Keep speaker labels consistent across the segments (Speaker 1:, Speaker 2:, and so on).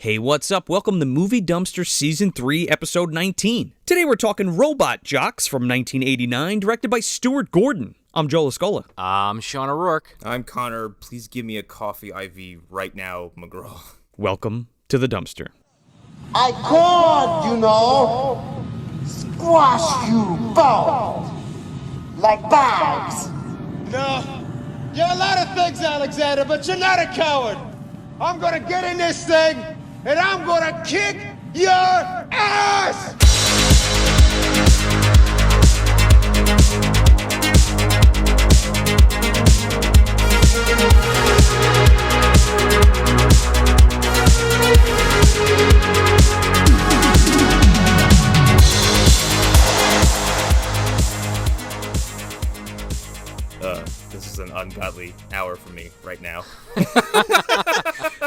Speaker 1: Hey, what's up? Welcome to Movie Dumpster Season 3, Episode 19. Today we're talking Robot Jox from 1989, directed by Stuart Gordon. I'm Joel Escola.
Speaker 2: I'm Sean O'Rourke.
Speaker 3: I'm Connor. Please give me a coffee IV right now, McGraw.
Speaker 1: Welcome to the dumpster.
Speaker 4: I could, squash you both like bags.
Speaker 5: No, you're a lot of things, Alexander, but you're not a coward. I'm gonna get in this thing, and I'm gonna kick your ass!
Speaker 3: This is an ungodly hour for me right now.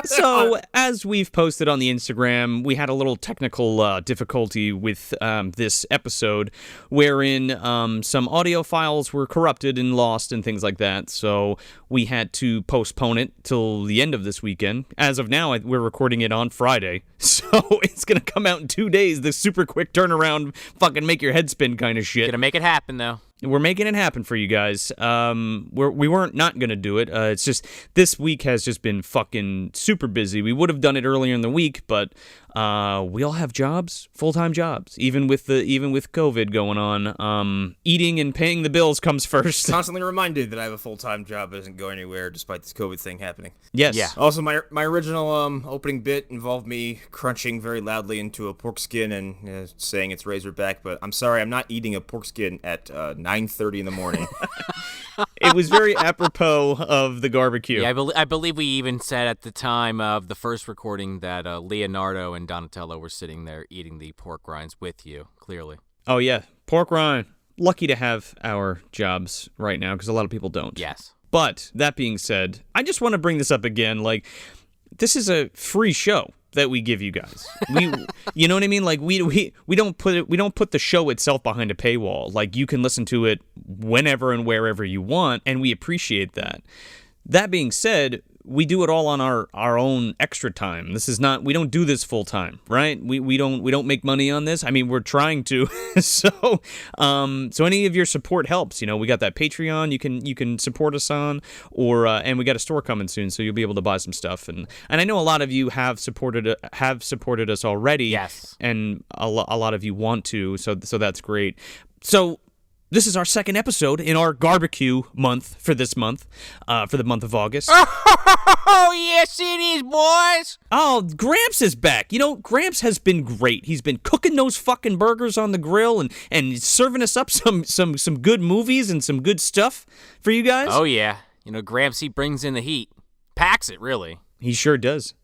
Speaker 1: So, as we've posted on the Instagram, we had a little technical difficulty with this episode, wherein some audio files were corrupted and lost and things like that, so we had to postpone it till the end of this weekend. As of now, we're recording it on Friday, so it's gonna come out in 2 days, this super quick turnaround, fucking make your head spin kind of shit.
Speaker 2: Gonna make it happen, though.
Speaker 1: We're making it happen for you guys. We weren't not going to do it. It's just, this week has just been fucking super busy. We would have done it earlier in the week, but we all have jobs, full-time jobs, even with COVID going on. Eating and paying the bills comes first.
Speaker 3: Constantly reminded that I have a full-time job that isn't going anywhere despite this COVID thing happening.
Speaker 1: Yes.
Speaker 2: Yeah.
Speaker 3: Also, my original opening bit involved me crunching very loudly into a pork skin and saying it's Razorback, but I'm sorry, I'm not eating a pork skin at 9:30 in the morning.
Speaker 1: It was very apropos of the GARB-BQ.
Speaker 2: Yeah, I believe we even said at the time of the first recording that Leonardo and Donatello were sitting there eating the pork rinds with you, clearly.
Speaker 1: Oh, yeah. Pork rind. Lucky to have our jobs right now, because a lot of people don't.
Speaker 2: Yes.
Speaker 1: But, that being said, I just want to bring this up again. Like, this is a free show that we give you guys. You know what I mean? Like, we don't put the show itself behind a paywall. Like, you can listen to it whenever and wherever you want, and we appreciate that. That being said, we do it all on our own extra time. This is not, we don't do this full time, right? We don't make money on this. I mean, we're trying to. So any of your support helps. You know, we got that Patreon you can support us on, or and we got a store coming soon, so you'll be able to buy some stuff. And I know a lot of you have supported us already.
Speaker 2: Yes.
Speaker 1: And a lot of you want to, so that's great. So this is our second episode in our GARB-BQ month for this month, for the month of August.
Speaker 2: Oh, yes, it is, boys!
Speaker 1: Oh, Gramps is back. You know, Gramps has been great. He's been cooking those fucking burgers on the grill and serving us up some good movies and some good stuff for you guys.
Speaker 2: Oh, yeah. You know, Gramps, he brings in the heat. Packs it, really.
Speaker 1: He sure does.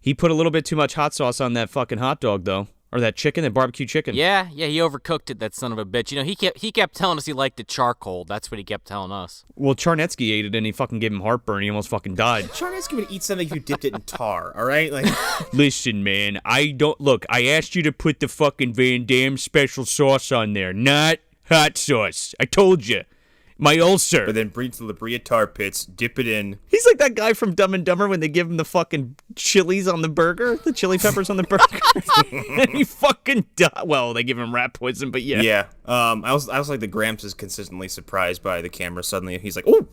Speaker 1: He put a little bit too much hot sauce on that fucking hot dog, though. Or that chicken, that barbecue chicken.
Speaker 2: Yeah, he overcooked it, that son of a bitch. You know, he kept telling us he liked the charcoal. That's what he kept telling us.
Speaker 1: Well, CharNatrix ate it, and he fucking gave him heartburn. He almost fucking died.
Speaker 3: CharNatrix would eat something if you dipped it in tar, all right? Like,
Speaker 1: Listen, man, I asked you to put the fucking Van Damme special sauce on there, not hot sauce. I told you. My ulcer.
Speaker 3: but then bring to the Bria tar pits, dip it in.
Speaker 1: He's like that guy from Dumb and Dumber when they give him the fucking chilies on the burger, the chili peppers on the burger, and he fucking died. Well, they give him rat poison, but yeah.
Speaker 3: Yeah. I was like the Gramps is consistently surprised by the camera. Suddenly he's like, oh.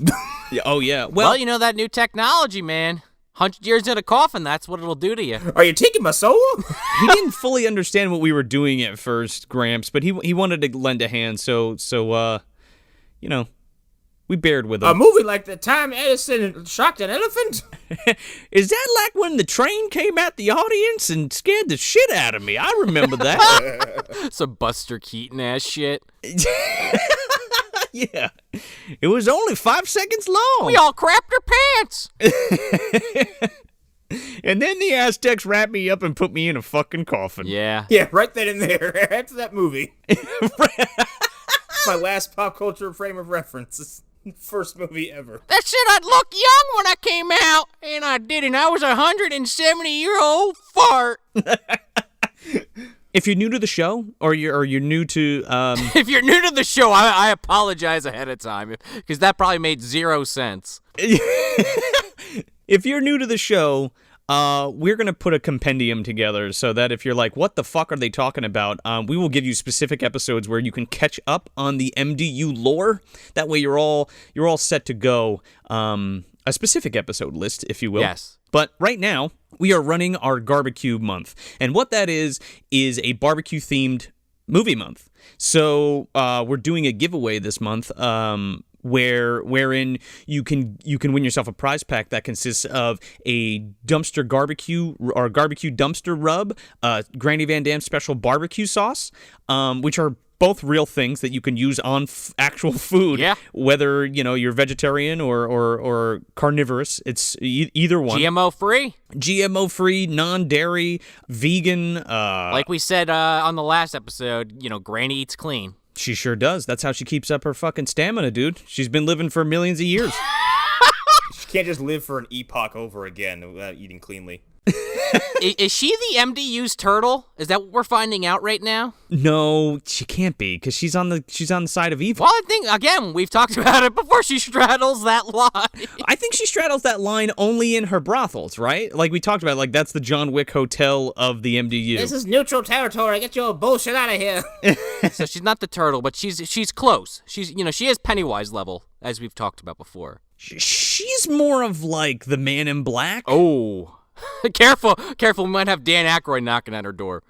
Speaker 1: Yeah, oh, yeah.
Speaker 2: Well, you know, that new technology, man. 100 years in a coffin, that's what it'll do to you.
Speaker 3: Are you taking my soul?
Speaker 1: He didn't fully understand what we were doing at first, Gramps, but he wanted to lend a hand, so you know, we bared with him.
Speaker 3: A movie like The Time Edison Shocked an Elephant?
Speaker 1: Is that like when the train came at the audience and scared the shit out of me? I remember that.
Speaker 2: Some Buster Keaton-ass shit.
Speaker 1: Yeah. It was only 5 seconds long.
Speaker 2: We all crapped our pants.
Speaker 1: And then the Aztecs wrapped me up and put me in a fucking coffin.
Speaker 2: Yeah.
Speaker 3: Yeah, right then and there. After that movie. My last pop culture frame of reference. First movie ever.
Speaker 2: That said I'd look young when I came out, and I didn't. I was a 170-year-old fart.
Speaker 1: If you're new to the show, or you're new to
Speaker 2: If you're new to the show, I apologize ahead of time, because that probably made 0 sense.
Speaker 1: if you're new to the show, we're going to put a compendium together so that if you're like, what the fuck are they talking about? We will give you specific episodes where you can catch up on the MDU lore. That way you're all set to go. A specific episode list, if you will.
Speaker 2: Yes.
Speaker 1: But right now, we are running our GARB-BQ month. And what that is a barbecue-themed movie month. So we're doing a giveaway this month wherein you can win yourself a prize pack that consists of a dumpster barbecue or barbecue dumpster rub, Granny Van Dam special barbecue sauce, which are both real things that you can use on actual food.
Speaker 2: Yeah.
Speaker 1: Whether you're vegetarian or carnivorous, it's either one. GMO free, non-dairy, vegan.
Speaker 2: Like we said on the last episode, Granny eats clean.
Speaker 1: She sure does. That's how she keeps up her fucking stamina, dude. She's been living for millions of years.
Speaker 3: She can't just live for an epoch over again without eating cleanly.
Speaker 2: Is she the MDU's turtle? Is that what we're finding out right now?
Speaker 1: No, she can't be, because she's on the side of evil.
Speaker 2: Well, I think, again, we've talked about it before, she straddles that line.
Speaker 1: I think she straddles that line only in her brothels, right? Like we talked about, like that's the John Wick hotel of the MDU.
Speaker 6: This is neutral territory. Get your bullshit out of here.
Speaker 2: So she's not the turtle, but she's close. She's she is Pennywise level, as we've talked about before.
Speaker 1: She's more of like the Man in Black.
Speaker 2: Oh. Careful, we might have Dan Aykroyd knocking at her door.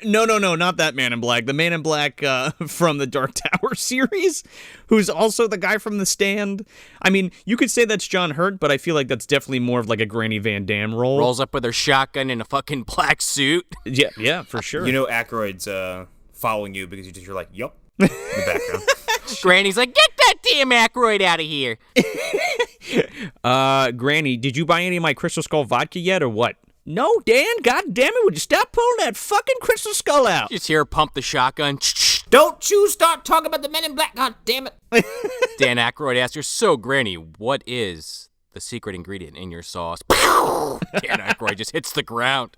Speaker 1: No, not that Man in Black. The Man in Black from the Dark Tower series, who's also the guy from The Stand. I mean, you could say that's John Hurt, but I feel like that's definitely more of like a Granny Van Dam role.
Speaker 2: Rolls up with her shotgun in a fucking black suit.
Speaker 1: Yeah, for sure.
Speaker 3: Aykroyd's following you because you're like, yup, in the background.
Speaker 2: Granny's like, get that damn Aykroyd out of here.
Speaker 1: Granny, did you buy any of my Crystal Skull vodka yet, or what? No, Dan, god damn it, would you stop pulling that fucking Crystal Skull out?
Speaker 2: You just hear her pump the shotgun.
Speaker 6: Don't you start talking about the Men in Black, god damn it.
Speaker 2: Dan Aykroyd asks her, so Granny, what is the secret ingredient in your sauce? Dan Aykroyd just hits the ground.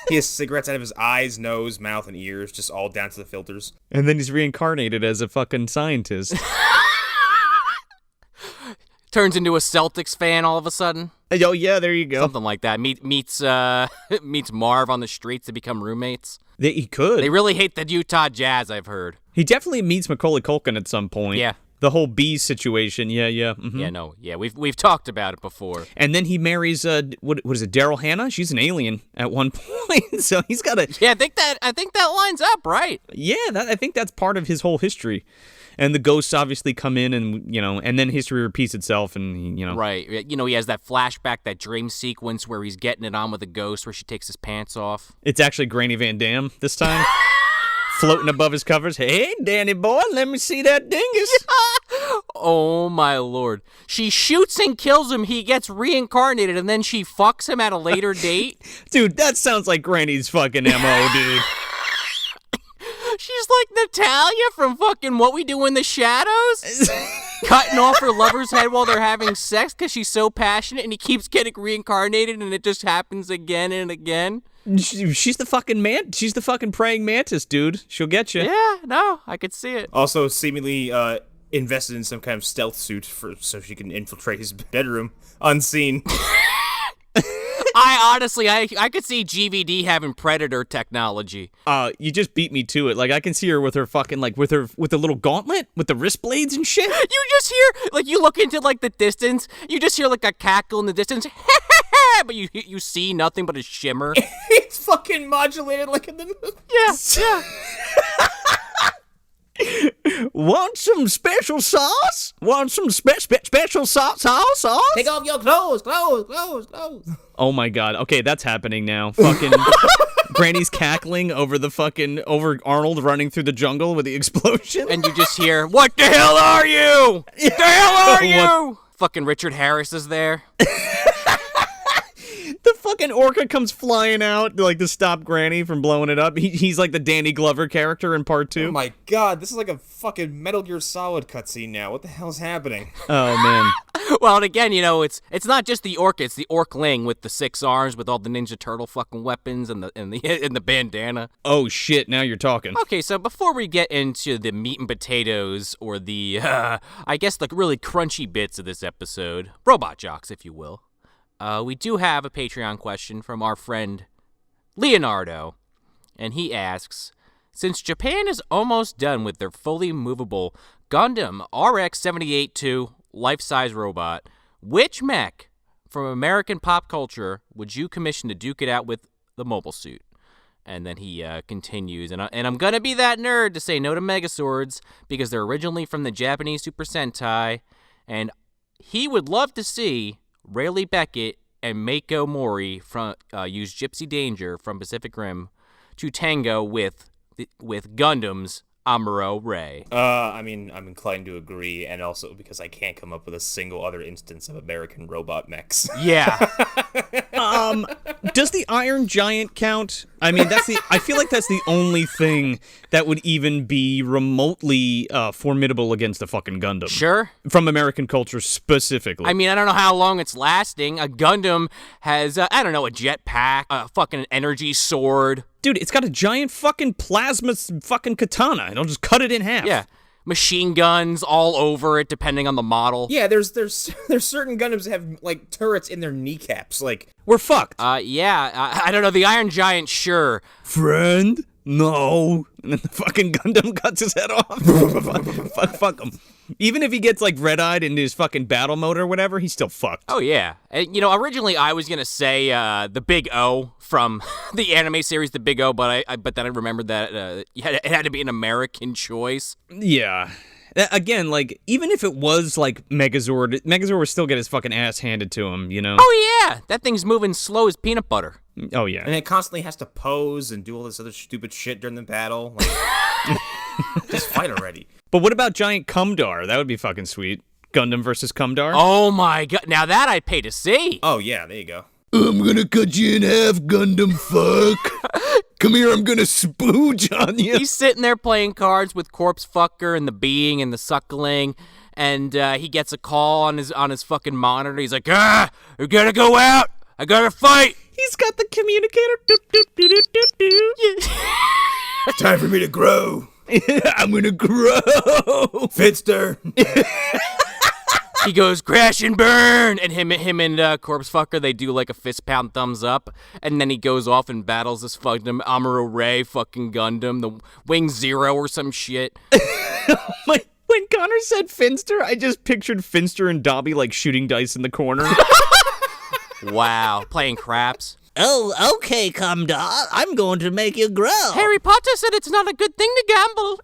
Speaker 3: He has cigarettes out of his eyes, nose, mouth, and ears, just all down to the filters.
Speaker 1: And then he's reincarnated as a fucking scientist.
Speaker 2: Turns into a Celtics fan all of a sudden.
Speaker 1: Oh, yeah, there you go.
Speaker 2: Something like that. Meets Marv on the streets to become roommates.
Speaker 1: He could.
Speaker 2: They really hate the Utah Jazz, I've heard.
Speaker 1: He definitely meets Macaulay Culkin at some point.
Speaker 2: Yeah.
Speaker 1: The whole bee situation, yeah. Mm-hmm.
Speaker 2: Yeah, we've talked about it before.
Speaker 1: And then he marries, what is it, Daryl Hannah? She's an alien at one point, so he's got a...
Speaker 2: Yeah, I think that lines up, right?
Speaker 1: Yeah, I think that's part of his whole history. And the ghosts obviously come in and, and then history repeats itself and,
Speaker 2: Right. He has that flashback, that dream sequence where he's getting it on with a ghost where she takes his pants off.
Speaker 1: It's actually Granny Van Dam this time. Floating above his covers. Hey, Danny boy, let me see that dingus.
Speaker 2: Oh, my Lord. She shoots and kills him. He gets reincarnated, and then she fucks him at a later date.
Speaker 1: Dude, that sounds like Granny's fucking MO, dude.
Speaker 2: She's like Natalia from fucking What We Do in the Shadows. Cutting off her lover's head while they're having sex because she's so passionate, and he keeps getting reincarnated, and it just happens again and again.
Speaker 1: She's the fucking she's the fucking praying mantis, dude. She'll get you.
Speaker 2: Yeah, no, I could see it.
Speaker 3: Also, seemingly invested in some kind of stealth suit so she can infiltrate his bedroom unseen.
Speaker 2: I honestly could see GVD having Predator technology.
Speaker 1: You just beat me to it. Like, I can see her with her fucking, like, with the little gauntlet, with the wrist blades and shit.
Speaker 2: You just hear, like, you look into, like, the distance, you just hear, like, a cackle in the distance, but you see nothing but a shimmer.
Speaker 3: It's fucking modulated like in the movie.
Speaker 2: Yeah.
Speaker 1: Want some special sauce? Want some special sauce?
Speaker 6: Take off your clothes.
Speaker 1: Oh my god. Okay, that's happening now. Fucking Granny's cackling over Arnold running through the jungle with the explosion.
Speaker 2: And you just hear, what the hell are you? The hell are you? Fucking Richard Harris is there.
Speaker 1: The fucking orca comes flying out, like, to stop Granny from blowing it up. He's like the Danny Glover character in part 2.
Speaker 3: Oh my god, this is like a fucking Metal Gear Solid cutscene now. What the hell's happening?
Speaker 1: Oh, man.
Speaker 2: Well, and again, it's not just the orca, it's the orcling with the 6 arms with all the Ninja Turtle fucking weapons and the bandana.
Speaker 1: Oh, shit, now you're talking.
Speaker 2: Okay, so before we get into the meat and potatoes, or the, I guess, the really crunchy bits of this episode, Robot Jox, if you will, we do have a Patreon question from our friend Leonardo, and he asks, since Japan is almost done with their fully movable Gundam RX-78-2 life-size robot, which mech from American pop culture would you commission to duke it out with the mobile suit? And then he continues, and I'm going to be that nerd to say no to Megazords because they're originally from the Japanese Super Sentai, and he would love to see Rayleigh Beckett and Mako Mori use Gypsy Danger from Pacific Rim to tango with Gundam's Amuro Ray.
Speaker 3: I mean, I'm inclined to agree, and also because I can't come up with a single other instance of American robot mechs.
Speaker 2: Yeah.
Speaker 1: Does the Iron Giant count? I mean, I feel like that's the only thing that would even be remotely formidable against a fucking Gundam.
Speaker 2: Sure.
Speaker 1: From American culture specifically.
Speaker 2: I mean, I don't know how long it's lasting. A Gundam has, a jetpack, a fucking energy sword.
Speaker 1: Dude, it's got a giant fucking plasma fucking katana. It'll just cut it in half.
Speaker 2: Yeah. Machine guns all over it, depending on the model.
Speaker 3: Yeah, there's certain Gundams that have like turrets in their kneecaps. Like,
Speaker 1: we're fucked.
Speaker 2: Yeah. I don't know. The Iron Giant, sure.
Speaker 1: Friend? No. And then the fucking Gundam cuts his head off. Fuck him. Even if he gets, like, red-eyed into his fucking battle mode or whatever, he's still fucked.
Speaker 2: Oh, yeah. And, originally I was going to say the Big O from the anime series The Big O, but then I remembered that it had to be an American choice.
Speaker 1: Yeah. Again, like, even if it was, like, Megazord would still get his fucking ass handed to him,
Speaker 2: Oh, yeah. That thing's moving slow as peanut butter.
Speaker 1: Oh, yeah.
Speaker 3: And it constantly has to pose and do all this other stupid shit during the battle. Like, just fight already.
Speaker 1: But what about Giant Cumdar? That would be fucking sweet. Gundam versus Cumdar?
Speaker 2: Oh, my God. Now that I'd pay to see.
Speaker 3: Oh, yeah, there you go.
Speaker 1: I'm gonna cut you in half, Gundam fuck. Come here, I'm gonna spooge on you.
Speaker 2: He's sitting there playing cards with Corpse Fucker and the Being and the Suckling, and he gets a call on his fucking monitor. He's like, we gotta go out. I gotta fight.
Speaker 1: He's got the communicator.
Speaker 3: Time for me to grow.
Speaker 1: I'm gonna grow.
Speaker 3: Fitster.
Speaker 2: He goes, crash and burn, and him and Corpse Fucker, they do like a fist pound thumbs up, and then he goes off and battles this fucking Amuro Ray fucking Gundam, the Wing Zero or some shit.
Speaker 1: When Connor said Finster, I just pictured Finster and Dobby like shooting dice in the corner.
Speaker 2: Wow, playing craps.
Speaker 7: Oh, okay, Cumdar. I'm going to make you grow.
Speaker 2: Harry Potter said it's not a good thing to gamble.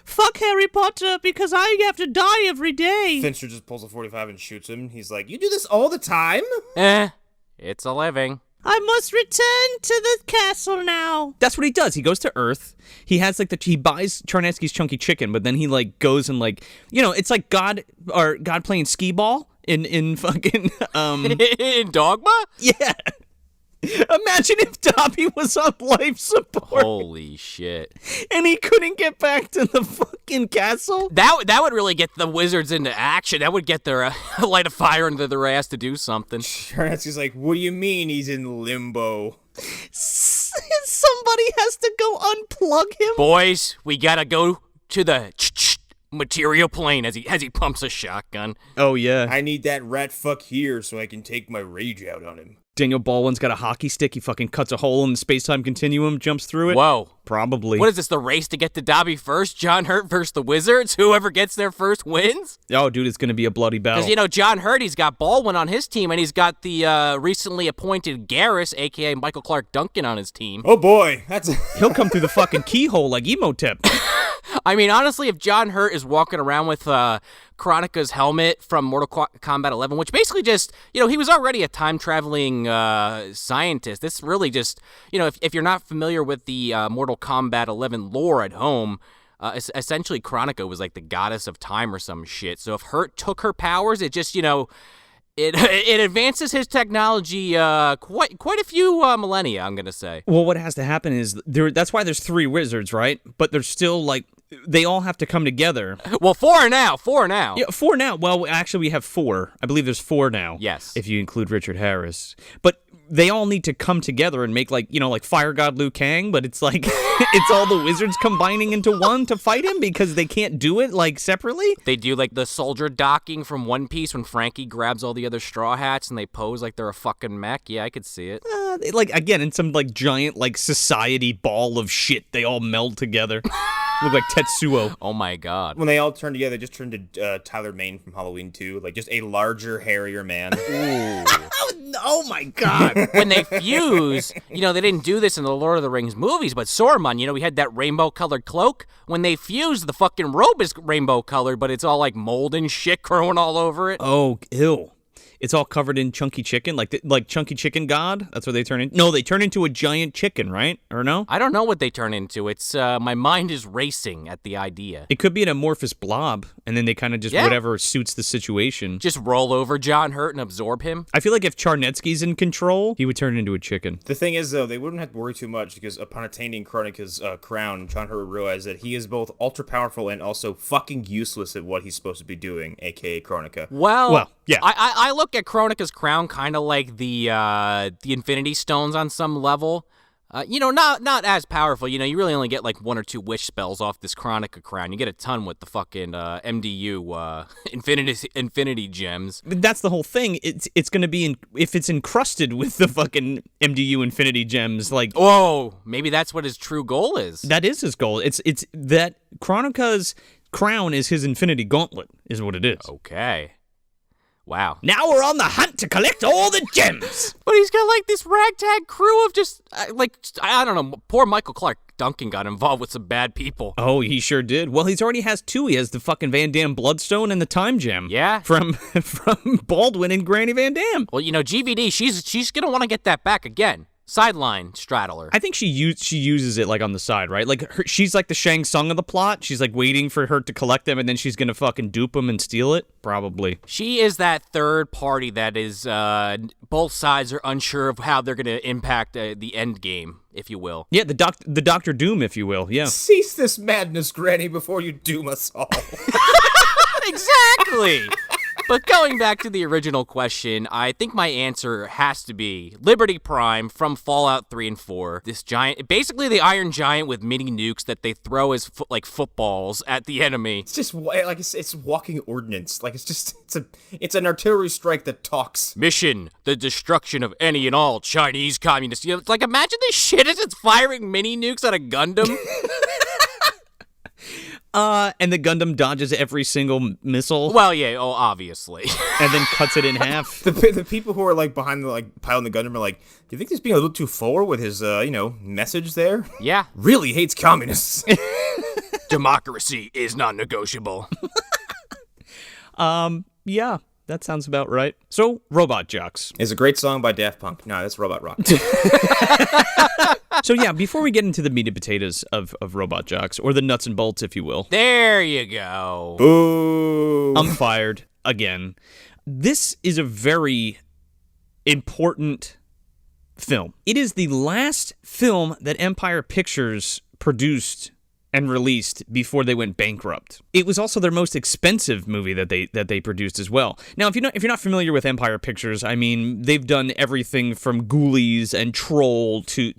Speaker 7: Fuck Harry Potter, because I have to die every day.
Speaker 3: Finster just pulls a 45 and shoots him. He's like, you do this all the time?
Speaker 2: It's a living.
Speaker 7: I must return to the castle now.
Speaker 1: That's what he does. He goes to Earth. He has like he buys CharNatrix's chunky chicken, but then he like goes and like, it's like God playing skee ball in fucking
Speaker 2: In Dogma?
Speaker 1: Yeah. Imagine if Dobby was on life support.
Speaker 2: Holy shit.
Speaker 1: And he couldn't get back to the fucking castle.
Speaker 2: That would really get the wizards into action. That would get their light a fire into their ass to do something.
Speaker 3: CharNatrix's like, what do you mean he's in limbo?
Speaker 1: Somebody has to go unplug him.
Speaker 2: Boys, we gotta go to the material plane as he pumps a shotgun.
Speaker 1: Oh, yeah.
Speaker 3: I need that rat fuck here so I can take my rage out on him.
Speaker 1: Daniel Baldwin's got a hockey stick. He fucking cuts a hole in the space-time continuum, jumps through it.
Speaker 2: Whoa.
Speaker 1: Probably.
Speaker 2: What is this, the race to get to Dobby first? John Hurt versus the Wizards? Whoever gets there first wins?
Speaker 1: Oh, dude, it's going to be a bloody battle.
Speaker 2: Because, John Hurt, he's got Baldwin on his team, and he's got the recently appointed Garrus, a.k.a. Michael Clark Duncan, on his team.
Speaker 3: Oh, boy.
Speaker 1: He'll come through the fucking keyhole like Emotep.
Speaker 2: I mean, honestly, if John Hurt is walking around with Kronika's helmet from Mortal Kombat 11, which basically just, he was already a time-traveling scientist. This really just, if you're not familiar with the Mortal Kombat 11 lore at home, essentially Kronika was like the goddess of time or some shit. So if Hurt took her powers, it just, it advances his technology quite a few millennia, I'm going to say.
Speaker 1: Well, what has to happen is, that's why there's 3 wizards, right? But there's still, like, they all have to come together.
Speaker 2: Well, 4 now. 4 now.
Speaker 1: Yeah, 4 now. Well, actually, we have 4. I believe there's 4 now.
Speaker 2: Yes.
Speaker 1: If you include Richard Harris. But they all need to come together and make, like, like Fire God Liu Kang, but it's like, it's all the wizards combining into one to fight him because they can't do it, like, separately.
Speaker 2: They do, like, the soldier docking from One Piece when Frankie grabs all the other Straw Hats and they pose like they're a fucking mech. Yeah, I could see it.
Speaker 1: Like, again, in some, like, giant, like, society ball of shit, they all meld together. Look like Tetsuo.
Speaker 2: Oh, my God.
Speaker 3: When they all turn together, just turn to Tyler Mane from Halloween 2. Like, just a larger, hairier man.
Speaker 1: Oh, my God.
Speaker 2: When they fuse, they didn't do this in the Lord of the Rings movies, but Saruman, we had that rainbow-colored cloak. When they fuse, the fucking robe is rainbow-colored, but it's all, like, mold and shit growing all over it.
Speaker 1: Oh, ew. It's all covered in chunky chicken, like Chunky Chicken God. That's what they turn into. No, they turn into a giant chicken, right? Or no?
Speaker 2: I don't know what they turn into. It's my mind is racing at the idea.
Speaker 1: It could be an amorphous blob, and then they kind of just whatever suits the situation.
Speaker 2: Just roll over John Hurt and absorb him.
Speaker 1: I feel like if CharNatrix's in control, he would turn into a chicken.
Speaker 3: The thing is, though, they wouldn't have to worry too much because upon attaining Kronika's crown, John Hurt realized that he is both ultra-powerful and also fucking useless at what he's supposed to be doing, a.k.a. Kronika.
Speaker 2: Well,
Speaker 1: yeah.
Speaker 2: I look at Kronika's crown kind of like the Infinity Stones on some level. Not as powerful. You really only get like 1 or 2 wish spells off this Kronika crown. You get a ton with the fucking MDU Infinity Gems.
Speaker 1: That's the whole thing. It's going to be if it's encrusted with the fucking MDU Infinity Gems, like.
Speaker 2: Oh, maybe that's what his true goal is.
Speaker 1: That is his goal. It's that Kronika's crown is his Infinity Gauntlet, is what it is.
Speaker 2: Okay. Wow.
Speaker 1: Now we're on the hunt to collect all the gems.
Speaker 2: But he's got like this ragtag crew of just I don't know. Poor Michael Clark Duncan got involved with some bad people.
Speaker 1: Oh, he sure did. Well, he's already has 2. He has the fucking Van Damme Bloodstone and the Time Gem.
Speaker 2: Yeah.
Speaker 1: From Baldwin and Granny Van Damme.
Speaker 2: Well, GVD, she's gonna want to get that back again. Sideline straddler.
Speaker 1: I think she uses it like on the side, right? Like she's like the Shang Tsung of the plot. She's like waiting for her to collect them, and then she's gonna fucking dupe them and steal it. Probably.
Speaker 2: She is that third party that is both sides are unsure of how they're gonna impact the end game, if you will.
Speaker 1: Yeah, the Doctor Doom, if you will. Yeah.
Speaker 3: Cease this madness, Granny, before you doom us all.
Speaker 2: Exactly. But going back to the original question, I think my answer has to be Liberty Prime from Fallout 3 and 4. This giant, basically the Iron Giant with mini nukes that they throw as like footballs at the enemy.
Speaker 3: It's just like it's walking ordnance. Like it's an artillery strike that talks.
Speaker 2: Mission: the destruction of any and all Chinese communists. It's like, imagine this shit as it's firing mini nukes at a Gundam.
Speaker 1: And the Gundam dodges every single missile.
Speaker 2: Well, yeah, obviously.
Speaker 1: And then cuts it in half.
Speaker 3: The people who are like behind the piling the Gundam are like, do you think he's being a little too forward with his message there?
Speaker 2: Yeah.
Speaker 3: Really hates communists.
Speaker 2: Democracy is non-negotiable.
Speaker 1: Yeah. That sounds about right. So, Robot Jox.
Speaker 3: It's a great song by Daft Punk. No, that's Robot Rock.
Speaker 1: So, yeah, before we get into the meat and potatoes of Robot Jox, or the nuts and bolts, if you will.
Speaker 2: There you go.
Speaker 3: Boo.
Speaker 1: I'm fired again. This is a very important film. It is the last film that Empire Pictures produced and released before they went bankrupt. It was also their most expensive movie that they produced as well. Now, if you're not familiar with Empire Pictures, I mean, they've done everything from Ghoulies and Troll to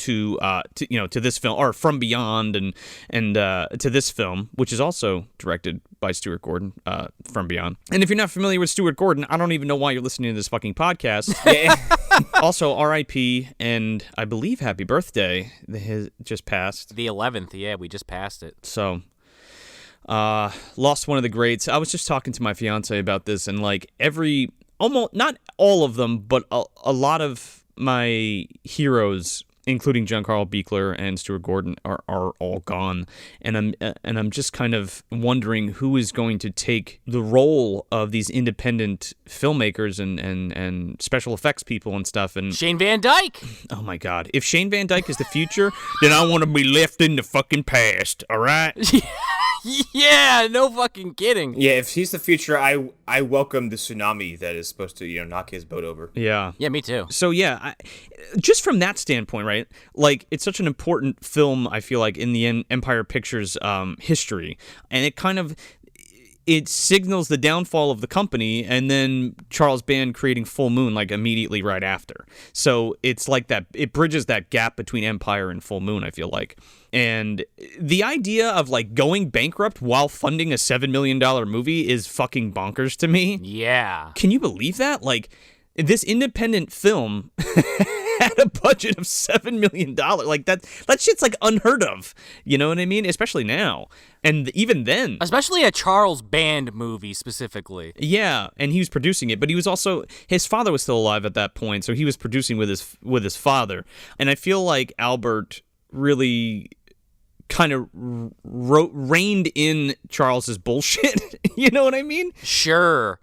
Speaker 1: this film, or From Beyond and to this film, which is also directed by Stuart Gordon, From Beyond. And if you're not familiar with Stuart Gordon, I don't even know why you're listening to this fucking podcast. Also, R.I.P. and I believe happy birthday. His just passed.
Speaker 2: The 11th, yeah, we just passed it.
Speaker 1: So, lost one of the greats. I was just talking to my fiance about this, and like almost not all of them, but a lot of my heroes, including Giancarlo Beekler and Stuart Gordon, are all gone, and I'm just kind of wondering who is going to take the role of these independent filmmakers and special effects people and stuff. And
Speaker 2: Shane Van Dyke.
Speaker 1: Oh my God! If Shane Van Dyke is the future, then I want to be left in the fucking past. All right.
Speaker 2: Yeah, no fucking kidding.
Speaker 3: Yeah, if he's the future, I welcome the tsunami that is supposed to, knock his boat over.
Speaker 1: Yeah.
Speaker 2: Yeah, me too.
Speaker 1: So yeah, just from that standpoint, right? Like, it's such an important film, I feel like, in the Empire Pictures history, and it signals the downfall of the company, and then Charles Band creating Full Moon like immediately right after. So it's like that, it bridges that gap between Empire and Full Moon, I feel like. And the idea of like going bankrupt while funding a $7 million movie is fucking bonkers to me.
Speaker 2: Yeah.
Speaker 1: Can you believe that? Like, this independent film had a budget of $7 million. Like, that shit's like unheard of. You know what I mean? Especially now. And even then.
Speaker 2: Especially a Charles Band movie specifically.
Speaker 1: Yeah, and he was producing it, but he was also, his father was still alive at that point, so he was producing with his father. And I feel like Albert really kind of reined in Charles's bullshit. You know what I mean?
Speaker 2: Sure.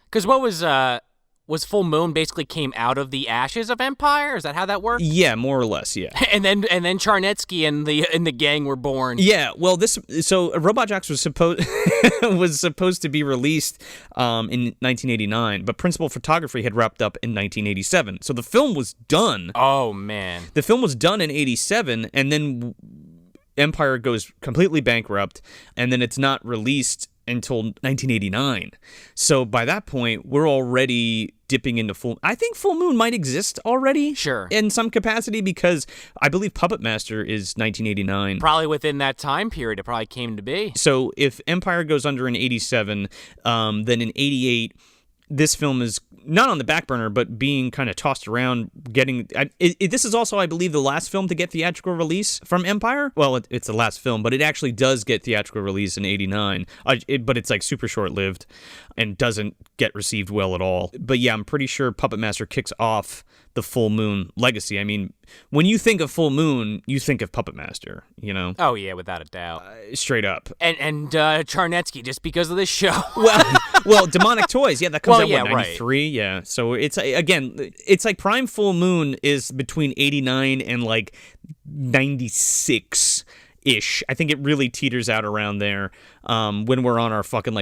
Speaker 2: Because what was Full Moon basically came out of the ashes of Empire? Is that how that worked?
Speaker 1: Yeah, more or less, yeah.
Speaker 2: And then CharNatrix and the gang were born.
Speaker 1: Yeah, well, Robot Jox was supposed to be released in 1989, but principal photography had wrapped up in 1987. So the film was done.
Speaker 2: Oh man.
Speaker 1: The film was done in 87, and then Empire goes completely bankrupt, and then it's not released until 1989. So by that point, we're already dipping into I think Full Moon might exist already.
Speaker 2: Sure.
Speaker 1: In some capacity, because I believe Puppet Master is 1989.
Speaker 2: Probably within that time period, it probably came to be.
Speaker 1: So if Empire goes under in 87, then in 88, this film is not on the back burner, but being kind of tossed around, this is also, I believe, the last film to get theatrical release from Empire. Well, it's the last film, but it actually does get theatrical release in 89, but it's like super short-lived and doesn't get received well at all. But yeah, I'm pretty sure Puppet Master kicks off the Full Moon legacy. I mean, when you think of Full Moon, you think of Puppet Master, you know?
Speaker 2: Oh yeah, without a doubt.
Speaker 1: Straight up.
Speaker 2: And CharNatrix, just because of this show.
Speaker 1: Well, Demonic Toys, yeah, that comes out, 93?
Speaker 2: Right.
Speaker 1: Yeah, so it's, again, it's like Prime Full Moon is between 89 and like 96-ish. I think it really teeters out around there when we're on our fucking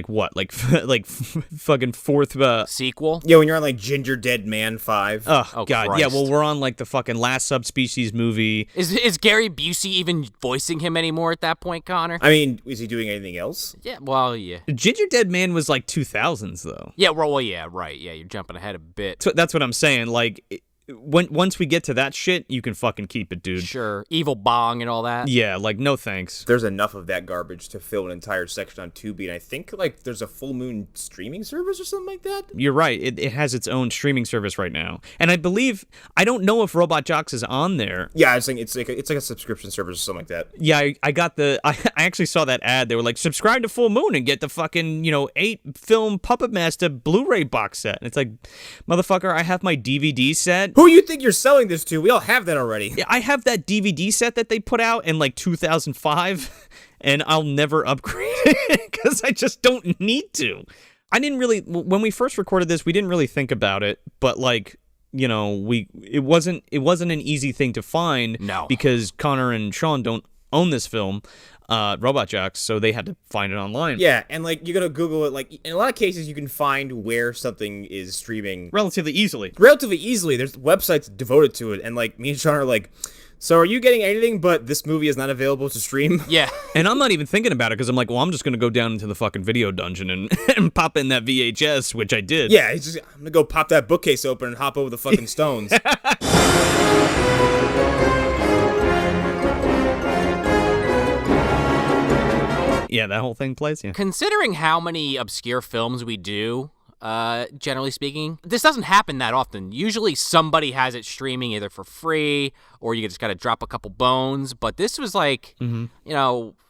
Speaker 1: fucking fourth
Speaker 2: sequel.
Speaker 3: Yeah, when you're on like Ginger Dead Man 5.
Speaker 1: Oh God,
Speaker 2: Christ.
Speaker 1: yeah. Well, we're on like the fucking last subspecies movie.
Speaker 2: Is Gary Busey even voicing him anymore at that point, Connor?
Speaker 3: I mean, is he doing anything else?
Speaker 2: Yeah, well, yeah.
Speaker 1: Ginger Dead Man was like 2000s though.
Speaker 2: Yeah, well, yeah, right. Yeah, you're jumping ahead a bit.
Speaker 1: So that's what I'm saying. Like, once we get to that shit, you can fucking keep it, dude.
Speaker 2: Sure. Evil Bong and all that.
Speaker 1: Yeah, like, no thanks.
Speaker 3: There's enough of that garbage to fill an entire section on Tubi, and I think like there's a Full Moon streaming service or something like that.
Speaker 1: You're right. It has its own streaming service right now, and I don't know if Robot Jox is on there.
Speaker 3: Yeah, it's like a subscription service or something like that.
Speaker 1: Yeah, I actually saw that ad. They were like, subscribe to Full Moon and get the fucking 8-film Puppet Master Blu-ray box set. And it's like, motherfucker, I have my DVD set.
Speaker 3: Who you think you're selling this to? We all have that already.
Speaker 1: Yeah, I have that DVD set that they put out in like 2005, and I'll never upgrade it because I just don't need to. I didn't really, when we first recorded this, we didn't really think about it, but like, it wasn't an easy thing to find.
Speaker 2: No. Because
Speaker 1: Connor and Sean don't own this film, Robot Jox, so they had to find it online.
Speaker 3: Yeah, and like you gotta Google it. Like in a lot of cases, you can find where something is streaming
Speaker 1: relatively easily.
Speaker 3: There's websites devoted to it, and like me and Sean are like, so are you getting anything? But this movie is not available to stream.
Speaker 2: Yeah,
Speaker 1: and I'm not even thinking about it because I'm like, well, I'm just gonna go down into the fucking video dungeon and pop in that VHS, which I did.
Speaker 3: Yeah, I'm gonna go pop that bookcase open and hop over the fucking stones.
Speaker 1: Yeah, that whole thing plays, yeah.
Speaker 2: Considering how many obscure films we do, generally speaking, this doesn't happen that often. Usually somebody has it streaming either for free or you just got to drop a couple bones. But this was like,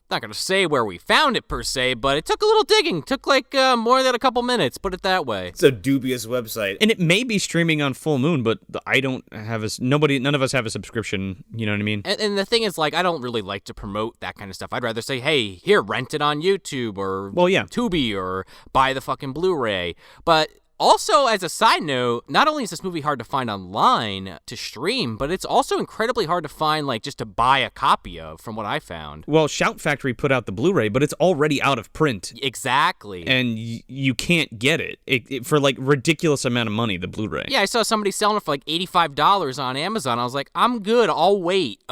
Speaker 2: not going to say where we found it per se, but it took a little digging. Took like more than a couple minutes, put it that way.
Speaker 3: It's a dubious website.
Speaker 1: And it may be streaming on Full Moon, but I don't have none of us have a subscription, you know what I mean?
Speaker 2: And the thing is, like, I don't really like to promote that kind of stuff. I'd rather say, hey, here, rent it on YouTube or
Speaker 1: Tubi
Speaker 2: or buy the fucking Blu-ray. But Also, as a side note, not only is this movie hard to find online to stream, but it's also incredibly hard to find, like, just to buy a copy of, from what I found.
Speaker 1: Well, Shout Factory put out the Blu-ray, but it's already out of print.
Speaker 2: Exactly.
Speaker 1: And you can't get it for, like, ridiculous amount of money, the Blu-ray.
Speaker 2: Yeah, I saw somebody selling it for, like, $85 on Amazon. I was like, I'm good. I'll wait.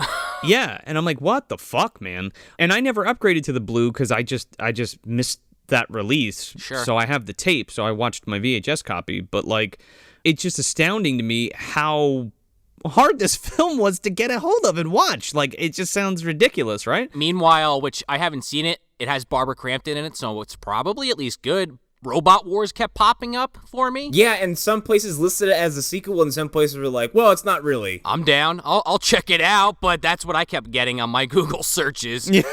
Speaker 1: Yeah, and I'm like, what the fuck, man? And I never upgraded to the blue because I just missed that release.
Speaker 2: Sure.
Speaker 1: So I have the tape, so I watched my VHS copy. But, like, it's just astounding to me how hard this film was to get a hold of and watch. Like, it just sounds ridiculous, right?
Speaker 2: Meanwhile, which I haven't seen it, it has Barbara Crampton in it, so it's probably at least good. Robot Wars kept popping up for me.
Speaker 3: Yeah, and some places listed it as a sequel, and some places were like, well, it's not really.
Speaker 2: I'm down. I'll check it out, but that's what I kept getting on my Google searches.
Speaker 1: Yeah.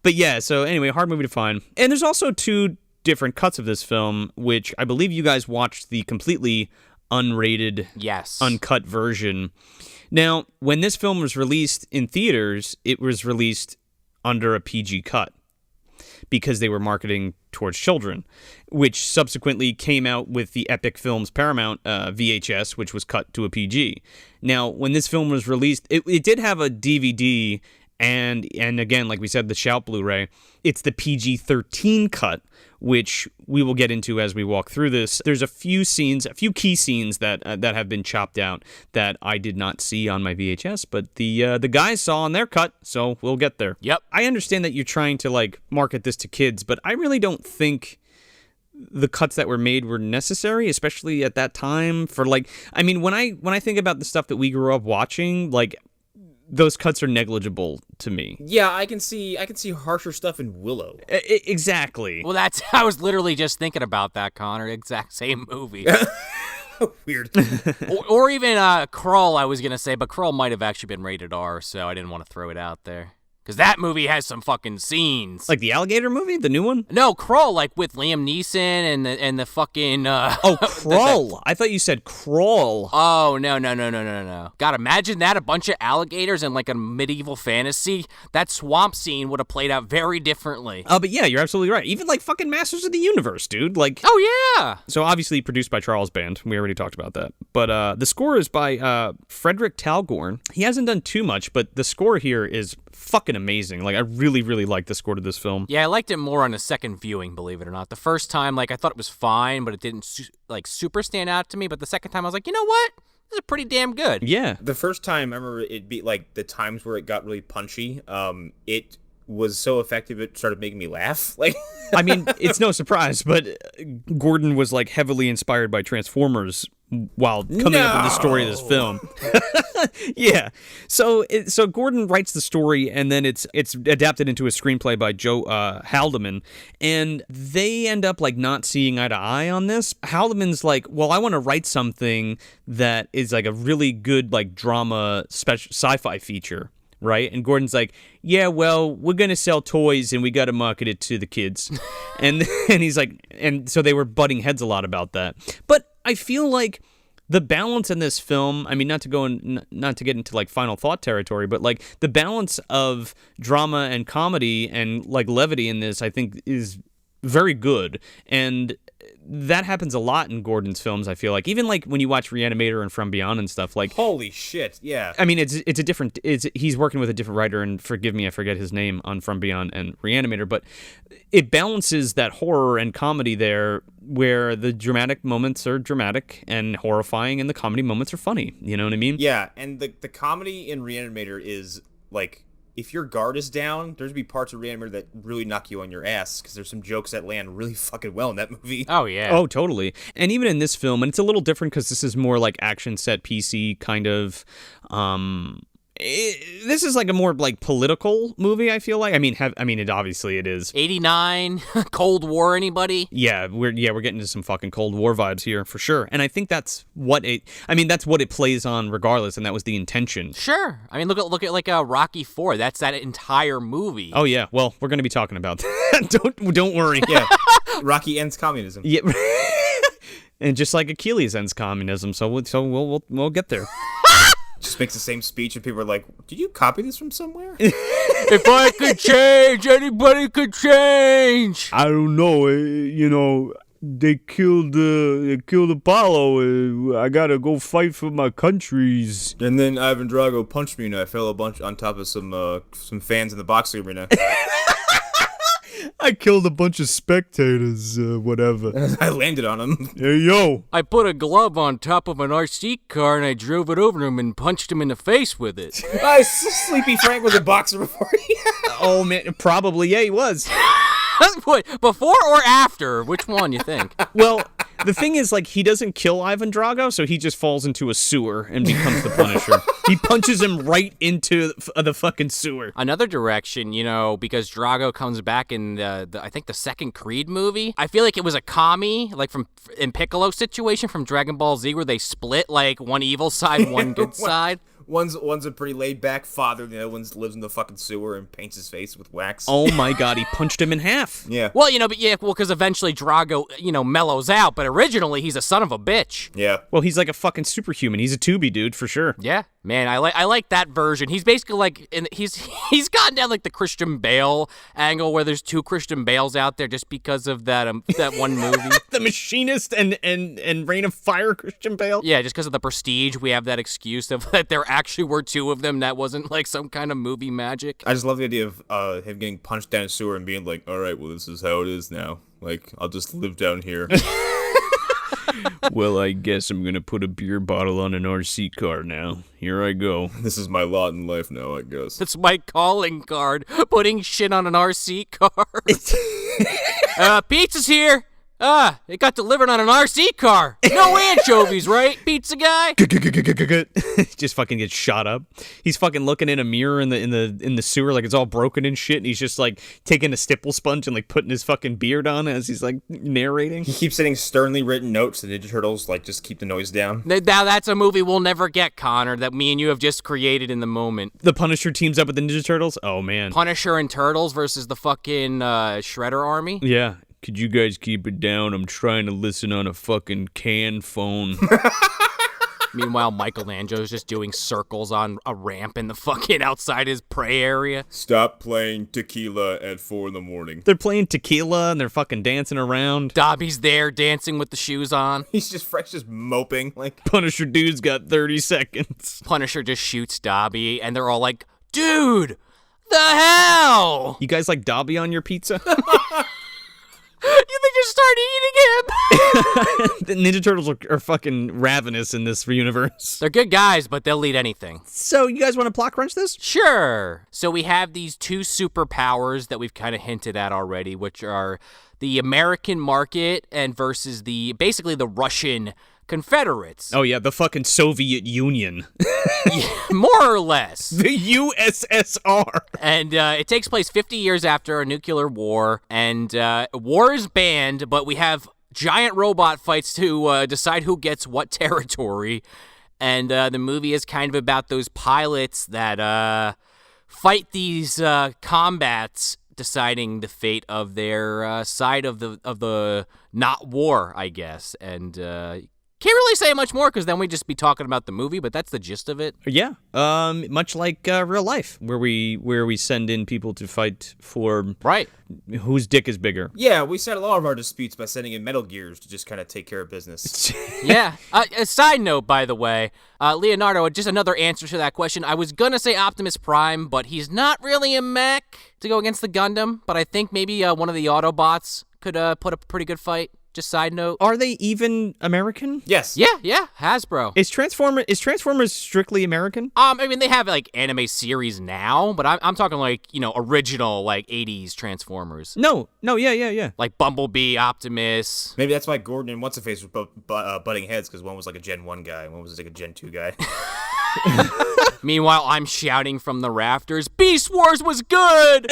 Speaker 1: But yeah, so anyway, hard movie to find. And there's also 2 different cuts of this film, which I believe you guys watched the completely unrated,
Speaker 2: yes,
Speaker 1: uncut version. Now, when this film was released in theaters, it was released under a PG cut because they were marketing towards children, which subsequently came out with the Epic Films Paramount VHS, which was cut to a PG. Now, when this film was released, it did have a DVD and again, like we said, the Shout Blu-ray. It's the PG-13 cut, which we will get into as we walk through this. There's a few key scenes that have been chopped out that I did not see on my VHS, but the guys saw on their cut, so we'll get there.
Speaker 2: Yep.
Speaker 1: I understand that you're trying to, like, market this to kids, but I really don't think the cuts that were made were necessary, especially at that time. For, like, I mean, when I think about the stuff that we grew up watching, like, those cuts are negligible to me.
Speaker 3: Yeah, I can see harsher stuff in Willow.
Speaker 1: Exactly.
Speaker 2: Well, I was literally just thinking about that, Connor. Exact same movie.
Speaker 3: Weird.
Speaker 2: or even Krull, I was going to say, but Krull might have actually been rated R, so I didn't want to throw it out there. Because that movie has some fucking scenes.
Speaker 1: Like the alligator movie? The new one?
Speaker 2: No, Krull, like with Liam Neeson and the fucking...
Speaker 1: Oh, Krull. I thought you said Krull.
Speaker 2: Oh, no. God, imagine that, a bunch of alligators in like a medieval fantasy. That swamp scene would have played out very differently.
Speaker 1: But yeah, you're absolutely right. Even like fucking Masters of the Universe, dude. Like,
Speaker 2: oh, yeah.
Speaker 1: So obviously produced by Charles Band. We already talked about that. But the score is by Frederick Talgorn. He hasn't done too much, but the score here is fucking amazing. Like, I really, really like the score to this film.
Speaker 2: Yeah, I liked it more on a second viewing, believe it or not. The first time, like, I thought it was fine, but it didn't, super stand out to me. But the second time, I was like, you know what? This is pretty damn good.
Speaker 1: Yeah.
Speaker 3: The first time, I remember it be, like, the times where it got really punchy, it was so effective it started making me laugh. Like,
Speaker 1: I mean, it's no surprise, but Gordon was, like, heavily inspired by Transformers while coming up with the story of this film. Yeah. So Gordon writes the story, and then it's adapted into a screenplay by Joe Haldeman, and they end up, like, not seeing eye to eye on this. Haldeman's like, well, I want to write something that is, like, a really good, like, drama sci-fi feature. Right? And Gordon's like, yeah, well, we're going to sell toys and we got to market it to the kids. and he's like, and so they were butting heads a lot about that. But I feel like the balance in this film, I mean, not to get into like final thought territory, but like the balance of drama and comedy and like levity in this, I think is very good. And that happens a lot in Gordon's films, I feel like. Even like when you watch Reanimator and From Beyond and stuff, like,
Speaker 3: holy shit, yeah.
Speaker 1: I mean, he's working with a different writer, and forgive me, I forget his name on From Beyond and Reanimator, but it balances that horror and comedy there, where the dramatic moments are dramatic and horrifying and the comedy moments are funny. You know what I mean?
Speaker 3: Yeah, and the comedy in Reanimator is like, if your guard is down, there's be parts of Reanimator that really knock you on your ass, because there's some jokes that land really fucking well in that movie.
Speaker 2: Oh, yeah.
Speaker 1: Oh, totally. And even in this film, and it's a little different because this is more like action set PC kind of... this is like a more like political movie, I feel like. I mean, it obviously it is.
Speaker 2: 89, Cold War, anybody?
Speaker 1: Yeah, we're getting into some fucking Cold War vibes here for sure. And I think that's what it plays on regardless, and that was the intention.
Speaker 2: Sure. I mean, look at like Rocky IV. That's that entire movie.
Speaker 1: Oh yeah. Well, we're going to be talking about that. Don't worry.
Speaker 3: Yeah. Rocky ends communism.
Speaker 1: Yeah. And just like Achilles ends communism, so we'll get there.
Speaker 3: Just makes the same speech, and people are like, did you copy this from somewhere?
Speaker 2: If I could change, anybody could change.
Speaker 1: I don't know. they killed Apollo. I gotta go fight for my countries.
Speaker 3: And then Ivan Drago punched me, and I fell a bunch on top of some fans in the boxing arena.
Speaker 1: I killed a bunch of spectators, whatever.
Speaker 3: I landed on him.
Speaker 1: Hey, yo.
Speaker 2: I put a glove on top of an RC car and I drove it over him and punched him in the face with it.
Speaker 3: Sleepy Frank was a boxer before.
Speaker 1: Oh, man, probably, yeah, he was.
Speaker 2: What, before or after? Which one, you think?
Speaker 1: Well, the thing is, like, he doesn't kill Ivan Drago, so he just falls into a sewer and becomes the Punisher. He punches him right into the fucking sewer.
Speaker 2: Another direction, you know, because Drago comes back in I think the second Creed movie. I feel like it was a commie, like in Piccolo situation from Dragon Ball Z, where they split like one evil side, one good side.
Speaker 3: One's a pretty laid-back father, the other one lives in the fucking sewer and paints his face with wax.
Speaker 1: Oh my god, he punched him in half.
Speaker 3: Yeah.
Speaker 2: Well, you know, because eventually Drago, you know, mellows out, but originally he's a son of a bitch.
Speaker 3: Yeah.
Speaker 1: Well, he's like a fucking superhuman. He's a tubie dude, for sure.
Speaker 2: Yeah, man, I like that version. He's basically like, he's gotten down like the Christian Bale angle, where there's two Christian Bales out there just because of that one movie.
Speaker 1: The Machinist and Reign of Fire Christian Bale?
Speaker 2: Yeah, just because of the Prestige, we have that excuse of that there actually were two of them. That wasn't like some kind of movie magic.
Speaker 3: I just love the idea of him getting punched down a sewer and being like, all right, well, this is how it is now. Like, I'll just live down here.
Speaker 1: Well, I guess I'm gonna put a beer bottle on an RC car now. Here I go.
Speaker 3: This is my lot in life now, I guess.
Speaker 2: That's my calling card, putting shit on an RC car. Pizza's here. It got delivered on an RC car. No anchovies, right, pizza guy?
Speaker 1: Just fucking gets shot up. He's fucking looking in a mirror in the sewer like it's all broken and shit, and he's just like taking a stipple sponge and like putting his fucking beard on as he's like narrating.
Speaker 3: He keeps sending sternly written notes to the Ninja Turtles, like, just keep the noise down.
Speaker 2: Now that's a movie we'll never get, Connor, that me and you have just created in the moment.
Speaker 1: The Punisher teams up with the Ninja Turtles? Oh, man.
Speaker 2: Punisher and Turtles versus the fucking Shredder army?
Speaker 1: Yeah. Could you guys keep it down? I'm trying to listen on a fucking can phone.
Speaker 2: Meanwhile, Michelangelo's just doing circles on a ramp in the fucking outside his prey area.
Speaker 3: Stop playing tequila at 4 a.m.
Speaker 1: They're playing tequila and they're fucking dancing around.
Speaker 2: Dobby's there dancing with the shoes on.
Speaker 3: He's just fresh, just moping. Like,
Speaker 1: Punisher dude's got 30 seconds.
Speaker 2: Punisher just shoots Dobby, and they're all like, dude, the hell?
Speaker 1: You guys like Dobby on your pizza?
Speaker 2: You think just start eating him?
Speaker 1: The Ninja Turtles are fucking ravenous in this universe.
Speaker 2: They're good guys, but they'll eat anything.
Speaker 1: So, you guys want to plot crunch this?
Speaker 2: Sure. So we have these two superpowers that we've kind of hinted at already, which are the American market and versus basically the Russian Confederates.
Speaker 1: Oh, yeah, the fucking Soviet Union.
Speaker 2: More or less.
Speaker 1: The USSR.
Speaker 2: And it takes place 50 years after a nuclear war, and war is banned, but we have giant robot fights to decide who gets what territory. And the movie is kind of about those pilots that fight these combats, deciding the fate of their side of the not war, I guess. And can't really say much more because then we'd just be talking about the movie, but that's the gist of it.
Speaker 1: Yeah, much like real life, where we send in people to fight for
Speaker 2: right
Speaker 1: whose dick is bigger.
Speaker 3: Yeah, we settle all of our disputes by sending in Metal Gears to just kind of take care of business.
Speaker 2: Yeah. A side note, by the way, Leonardo, just another answer to that question. I was gonna say Optimus Prime, but he's not really a mech to go against the Gundam. But I think maybe one of the Autobots could put up a pretty good fight. Just side note.
Speaker 1: Are they even American?
Speaker 3: Yes.
Speaker 2: Yeah, Hasbro.
Speaker 1: Is Transformers strictly American?
Speaker 2: I mean, they have like anime series now, but I'm talking like, you know, original like 80s Transformers.
Speaker 1: No, yeah.
Speaker 2: Like Bumblebee, Optimus.
Speaker 3: Maybe that's why Gordon and What's-Her-Face were butting heads, because one was like a Gen 1 guy and one was like a Gen 2 guy.
Speaker 2: Meanwhile, I'm shouting from the rafters, Beast Wars was good!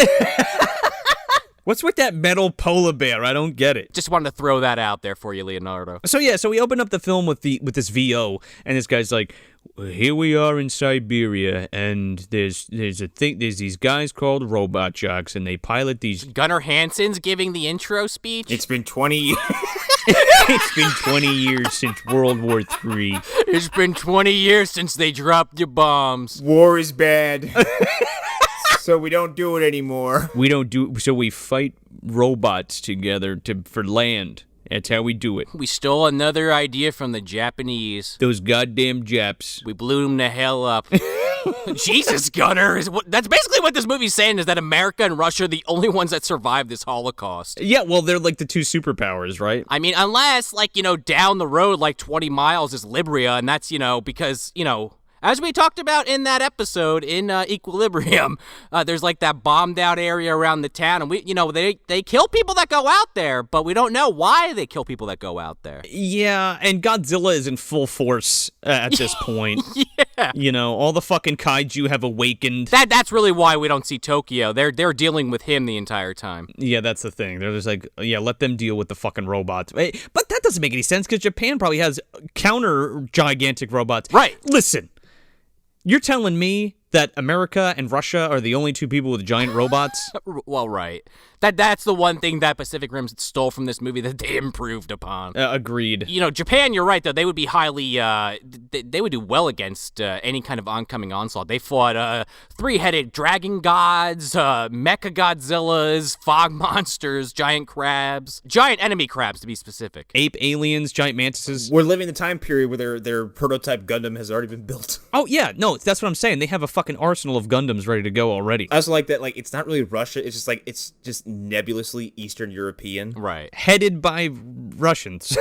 Speaker 1: What's with that metal polar bear? I don't get it.
Speaker 2: Just wanted to throw that out there for you, Leonardo.
Speaker 1: So we open up the film with this VO, and this guy's like, well, here we are in Siberia, and there's these guys called Robot Jox, and they pilot these.
Speaker 2: Gunnar Hansen's giving the intro speech.
Speaker 3: It's been 20 years.
Speaker 1: It's been 20 years since World War III.
Speaker 2: It's been 20 years since they dropped your bombs.
Speaker 3: War is bad. So we don't do it anymore.
Speaker 1: So we fight robots together for land. That's how we do it.
Speaker 2: We stole another idea from the Japanese.
Speaker 1: Those goddamn Japs.
Speaker 2: We blew them the hell up. Jesus, Gunner. That's basically what this movie's saying, is that America and Russia are the only ones that survived this Holocaust.
Speaker 1: Yeah, well, they're like the two superpowers, right?
Speaker 2: I mean, unless, like, down the road, like 20 miles is Libya, and that's, because, as we talked about in that episode in Equilibrium, there's like that bombed out area around the town, and they kill people that go out there, but we don't know why they kill people that go out there.
Speaker 1: Yeah, and Godzilla is in full force at this point.
Speaker 2: Yeah.
Speaker 1: All the fucking kaiju have awakened.
Speaker 2: That's really why we don't see Tokyo. They're dealing with him the entire time.
Speaker 1: Yeah, that's the thing. They're just like, yeah, let them deal with the fucking robots. But that doesn't make any sense because Japan probably has counter gigantic robots.
Speaker 2: Right.
Speaker 1: Listen. You're telling me that America and Russia are the only two people with giant robots?
Speaker 2: Well, right. That's the one thing that Pacific Rim stole from this movie that they improved upon.
Speaker 1: Agreed.
Speaker 2: Japan, you're right, though. They would be highly, they would do well against any kind of oncoming onslaught. They fought three-headed dragon gods, mecha Godzillas, fog monsters, giant crabs. Giant enemy crabs, to be specific.
Speaker 1: Ape aliens, giant mantises.
Speaker 3: We're living in the time period where their prototype Gundam has already been built.
Speaker 1: Oh, yeah. No, that's what I'm saying. They have a fucking arsenal of Gundams ready to go already.
Speaker 3: I also like that, it's not really Russia. It's just nebulously Eastern European.
Speaker 2: Right.
Speaker 1: Headed by Russians.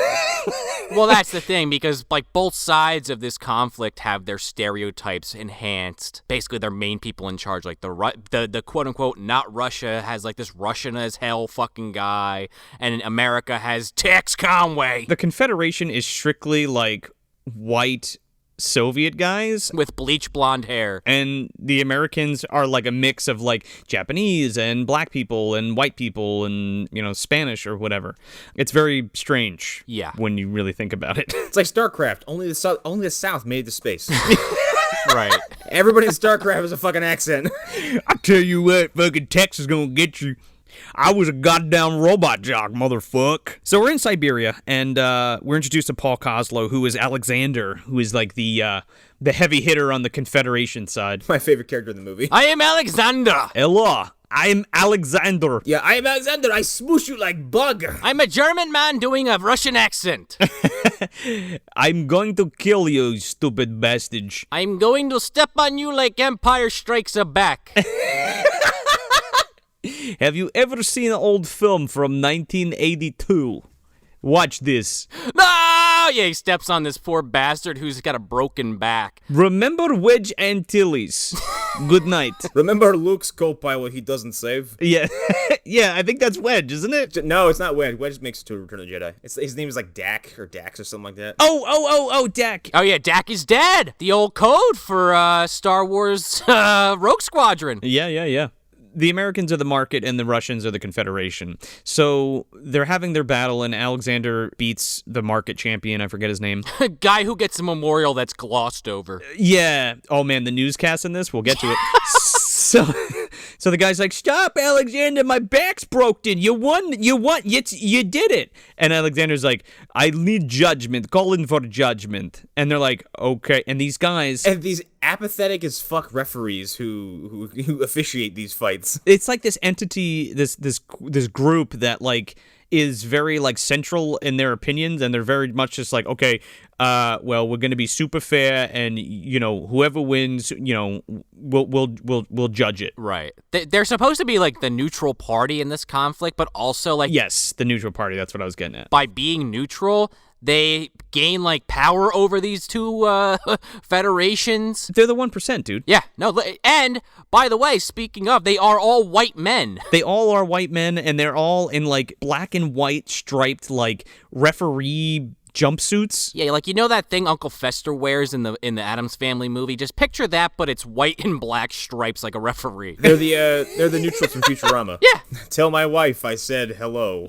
Speaker 2: Well, that's the thing, because both sides of this conflict have their stereotypes enhanced. Basically, their main people in charge, like the quote unquote not Russia has this Russian as hell fucking guy, and America has Tex Conway.
Speaker 1: The Confederation is strictly white Soviet guys
Speaker 2: with bleach blonde hair,
Speaker 1: and the Americans are a mix of Japanese and black people and white people and Spanish or whatever. It's very strange.
Speaker 2: Yeah,
Speaker 1: when you really think about it.
Speaker 3: It's like StarCraft. Only the South made it to space.
Speaker 2: Right.
Speaker 3: Everybody in StarCraft has a fucking accent.
Speaker 1: I tell you what, fucking Texas gonna get you. I was a goddamn Robot Jox, motherfuck. So we're in Siberia, and we're introduced to Paul Kozlo, who is Alexander, who is the heavy hitter on the Confederation side.
Speaker 3: My favorite character in the movie.
Speaker 2: I am Alexander.
Speaker 1: Hello, I'm Alexander.
Speaker 3: Yeah, I am Alexander. I smoosh you like bug.
Speaker 2: I'm a German man doing a Russian accent.
Speaker 1: I'm going to kill you, stupid bastard.
Speaker 2: I'm going to step on you like Empire Strikes Back.
Speaker 1: Have you ever seen an old film from 1982? Watch this.
Speaker 2: No! Yeah, he steps on this poor bastard who's got a broken back.
Speaker 1: Remember Wedge Antilles. Good night.
Speaker 3: Remember Luke's co-pilot he doesn't save?
Speaker 1: Yeah. Yeah, I think that's Wedge, isn't it?
Speaker 3: No, it's not Wedge. Wedge makes it to Return of the Jedi. His name is Dak or Dax or something like that.
Speaker 1: Oh, Dak.
Speaker 2: Oh, yeah, Dak is dead. The old code for Star Wars Rogue Squadron.
Speaker 1: Yeah. The Americans are the market and the Russians are the Confederation. So they're having their battle and Alexander beats the market champion. I forget his name.
Speaker 2: Guy who gets a memorial that's glossed over.
Speaker 1: Yeah. Oh, man, the newscast in this? We'll get to it. So the guy's like, stop, Alexander, my back's broken. You won, you did it. And Alexander's like, I need judgment, call in for judgment. And they're like, okay. And these guys...
Speaker 3: And these apathetic as fuck referees who officiate these fights.
Speaker 1: It's like this entity, this group that is very central in their opinions, and they're very much just okay, well, we're gonna be super fair, and whoever wins, we'll judge it.
Speaker 2: Right. They're supposed to be the neutral party in this conflict, but also
Speaker 1: yes, the neutral party. That's what I was getting at.
Speaker 2: By being neutral, they gain power over these two federations.
Speaker 1: They're the 1%, dude.
Speaker 2: Yeah, no, and by the way, speaking of, they are all white men.
Speaker 1: They all are white men, and they're all in black and white striped referee jumpsuits.
Speaker 2: Yeah, that thing Uncle Fester wears in the Addams Family movie. Just picture that, but it's white and black stripes like a referee.
Speaker 3: They're the neutrals from Futurama.
Speaker 2: Yeah.
Speaker 3: Tell my wife I said hello.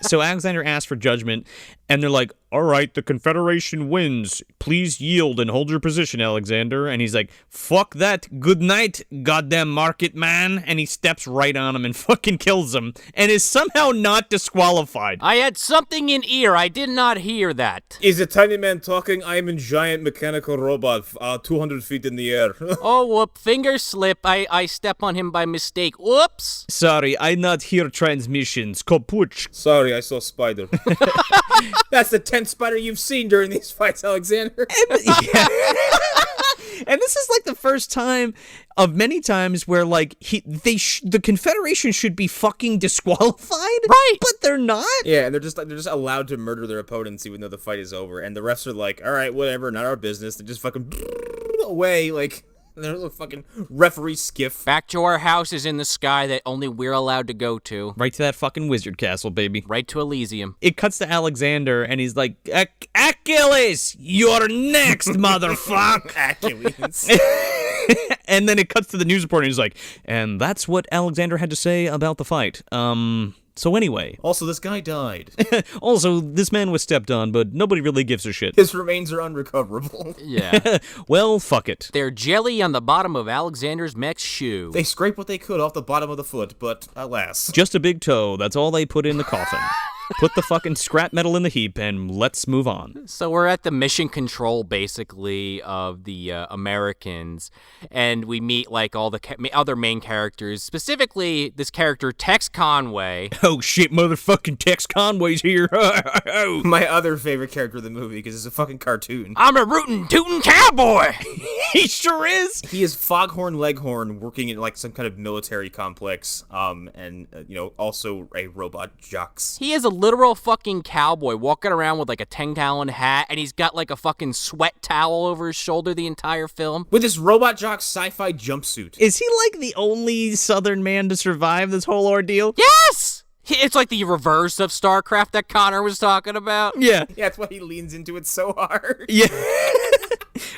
Speaker 1: So Alexander asked for judgment, and they're like, all right, the Confederation wins. Please yield and hold your position, Alexander. And he's like, fuck that. Good night, goddamn market man. And he steps right on him and fucking kills him and is somehow not disqualified.
Speaker 2: I had something in ear. I did not hear that.
Speaker 3: Is a tiny man talking? I am a giant mechanical robot, 200 feet in the air.
Speaker 2: Oh, whoop, finger slip. I step on him by mistake. Whoops.
Speaker 1: Sorry, I not hear transmissions. Kapuch.
Speaker 3: Sorry, I saw a spider. That's the 10th spider you've seen during these fights, Alexander.
Speaker 1: And this is like the first time of many times where like the Confederation should be fucking disqualified,
Speaker 2: right?
Speaker 1: But they're not.
Speaker 3: Yeah, and they're just allowed to murder their opponents even though the fight is over, and the refs are like, all right, whatever, not our business. They just fucking away like there's a fucking referee skiff.
Speaker 2: Back to our houses in the sky that only we're allowed to go to.
Speaker 1: Right to that fucking wizard castle, baby.
Speaker 2: Right to Elysium.
Speaker 1: It cuts to Alexander, and he's like, Achilles, you're next, motherfucker.
Speaker 3: Achilles.
Speaker 1: And then it cuts to the news reporter, and he's like, and that's what Alexander had to say about the fight. So anyway.
Speaker 3: Also, this guy died.
Speaker 1: Also, this man was stepped on, but nobody really gives a shit.
Speaker 3: His remains are unrecoverable.
Speaker 2: Yeah.
Speaker 1: Well, fuck it.
Speaker 2: They're jelly on the bottom of Alexander's mech's shoe.
Speaker 3: They scrape what they could off the bottom of the foot, but alas.
Speaker 1: Just a big toe, that's all they put in the coffin. Put the fucking scrap metal in the heap, and let's move on.
Speaker 2: So we're at the mission control, basically, of the Americans, and we meet, like, all the other main characters, specifically this character, Tex Conway.
Speaker 1: Oh, shit, motherfucking Tex Conway's here.
Speaker 3: My other favorite character of the movie, because it's a fucking cartoon.
Speaker 2: I'm a rootin' tootin' cowboy!
Speaker 1: He sure is!
Speaker 3: He is Foghorn Leghorn working in, like, some kind of military complex, and, also a Robot Jox.
Speaker 2: He is a literal fucking cowboy walking around with like a 10-gallon hat, and he's got like a fucking sweat towel over his shoulder the entire film.
Speaker 3: With this Robot Jox sci-fi jumpsuit.
Speaker 1: Is he like the only Southern man to survive this whole ordeal?
Speaker 2: Yes! It's like the reverse of StarCraft that Connor was talking about.
Speaker 1: Yeah.
Speaker 3: Yeah, that's why he leans into it so hard.
Speaker 1: Yeah.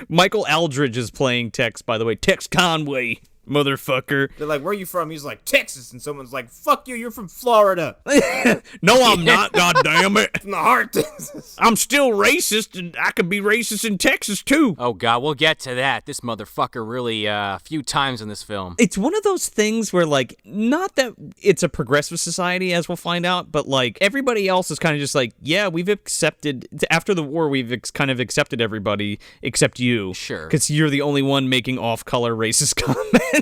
Speaker 1: Michael Aldridge is playing Tex, by the way. Tex Conway. Motherfucker.
Speaker 3: They're like, where are you from? He's like, Texas. And someone's like, fuck you, you're from Florida.
Speaker 1: No, I'm not, goddammit.
Speaker 3: From the heart.
Speaker 1: I'm still racist, and I could be racist in Texas, too.
Speaker 2: Oh, God, we'll get to that. This motherfucker really, a few times in this film.
Speaker 1: It's one of those things where, like, not that it's a progressive society, as we'll find out, but, like, everybody else is kind of just like, yeah, we've accepted, after the war, we've kind of accepted everybody except you.
Speaker 2: Sure.
Speaker 1: Because you're the only one making off-color racist comments.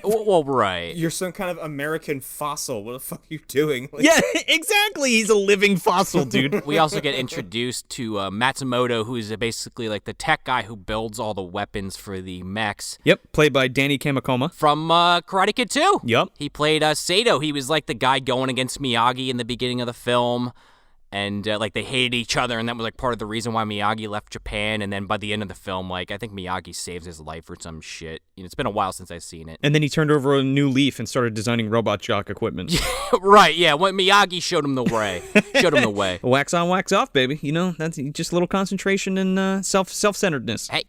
Speaker 2: Well, right.
Speaker 3: You're some kind of American fossil. What the fuck are you doing? Like,
Speaker 1: Yeah, exactly. He's a living fossil, dude.
Speaker 2: We also get introduced to Matsumoto, who is basically like the tech guy who builds all the weapons for the mechs.
Speaker 1: Yep, played by Danny Kamakoma.
Speaker 2: From Karate Kid 2.
Speaker 1: Yep.
Speaker 2: He played Sato. He was like the guy going against Miyagi in the beginning of the film. And, like, they hated each other, and that was, like, part of the reason why Miyagi left Japan. And then by the end of the film, like, I think Miyagi saves his life or some shit. You know, it's been a while since I've seen it.
Speaker 1: And then he turned over a new leaf and started designing Robot Jox equipment.
Speaker 2: Right, yeah. When Miyagi showed him the way.
Speaker 1: Wax on, wax off, baby. You know, that's just a little concentration and self-centeredness.
Speaker 2: Hey,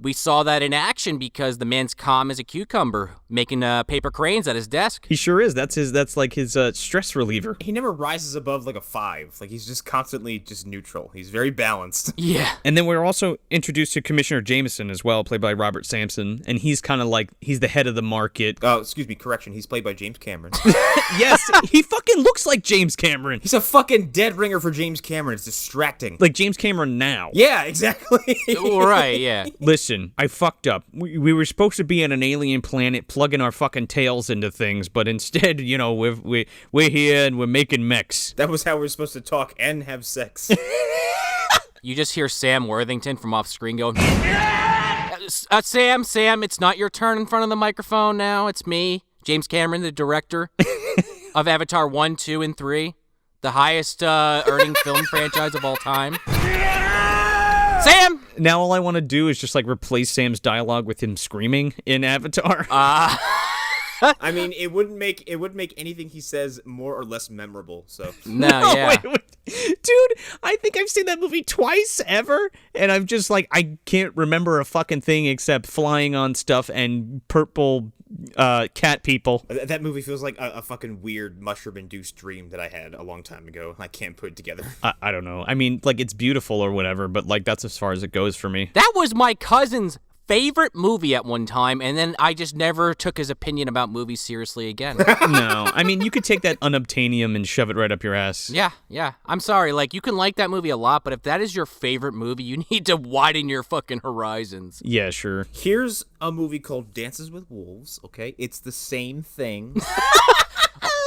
Speaker 2: we saw that in action because the man's calm as a cucumber, making paper cranes at his desk.
Speaker 1: He sure is. That's like his stress reliever.
Speaker 3: he never rises above, like, a 5. Like, he's just constantly just neutral. He's very balanced.
Speaker 2: Yeah.
Speaker 1: And then we're also introduced to Commissioner Jameson as well, played by Robert Sampson. And he's kind of like, he's the head of the market.
Speaker 3: Oh, excuse me, correction. He's played by James Cameron.
Speaker 1: Yes, he fucking looks like James Cameron.
Speaker 3: He's a fucking dead ringer for James Cameron. It's distracting.
Speaker 1: Like James Cameron now.
Speaker 3: Yeah, exactly.
Speaker 2: Right, yeah.
Speaker 1: Listen, I fucked up. We were supposed to be on an alien planet plugging our fucking tails into things, but instead, we're here and we're making mechs.
Speaker 3: That was how we were supposed to talk and have sex.
Speaker 2: You just hear Sam Worthington from off screen going, Sam, it's not your turn in front of the microphone now. It's me, James Cameron, the director of Avatar 1, 2, and 3, the highest earning film franchise of all time. Sam!
Speaker 1: Now all I want to do is just like replace Sam's dialogue with him screaming in Avatar.
Speaker 3: I mean, it wouldn't make anything he says more or less memorable. So
Speaker 2: No, yeah.
Speaker 1: Wait. Dude, I think I've seen that movie twice ever, and I'm just like, I can't remember a fucking thing except flying on stuff and purple cat people.
Speaker 3: that movie feels like a fucking weird mushroom-induced dream that I had a long time ago. I can't put it together.
Speaker 1: I don't know. I mean, like, it's beautiful or whatever, but like that's as far as it goes for me.
Speaker 2: That was my cousin's favorite movie at one time, and then I just never took his opinion about movies seriously again.
Speaker 1: No, I mean, you could take that unobtainium and shove it right up your ass.
Speaker 2: Yeah. I'm sorry, like, you can like that movie a lot, but if that is your favorite movie, you need to widen your fucking horizons.
Speaker 1: Yeah, sure.
Speaker 3: Here's a movie called Dances with Wolves, okay? It's the same thing.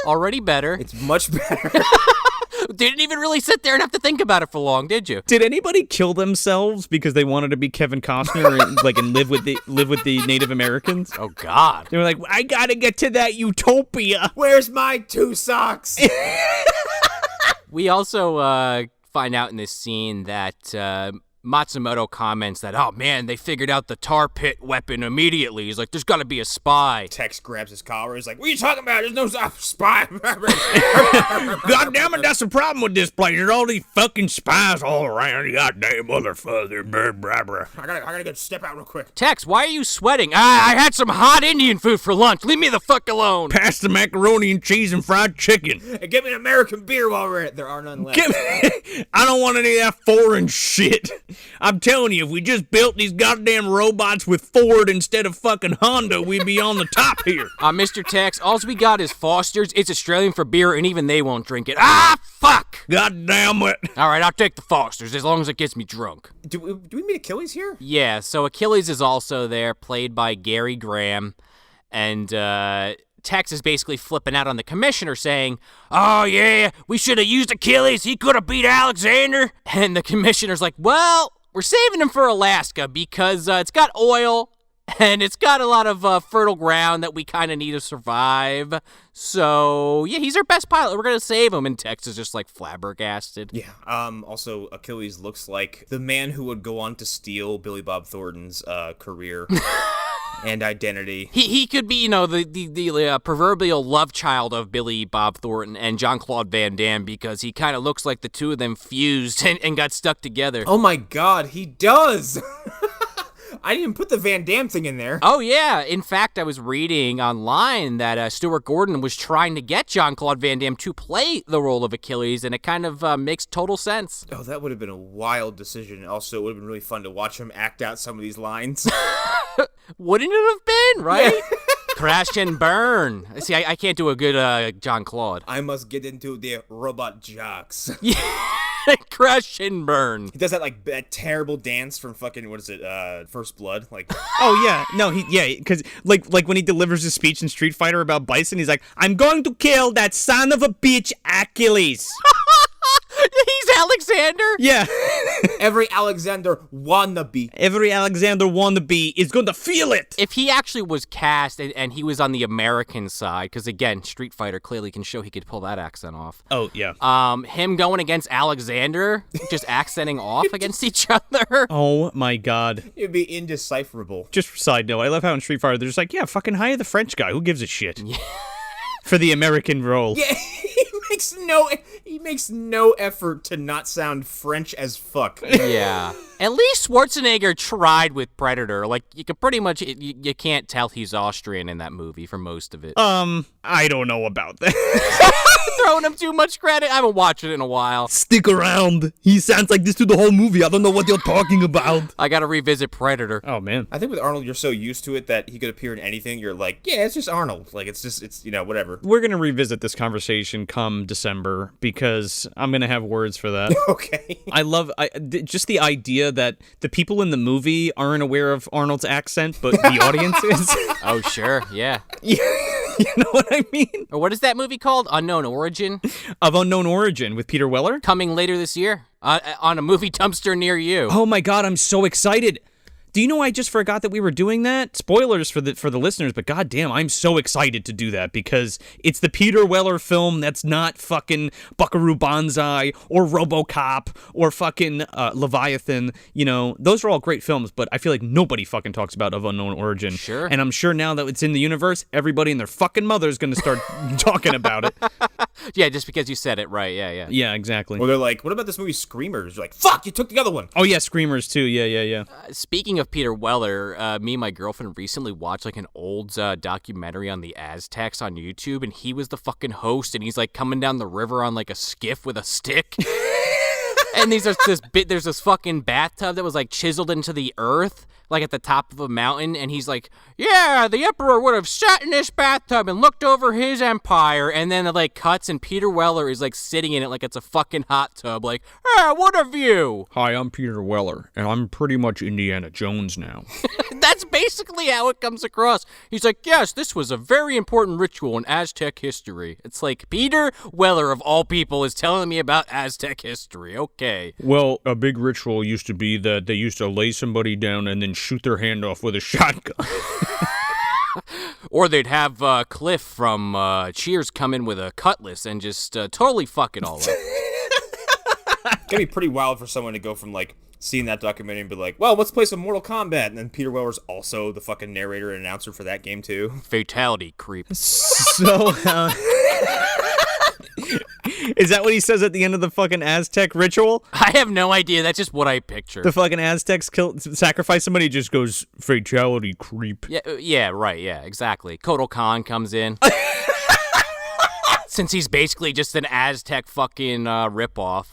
Speaker 2: Already better.
Speaker 3: It's much better.
Speaker 2: Didn't even really sit there and have to think about it for long, did you?
Speaker 1: Did anybody kill themselves because they wanted to be Kevin Costner and live with the Native Americans?
Speaker 2: Oh, God.
Speaker 1: They were like, I gotta get to that utopia.
Speaker 3: Where's my 2 socks?
Speaker 2: We also find out in this scene that Matsumoto comments that, oh man, they figured out the tar pit weapon immediately. He's like, there's got to be a spy.
Speaker 3: Tex grabs his collar. He's like, what are you talking about? There's no spy.
Speaker 1: God damn it, that's the problem with this place. There's all these fucking spies all around. You goddamn motherfucker.
Speaker 3: I gotta go step out real quick.
Speaker 2: Tex, why are you sweating? I had some hot Indian food for lunch. Leave me the fuck alone.
Speaker 1: Pass the macaroni and cheese and fried chicken.
Speaker 3: And get me an American beer while we're at it. There are none left.
Speaker 1: I don't want any of that foreign shit. I'm telling you, if we just built these goddamn robots with Ford instead of fucking Honda, we'd be on the top here.
Speaker 2: Mr. Tex, all we got is Foster's. It's Australian for beer, and even they won't drink it. Ah, fuck!
Speaker 1: God damn it.
Speaker 2: All right, I'll take the Foster's as long as it gets me drunk.
Speaker 3: Do we meet Achilles here?
Speaker 2: Yeah, so Achilles is also there, played by Gary Graham, and Tex is basically flipping out on the commissioner, saying, oh yeah, we should have used Achilles. He could have beat Alexander. And the commissioner's like, well, we're saving him for Alaska because it's got oil and it's got a lot of fertile ground that we kind of need to survive. So, yeah, he's our best pilot. We're going to save him. And Tex is just like flabbergasted.
Speaker 3: Yeah. Also, Achilles looks like the man who would go on to steal Billy Bob Thornton's career. And identity. He
Speaker 2: could be, the proverbial love child of Billy Bob Thornton and Jean-Claude Van Damme because he kind of looks like the two of them fused and got stuck together.
Speaker 3: Oh my God, he does! I didn't even put the Van Damme thing in there.
Speaker 2: Oh, yeah. In fact, I was reading online that Stuart Gordon was trying to get Jean-Claude Van Damme to play the role of Achilles, and it kind of makes total sense.
Speaker 3: Oh, that would have been a wild decision. Also, it would have been really fun to watch him act out some of these lines.
Speaker 2: Wouldn't it have been, right? Yeah. Crash and burn. See, I can't do a good Jean-Claude.
Speaker 3: I must get into the Robot Jox.
Speaker 2: Yeah. Crash and burn.
Speaker 3: He does that terrible dance from fucking First Blood.
Speaker 1: Oh yeah, no, because like when he delivers his speech in Street Fighter about Bison, he's like, "I'm going to kill that son of a bitch, Achilles."
Speaker 2: He's Alexander?
Speaker 1: Yeah.
Speaker 3: Every Alexander wannabe
Speaker 1: is going to feel it.
Speaker 2: If he actually was cast and he was on the American side, because again, Street Fighter clearly can show he could pull that accent off.
Speaker 1: Oh, yeah.
Speaker 2: Him going against Alexander, just accenting off against each other.
Speaker 1: Oh, my God.
Speaker 3: It'd be indecipherable.
Speaker 1: Just for side note, I love how in Street Fighter, they're just like, yeah, fucking hire the French guy. Who gives a shit? Yeah. For the American role.
Speaker 3: Yeah, he makes no effort to not sound French as fuck.
Speaker 2: Yeah. At least Schwarzenegger tried with Predator. Like, you can pretty much, you can't tell he's Austrian in that movie for most of it.
Speaker 1: I don't know about that.
Speaker 2: Throwing him too much credit. I haven't watched it in a while.
Speaker 1: Stick around. He sounds like this through the whole movie. I don't know what you're talking about.
Speaker 2: I gotta revisit Predator.
Speaker 1: Oh, man.
Speaker 3: I think with Arnold, you're so used to it that he could appear in anything. You're like, yeah, it's just Arnold. Like, it's whatever.
Speaker 1: We're gonna revisit this conversation come December because I'm gonna have words for that.
Speaker 3: Okay.
Speaker 1: I love just the idea that the people in the movie aren't aware of Arnold's accent, but the audience is.
Speaker 2: Oh, sure. Yeah.
Speaker 1: Yeah. You know what I mean?
Speaker 2: Or what is that movie called? Unknown Origin?
Speaker 1: Of Unknown Origin with Peter Weller?
Speaker 2: Coming later this year on a movie dumpster near you.
Speaker 1: Oh my God, I'm so excited. Do you know I just forgot that we were doing that? Spoilers for the listeners, but goddamn, I'm so excited to do that because it's the Peter Weller film that's not fucking Buckaroo Banzai or RoboCop or fucking Leviathan. You know, those are all great films, but I feel like nobody fucking talks about Of Unknown Origin.
Speaker 2: Sure.
Speaker 1: And I'm sure now that it's in the universe, everybody and their fucking mother is going to start talking about it.
Speaker 2: Yeah, just because you said it right. Yeah.
Speaker 1: Yeah, exactly.
Speaker 3: Well, they're like, what about this movie Screamers? You're like, fuck, you took the other one.
Speaker 1: Oh yeah, Screamers too. Yeah.
Speaker 2: Speaking of Peter Weller, me and my girlfriend recently watched like an old documentary on the Aztecs on YouTube, and he was the fucking host, and he's like coming down the river on like a skiff with a stick. And there's this fucking bathtub that was like chiseled into the earth. like at the top of a mountain, and he's like, yeah, the emperor would have sat in this bathtub and looked over his empire, and then it like cuts, and Peter Weller is like sitting in it like it's a fucking hot tub, like, what a view.
Speaker 1: Hi, I'm Peter Weller, and I'm pretty much Indiana Jones now.
Speaker 2: That's basically how it comes across. He's like, yes, this was a very important ritual in Aztec history. It's like, Peter Weller, of all people, is telling me about Aztec history. Okay.
Speaker 1: Well, a big ritual used to be that they used to lay somebody down and then shoot their hand off with a shotgun.
Speaker 2: Or they'd have Cliff from Cheers come in with a cutlass and just totally fuck it all up.
Speaker 3: It's gonna be pretty wild for someone to go from like seeing that documentary and be like, well, let's play some Mortal Kombat, and then Peter Weller's also the fucking narrator and announcer for that game too.
Speaker 2: Fatality, creep.
Speaker 1: So, is that what he says at the end of the fucking Aztec ritual?
Speaker 2: I have no idea. That's just what I picture.
Speaker 1: The fucking Aztecs sacrifice somebody, just goes, fatality, creep.
Speaker 2: Yeah, right, yeah, exactly. Kotal Khan comes in. Since he's basically just an Aztec fucking ripoff.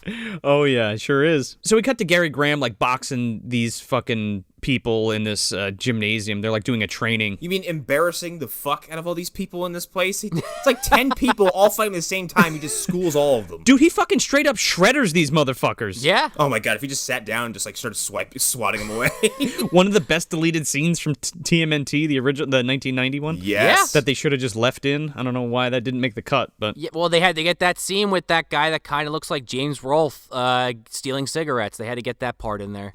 Speaker 1: Oh, yeah, sure is. So we cut to Gary Graham, like, boxing these fucking people in this gymnasium. They're, like, doing a training.
Speaker 3: You mean embarrassing the fuck out of all these people in this place? It's like 10 people all fighting at the same time. He just schools all of them.
Speaker 1: Dude, he fucking straight up shredders these motherfuckers.
Speaker 2: Yeah.
Speaker 3: Oh my god, if he just sat down and just like started swatting them away.
Speaker 1: One of the best deleted scenes from TMNT, the original, the 1990 one.
Speaker 3: Yes.
Speaker 1: That they should have just left in. I don't know why that didn't make the cut, but...
Speaker 2: Yeah, well, they had to get that scene with that guy that kind of looks like James Rolfe stealing cigarettes. They had to get that part in there.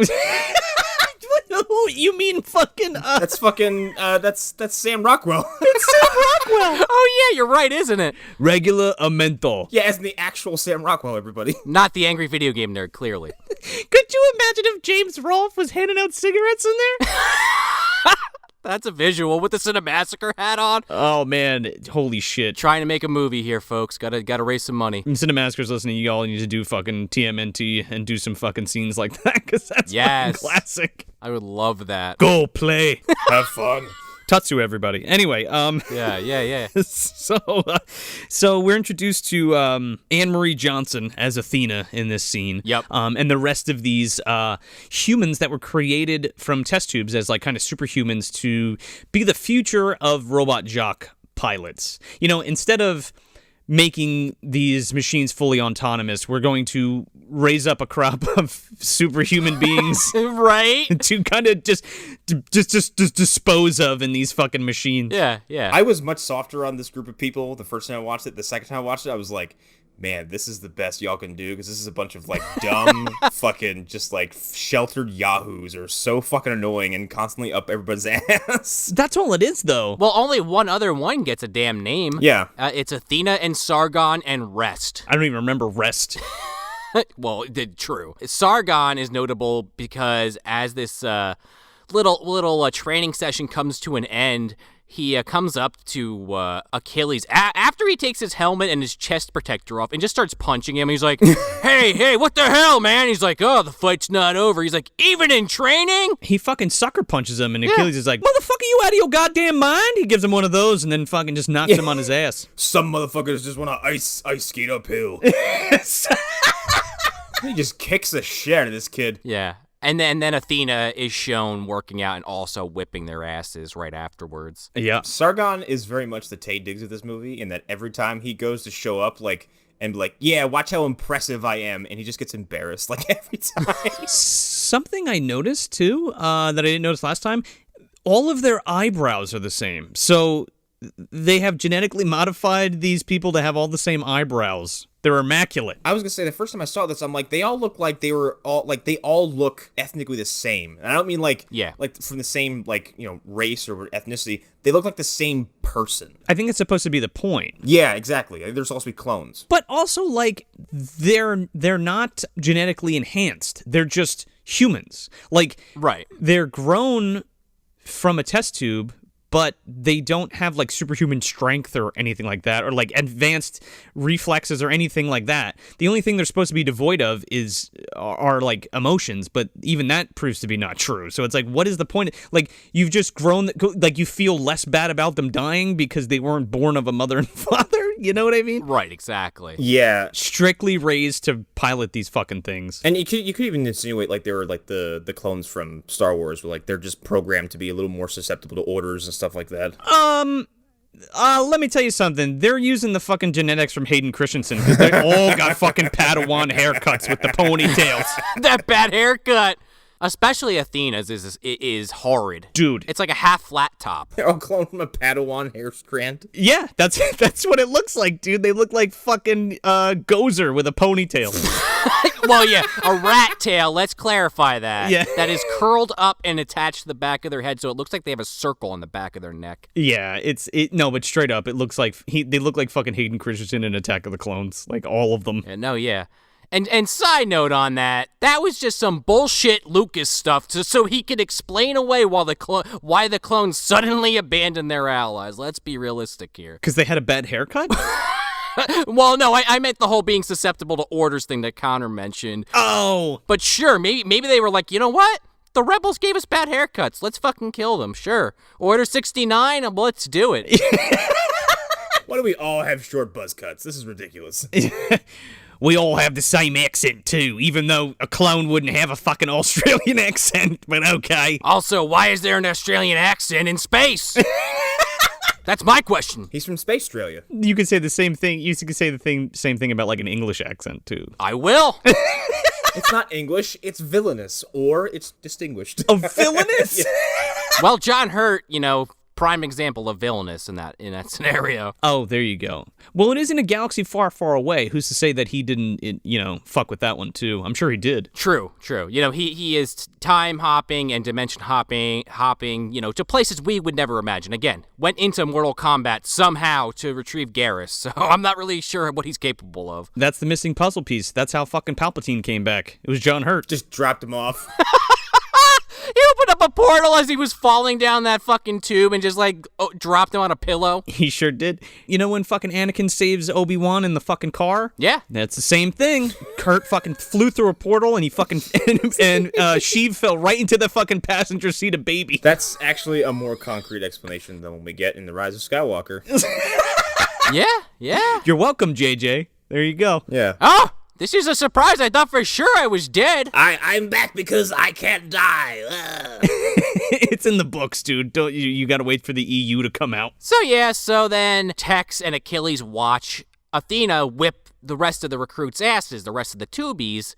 Speaker 1: You mean fucking...
Speaker 3: That's fucking, that's Sam Rockwell.
Speaker 1: It's Sam Rockwell!
Speaker 2: Oh, yeah, you're right, isn't it?
Speaker 1: Regular Amento.
Speaker 3: Yeah, as in the actual Sam Rockwell, everybody.
Speaker 2: Not the angry video game nerd, clearly.
Speaker 1: Could you imagine if James Rolfe was handing out cigarettes in there?
Speaker 2: That's a visual with the Cinemassacre hat on.
Speaker 1: Oh, man. Holy shit.
Speaker 2: Trying to make a movie here, folks. Gotta raise some money.
Speaker 1: Cinemassacre's listening. You all need to do fucking TMNT and do some fucking scenes like that, because that's fucking classic.
Speaker 2: I would love that.
Speaker 1: Go play.
Speaker 3: Have fun.
Speaker 1: Tatsu, everybody. Anyway,
Speaker 2: Yeah.
Speaker 1: So we're introduced to Anne Marie Johnson as Athena in this scene.
Speaker 2: Yep.
Speaker 1: And the rest of these humans that were created from test tubes as like kind of superhumans to be the future of Robot Jox pilots. You know, instead of making these machines fully autonomous, we're going to raise up a crop of superhuman beings,
Speaker 2: right?
Speaker 1: To kind of just dispose of in these fucking machines.
Speaker 2: Yeah.
Speaker 3: I was much softer on this group of people the first time I watched it. The second time I watched it, I was like, man, this is the best y'all can do, because this is a bunch of like dumb fucking just like sheltered yahoos who are so fucking annoying and constantly up everybody's ass.
Speaker 1: That's all it is, though.
Speaker 2: Well, only one other one gets a damn name.
Speaker 3: Yeah.
Speaker 2: It's Athena and Sargon and Rest.
Speaker 1: I don't even remember Rest.
Speaker 2: Well, true. Sargon is notable because as this little training session comes to an end, he comes up to Achilles after he takes his helmet and his chest protector off and just starts punching him. He's like, hey, what the hell, man? He's like, oh, the fight's not over. He's like, even in training?
Speaker 1: He fucking sucker punches him, and Achilles is like, motherfucker, you out of your goddamn mind? He gives him one of those and then fucking just knocks him on his ass.
Speaker 3: Some motherfuckers just want to ice skate uphill. He just kicks the shit out of this kid.
Speaker 2: Yeah. And then Athena is shown working out and also whipping their asses right afterwards.
Speaker 1: Yeah.
Speaker 3: Sargon is very much the Taye Diggs of this movie in that every time he goes to show up, yeah, watch how impressive I am, and he just gets embarrassed, like, every time.
Speaker 1: Something I noticed, too, that I didn't notice last time, all of their eyebrows are the same. So they have genetically modified these people to have all the same eyebrows. They're immaculate.
Speaker 3: I was gonna say, the first time I saw this, I'm like, they all look like they all look ethnically the same. And I don't mean like from the same race or ethnicity. They look like the same person.
Speaker 1: I think it's supposed to be the point.
Speaker 3: Yeah, exactly. They're supposed to be clones.
Speaker 1: But also, like, they're not genetically enhanced. They're just humans. Like,
Speaker 2: right.
Speaker 1: They're grown from a test tube, but they don't have, like, superhuman strength or anything like that, or, like, advanced reflexes or anything like that. The only thing they're supposed to be devoid of are like, emotions, but even that proves to be not true. So it's like, what is the point? Like, you've just grown, like, you feel less bad about them dying because they weren't born of a mother and father? You know what I mean?
Speaker 2: Right, exactly.
Speaker 3: Yeah.
Speaker 1: Strictly raised to pilot these fucking things.
Speaker 3: And you could even insinuate like they were like the clones from Star Wars, where like they're just programmed to be a little more susceptible to orders and stuff like that.
Speaker 1: Let me tell you something. They're using the fucking genetics from Hayden Christensen because they all got fucking padawan haircuts with the ponytails.
Speaker 2: That bad haircut. Especially Athena's is horrid.
Speaker 1: Dude.
Speaker 2: It's like a half flat top.
Speaker 3: They're all cloned from a Padawan hair strand.
Speaker 1: Yeah, that's what it looks like, dude. They look like fucking Gozer with a ponytail.
Speaker 2: Well, yeah, a rat tail. Let's clarify that.
Speaker 1: Yeah.
Speaker 2: That is curled up and attached to the back of their head, so it looks like they have a circle on the back of their neck.
Speaker 1: Yeah, no, but straight up, it looks like they look like fucking Hayden Christensen in Attack of the Clones, like all of them.
Speaker 2: Yeah. And side note on that was just some bullshit Lucas stuff so he could explain away why the clones suddenly abandoned their allies. Let's be realistic here.
Speaker 1: Because they had a bad haircut?
Speaker 2: Well, no, I meant the whole being susceptible to orders thing that Connor mentioned.
Speaker 1: Oh!
Speaker 2: But sure, maybe they were like, you know what? The rebels gave us bad haircuts. Let's fucking kill them, sure. Order 69, let's do it.
Speaker 3: Why do we all have short buzz cuts? This is ridiculous.
Speaker 1: We all have the same accent, too, even though a clone wouldn't have a fucking Australian accent, but okay.
Speaker 2: Also, why is there an Australian accent in space? That's my question.
Speaker 3: He's from Space Australia.
Speaker 1: You could say the same thing. You could say the same thing about, like, an English accent, too.
Speaker 2: I will.
Speaker 3: It's not English, it's villainous, or it's distinguished.
Speaker 1: Oh, villainous?
Speaker 3: Yeah.
Speaker 2: Well, John Hurt, prime example of villainous in that scenario.
Speaker 1: Oh, there you go. Well, it is in a galaxy far, far away. Who's to say that he didn't, fuck with that one, too? I'm sure he did.
Speaker 2: True. He is time hopping and dimension hopping, to places we would never imagine. Again, went into Mortal Kombat somehow to retrieve Garrus, so I'm not really sure what he's capable of.
Speaker 1: That's the missing puzzle piece. That's how fucking Palpatine came back. It was John Hurt.
Speaker 3: Just dropped him off.
Speaker 2: He opened up a portal as he was falling down that fucking tube and just, dropped him on a pillow.
Speaker 1: He sure did. You know when fucking Anakin saves Obi-Wan in the fucking car?
Speaker 2: Yeah.
Speaker 1: That's the same thing. Kurt fucking flew through a portal and he fucking... and Sheev fell right into the fucking passenger seat of Baby.
Speaker 3: That's actually a more concrete explanation than what we get in The Rise of Skywalker.
Speaker 2: Yeah.
Speaker 1: You're welcome, JJ. There you go.
Speaker 3: Yeah.
Speaker 2: Oh! This is a surprise. I thought for sure I was dead.
Speaker 6: I'm back because I can't die.
Speaker 1: It's in the books, dude. Don't you gotta wait for the EU to come out.
Speaker 2: So then Tex and Achilles watch Athena whip the rest of the recruits' asses, the rest of the tubies.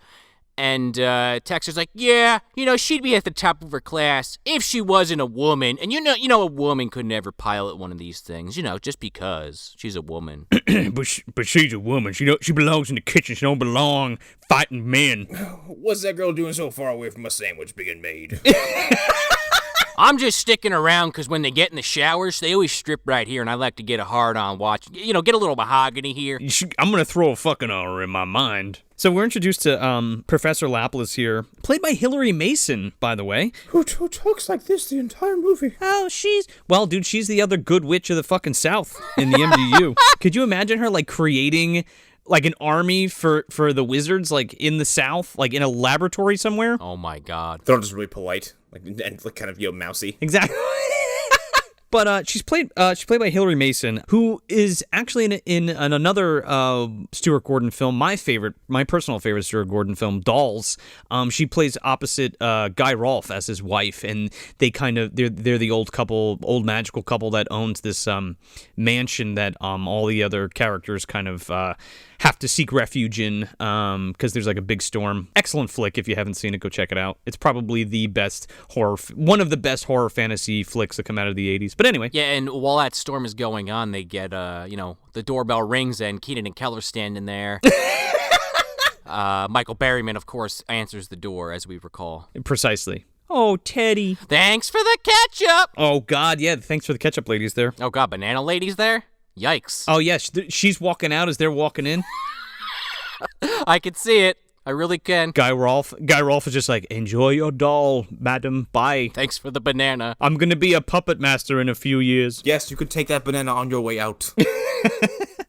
Speaker 2: And Tex is like, yeah, she'd be at the top of her class if she wasn't a woman. And a woman could never pilot one of these things, just because she's a woman.
Speaker 1: but she's a woman. She belongs in the kitchen. She don't belong fighting men.
Speaker 3: What's that girl doing so far away from a sandwich being made?
Speaker 2: I'm just sticking around because when they get in the showers, they always strip right here, and I like to get a hard-on watch. Get a little mahogany here.
Speaker 1: I'm going to throw a fucking R in my mind. So we're introduced to Professor Laplace here, played by Hillary Mason, by the way.
Speaker 3: Who talks like this the entire movie?
Speaker 1: Oh, she's the other good witch of the fucking South in the MDU. Could you imagine her, creating... an army for the wizards, in the South, in a laboratory somewhere?
Speaker 2: Oh my God.
Speaker 3: They're all just really polite, and kind of, mousy.
Speaker 1: Exactly. But she's played by Hillary Mason, who is actually in another Stuart Gordon film, my personal favorite Stuart Gordon film, Dolls. She plays opposite Guy Rolfe as his wife, and they're the old magical couple that owns this mansion that all the other characters kind of have to seek refuge in because there's a big storm. Excellent flick. If you haven't seen it, go check it out. It's probably one of the best horror fantasy flicks that come out of the 80s. But anyway.
Speaker 2: Yeah, and while that storm is going on, they get, the doorbell rings and Keenan and Keller standing there. Michael Berryman, of course, answers the door, as we recall.
Speaker 1: Precisely. Oh, Teddy.
Speaker 2: Thanks for the ketchup.
Speaker 1: Oh, God, yeah. Thanks for the ketchup, ladies there.
Speaker 2: Oh, God, banana ladies there? Yikes.
Speaker 1: Oh, yeah. She's walking out as they're walking in.
Speaker 2: I can see it. I really can.
Speaker 1: Guy Rolfe is just like, enjoy your doll, madam. Bye.
Speaker 2: Thanks for the banana.
Speaker 1: I'm going to be a puppet master in a few years.
Speaker 3: Yes, you could take that banana on your way out.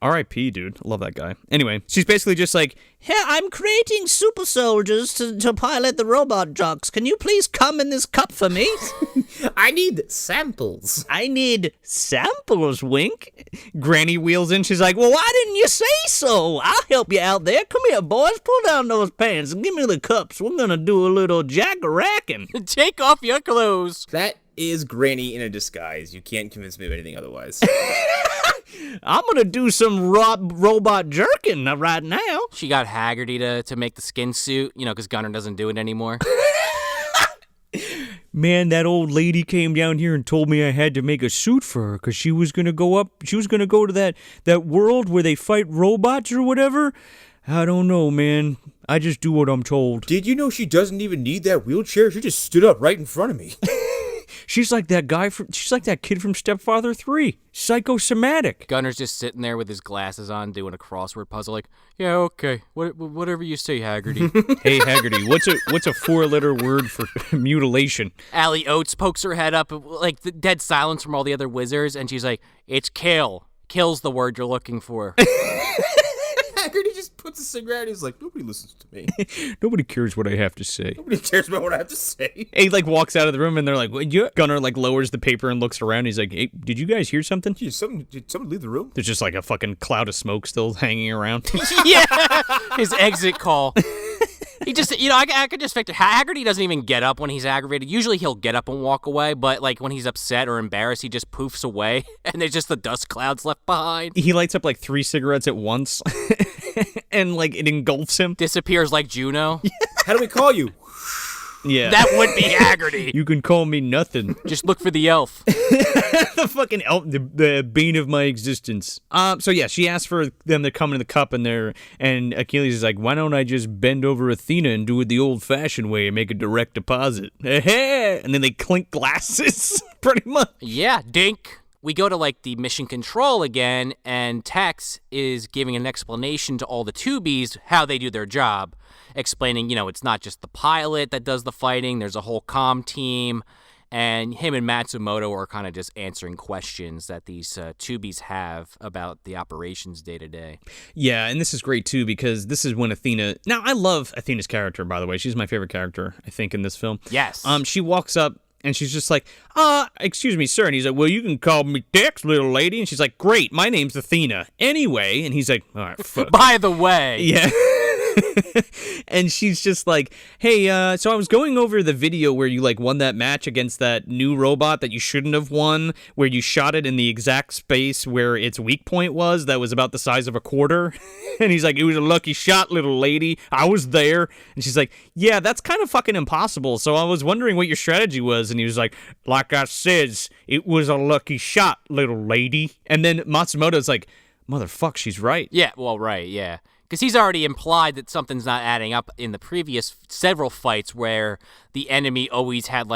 Speaker 1: R.I.P., dude. I love that guy. Anyway, she's basically just like,
Speaker 7: Here, I'm creating super soldiers to pilot the Robot Jox. Can you please come in this cup for me?
Speaker 3: I need samples.
Speaker 7: I need samples, Wink.
Speaker 1: Granny wheels in. She's like,
Speaker 7: Well, why didn't you say so? I'll help you out there. Come here, boys. Pull down those pants and give me the cups. We're gonna do a little jack-a-rackin'.
Speaker 2: Take off your clothes.
Speaker 3: That is Granny in a disguise. You can't convince me of anything otherwise.
Speaker 7: I'm gonna do some robot jerking right now.
Speaker 2: She got Haggerty to make the skin suit, because Gunnar doesn't do it anymore.
Speaker 1: man, that old lady came down here and told me I had to make a suit for her because she was going to go to that world where they fight robots or whatever. I don't know, man. I just do what I'm told.
Speaker 3: Did you know she doesn't even need that wheelchair? She just stood up right in front of me.
Speaker 1: She's like that kid from Stepfather 3. Psychosomatic.
Speaker 2: Gunnar's just sitting there with his glasses on doing a crossword puzzle like, yeah, okay, whatever you say, Haggerty.
Speaker 1: Hey, Haggerty, what's a 4-letter word for mutilation?
Speaker 2: Allie Oates pokes her head up, like the dead silence from all the other wizards, and she's like, it's kill. Kill's the word you're looking for.
Speaker 3: Haggerty just puts a cigarette and he's like, nobody listens to me.
Speaker 1: Nobody cares what I have to say.
Speaker 3: Nobody cares about what I have to say.
Speaker 1: He walks out of the room and they're like, what? Gunnar lowers the paper and looks around. He's like, hey, did you guys hear something?
Speaker 3: Did somebody leave the room?
Speaker 1: There's just a fucking cloud of smoke still hanging around.
Speaker 2: Yeah, his exit call. He just, I could just picture Haggerty doesn't even get up when he's aggravated. Usually he'll get up and walk away, but when he's upset or embarrassed, he just poofs away, and there's just the dust clouds left behind.
Speaker 1: He lights up 3 cigarettes at once, and it engulfs him.
Speaker 2: Disappears like Juno.
Speaker 3: How do we call you?
Speaker 1: Yeah.
Speaker 2: That would be Haggerty.
Speaker 1: You can call me nothing.
Speaker 2: Just look for the elf.
Speaker 1: The fucking elf, the bane of my existence. So yeah, she asked for them to come in the cup and Achilles is like, why don't I just bend over Athena and do it the old-fashioned way and make a direct deposit? And then they clink glasses, pretty much.
Speaker 2: Yeah, dink. We go to the mission control again, and Tex is giving an explanation to all the tubies how they do their job, explaining, it's not just the pilot that does the fighting, there's a whole comm team, and him and Matsumoto are kind of just answering questions that these tubies have about the operations day to day.
Speaker 1: Yeah, and this is great too because this is when Athena. Now, I love Athena's character, by the way. She's my favorite character, I think, in this film.
Speaker 2: Yes.
Speaker 1: She walks up. And she's just like, excuse me, sir. And he's like, well, you can call me Tex, little lady. And she's like, great, my name's Athena. Anyway. And he's like, all right, fuck.
Speaker 2: By the way.
Speaker 1: Yeah. And she's just like, hey, so I was going over the video where you won that match against that new robot that you shouldn't have won, where you shot it in the exact space where its weak point was that was about the size of a quarter. And he's like, it was a lucky shot, little lady. I was there. And she's like, yeah, that's kind of fucking impossible. So I was wondering what your strategy was. And he was like I says, it was a lucky shot, little lady. And then Matsumoto's like, motherfuck, she's right.
Speaker 2: Yeah, well, right, yeah. Because he's already implied that something's not adding up in the previous several fights where the enemy always had,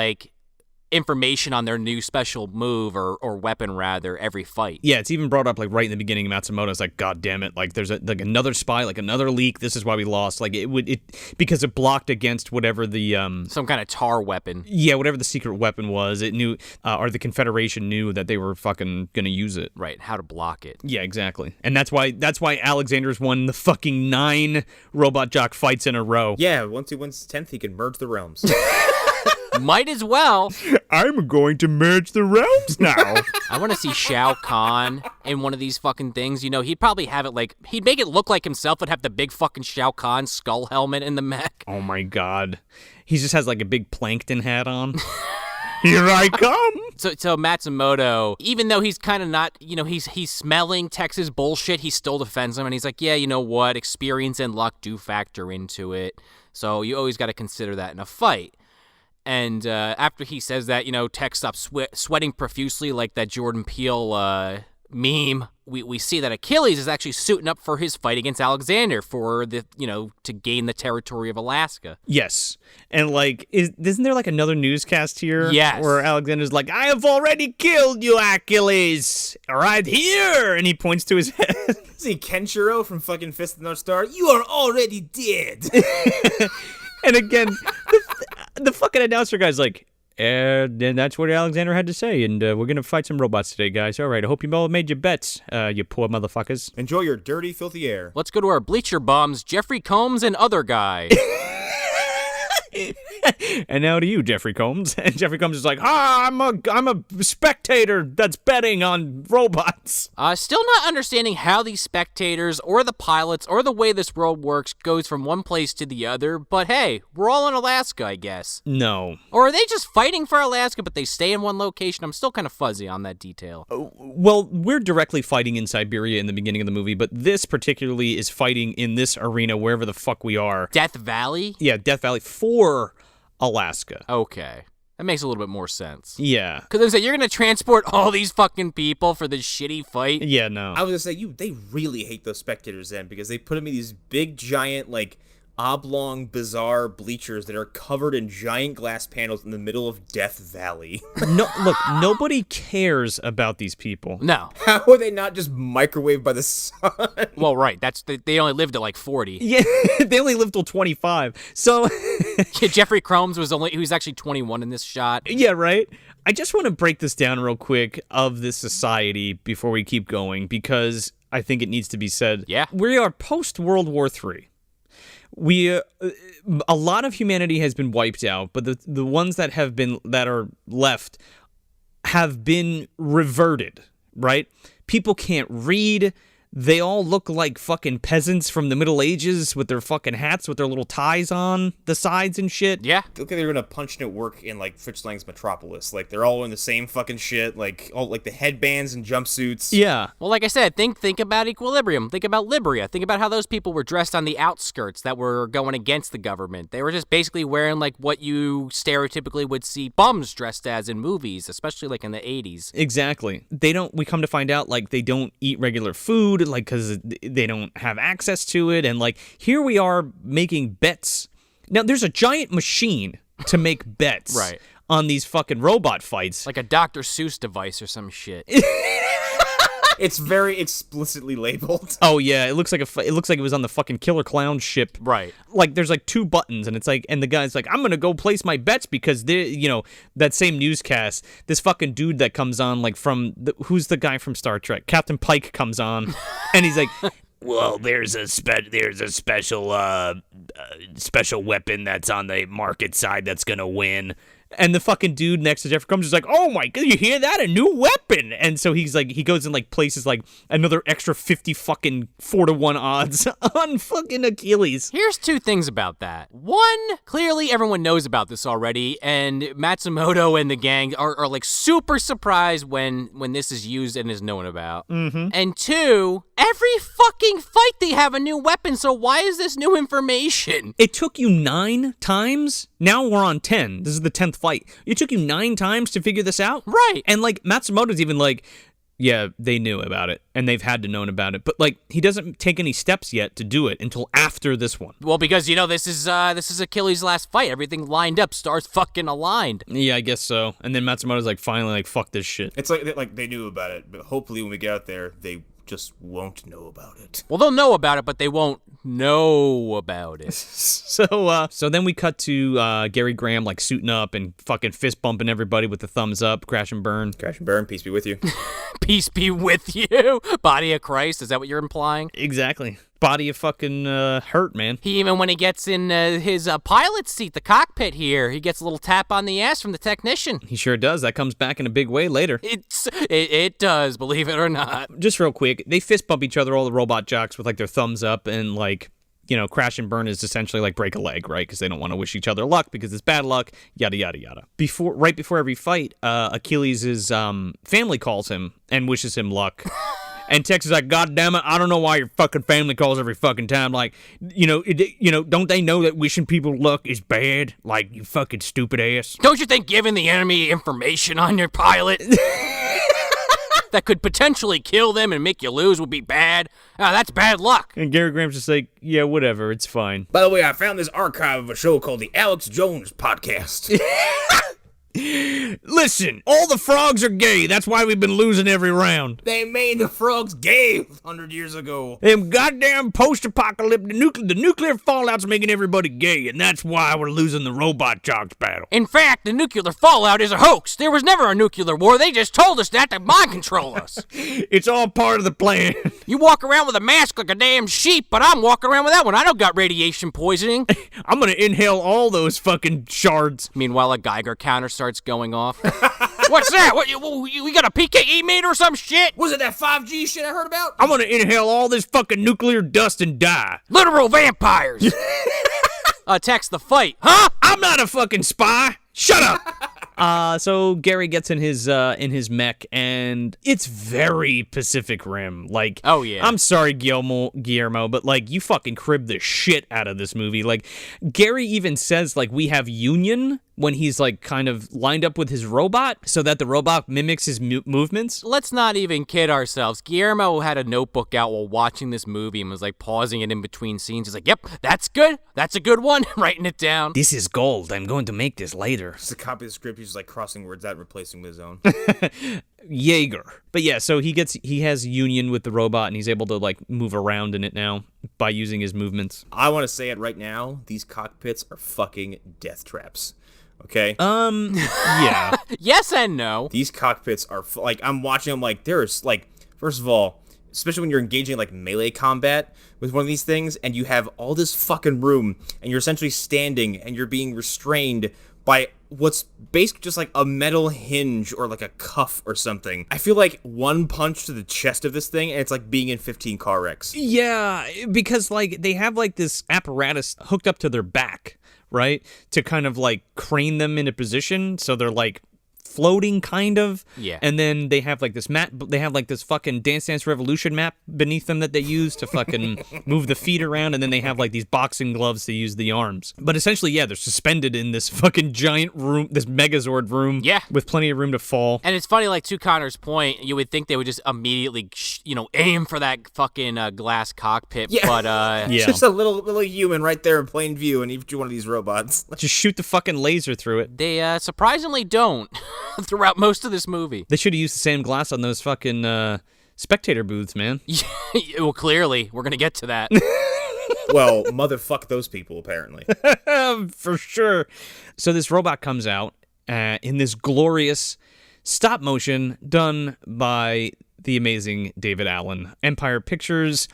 Speaker 2: information on their new special move or weapon, rather, every fight.
Speaker 1: Yeah, it's even brought up, right in the beginning. Matsumoto's like, God damn it. There's another spy, another leak. This is why we lost. Because it blocked against whatever the...
Speaker 2: some kind of tar weapon.
Speaker 1: Yeah, whatever the secret weapon was. It knew, or the Confederation knew that they were fucking gonna use it.
Speaker 2: Right, how to block it.
Speaker 1: Yeah, exactly. And that's why Alexander's won the fucking 9 Robot Jox fights in a row.
Speaker 3: Yeah, once he wins 10th, he can merge the realms.
Speaker 2: Might as well.
Speaker 1: I'm going to merge the realms now.
Speaker 2: I want to see Shao Kahn in one of these fucking things. He'd probably have it he'd make it look like himself, would have the big fucking Shao Kahn skull helmet in the mech.
Speaker 1: Oh my God. He just has a big plankton hat on. Here I come.
Speaker 2: So Matsumoto, even though he's kind of not, he's smelling Tex's bullshit, he still defends him. And he's like, yeah, you know what? Experience and luck do factor into it. So you always got to consider that in a fight. And after he says that, Tex stops sweating profusely like that Jordan Peele meme. We see that Achilles is actually suiting up for his fight against Alexander for to gain the territory of Alaska.
Speaker 1: Yes. And isn't there another newscast here?
Speaker 2: Yes.
Speaker 1: Where Alexander's like, I have already killed you, Achilles. Right here. And he points to his head.
Speaker 3: See Kenshiro from fucking Fist of the North Star? You are already dead.
Speaker 1: And again, the fucking announcer guy's like, And that's what Alexander had to say. And we're going to fight some robots today, guys. All right, I hope you all made your bets, you poor motherfuckers.
Speaker 3: Enjoy your dirty, filthy air.
Speaker 2: Let's go to our bleacher bums, Jeffrey Combs and other guy.
Speaker 1: And now to you, Jeffrey Combs. And Jeffrey Combs is like, I'm a spectator that's betting on robots.
Speaker 2: Still not understanding how these spectators or the pilots or the way this world works goes from one place to the other, but hey, we're all in Alaska, I guess.
Speaker 1: No.
Speaker 2: Or are they just fighting for Alaska, but they stay in one location? I'm still kind of fuzzy on that detail.
Speaker 1: Well, we're directly fighting in Siberia in the beginning of the movie, but this particularly is fighting in this arena wherever the fuck we are.
Speaker 2: Death Valley?
Speaker 1: Yeah, Death Valley for Alaska.
Speaker 2: Okay. That makes a little bit more sense.
Speaker 1: Yeah.
Speaker 2: Because I was like, you're going to transport all these fucking people for this shitty fight?
Speaker 1: Yeah, no.
Speaker 3: I was gonna say, they really hate those spectators then, because they put them in these big, giant, like, oblong, bizarre bleachers that are covered in giant glass panels in the middle of Death Valley.
Speaker 1: No, look, nobody cares about these people.
Speaker 2: No.
Speaker 3: How are they not just microwaved by the sun?
Speaker 2: Well, right. They only lived at like 40.
Speaker 1: Yeah, they only lived till 25. So,
Speaker 2: Jeffrey Combs he was actually 21 in this shot.
Speaker 1: yeah, right? I just want to break this down real quick of this society before we keep going, because I think it needs to be said.
Speaker 2: Yeah.
Speaker 1: We are post-World War III. A lot of humanity has been wiped out, but the ones that are left have been reverted, right? People can't read. They all look like fucking peasants from the Middle Ages with their fucking hats with their little ties on the sides and shit.
Speaker 2: Yeah.
Speaker 3: They look like they're gonna punch in at work in like Fritz Lang's Metropolis. Like they're all in the same fucking shit. Like all like the headbands and jumpsuits.
Speaker 1: Yeah.
Speaker 2: Well, like I said, think about Equilibrium. Think about Libria. Think about how those people were dressed on the outskirts that were going against the government. They were just basically wearing like what you stereotypically would see bums dressed as in movies, especially like in the 80s.
Speaker 1: Exactly. We come to find out like they don't eat regular food, like because they don't have access to it, and like here we are making bets. Now there's a giant machine to make bets
Speaker 2: Right.
Speaker 1: on these fucking robot fights.
Speaker 2: Like a Dr. Seuss device or some shit.
Speaker 3: It's very explicitly labeled.
Speaker 1: Oh yeah, it looks like it was on the fucking Killer Clown ship.
Speaker 2: Right.
Speaker 1: Like there's like two buttons, and it's like, and the guy's like, I'm gonna go place my bets because that same newscast, this fucking dude that comes on like who's the guy from Star Trek? Captain Pike comes on, and he's like, well, there's a special weapon that's on the market side that's gonna win. And the fucking dude next to Jeffrey Combs is like, oh my god, you hear that? A new weapon! And so he's like, he goes and like places like another extra 50 fucking 4-to-1 odds on fucking Achilles.
Speaker 2: Here's two things about that. One, clearly everyone knows about this already, and Matsumoto and the gang are like super surprised when this is used and is known about. Mm-hmm. And two, every fucking fight they have a new weapon, so why is this new information?
Speaker 1: It took you 9 times? Now we're on 10. This is the 10th fight. It took you 9 times to figure this out?
Speaker 2: Right.
Speaker 1: And like Matsumoto's even like, yeah, they knew about it and they've had to known about it, but like he doesn't take any steps yet to do it until after this one.
Speaker 2: Well, because this is Achilles' last fight. Everything lined up, stars fucking aligned.
Speaker 1: Yeah, I guess so. And then Matsumoto's like finally like, fuck this shit.
Speaker 3: It's like they knew about it, but hopefully when we get out there, they just won't know about it.
Speaker 2: Well, they'll know about it, but they won't know about it.
Speaker 1: So then we cut to Gary Graham like suiting up and fucking fist bumping everybody with the thumbs up, crash and burn.
Speaker 3: Crash and burn, peace be with you.
Speaker 2: Peace be with you. Body of Christ, is that what you're implying?
Speaker 1: Exactly. Body of fucking hurt, man.
Speaker 2: He even when he gets in his pilot's seat, the cockpit here, he gets a little tap on the ass from the technician.
Speaker 1: He sure does. That comes back in a big way later.
Speaker 2: It does, believe it or not.
Speaker 1: Just real quick, they fist bump each other, all the Robot Jox, with like their thumbs up, and like, crash and burn is essentially like break a leg, right? Because they don't want to wish each other luck because it's bad luck, yada yada yada. Right before every fight, Achilles' family calls him and wishes him luck. And Tex is like, God damn it, I don't know why your fucking family calls every fucking time. Like, don't they know that wishing people luck is bad? Like, you fucking stupid ass.
Speaker 2: Don't you think giving the enemy information on your pilot that could potentially kill them and make you lose would be bad? That's bad luck.
Speaker 1: And Gary Graham's just like, yeah, whatever, it's fine.
Speaker 3: By the way, I found this archive of a show called the Alex Jones Podcast.
Speaker 1: Listen, all the frogs are gay. That's why we've been losing every round.
Speaker 3: They made the frogs gay 100 years ago.
Speaker 1: Them goddamn post-apocalyptic the nuclear fallout's making everybody gay, and that's why we're losing the Robot Jox battle.
Speaker 2: In fact, the nuclear fallout is a hoax. There was never a nuclear war. They just told us that to mind control us.
Speaker 1: It's all part of the plan.
Speaker 2: You walk around with a mask like a damn sheep, but I'm walking around with that one. I don't got radiation poisoning.
Speaker 1: I'm gonna inhale all those fucking shards.
Speaker 2: Meanwhile, a Geiger counter starts going off. What's that? What, you got a PKE meter or some shit?
Speaker 3: Was it that 5G shit I heard about?
Speaker 1: I'm gonna inhale all this fucking nuclear dust and die.
Speaker 2: Literal vampires. Text the fight. Huh?
Speaker 1: I'm not a fucking spy. Shut up. So Gary gets in his mech, and it's very Pacific Rim. Like,
Speaker 2: oh yeah.
Speaker 1: I'm sorry, Guillermo, but like, you fucking cribbed the shit out of this movie. Like, Gary even says like we have union when he's like kind of lined up with his robot so that the robot mimics his movements.
Speaker 2: Let's not even kid ourselves. Guillermo had a notebook out while watching this movie and was like pausing it in between scenes. He's like, yep, that's good. That's a good one. Writing it down.
Speaker 1: This is gold. I'm going to make this later.
Speaker 3: Just a copy of the script. He's just like crossing words out and replacing with his own.
Speaker 1: Jaeger. But yeah, so he has union with the robot, and he's able to like move around in it now by using his movements.
Speaker 3: I want to say it right now. These cockpits are fucking death traps. Okay.
Speaker 1: Yeah.
Speaker 2: Yes and no.
Speaker 3: These cockpits are like, I'm watching them like, there's like, first of all, especially when you're engaging like melee combat with one of these things, and you have all this fucking room, and you're essentially standing, and you're being restrained by what's basically just like a metal hinge or like a cuff or something. I feel like one punch to the chest of this thing, and it's like being in 15 car wrecks.
Speaker 1: Yeah, because like they have like this apparatus hooked up to their back, right? To kind of like crane them into position, so they're like floating kind of.
Speaker 2: Yeah.
Speaker 1: And then they have like this they have like this fucking Dance Dance Revolution map beneath them that they use to fucking move the feet around, and then they have like these boxing gloves to use the arms. But essentially, yeah, they're suspended in this fucking giant room, this Megazord room.
Speaker 2: Yeah.
Speaker 1: With plenty of room to fall.
Speaker 2: And it's funny, like, to Connor's point, you would think they would just immediately, aim for that fucking glass cockpit.
Speaker 3: Yeah.
Speaker 2: But,
Speaker 1: Yeah.
Speaker 3: Just a little human right there in plain view in each one of these robots.
Speaker 1: Just shoot the fucking laser through it.
Speaker 2: they surprisingly don't throughout most of this movie.
Speaker 1: They should have used the same glass on those fucking spectator booths, man.
Speaker 2: Well, clearly, we're going to get to that.
Speaker 3: Well, motherfuck those people, apparently.
Speaker 1: For sure. So this robot comes out in this glorious stop motion done by the amazing David Allen, Empire Pictures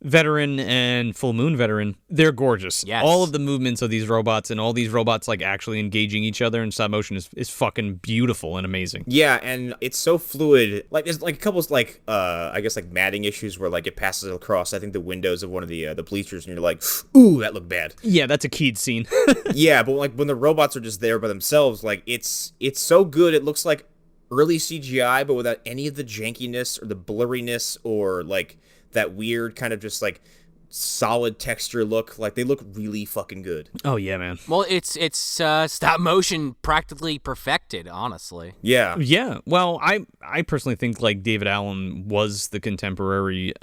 Speaker 1: veteran and Full Moon veteran. They're gorgeous.
Speaker 2: Yes.
Speaker 1: All of the movements of these robots and all these robots like actually engaging each other in stop motion is fucking beautiful and amazing.
Speaker 3: Yeah, and it's so fluid. Like, there's like a couple of like I guess like matting issues where like it passes across I think the windows of one of the bleachers, and you're like, ooh, that looked bad.
Speaker 1: Yeah, that's a keyed scene.
Speaker 3: Yeah, but like when the robots are just there by themselves, like it's so good. It looks like early CGI, but without any of the jankiness or the blurriness or like that weird kind of just like solid texture look. Like, they look really fucking good.
Speaker 1: Oh yeah, man.
Speaker 2: Well, it's stop motion practically perfected, honestly.
Speaker 3: Yeah.
Speaker 1: Yeah. Well, I personally think like David Allen was the contemporary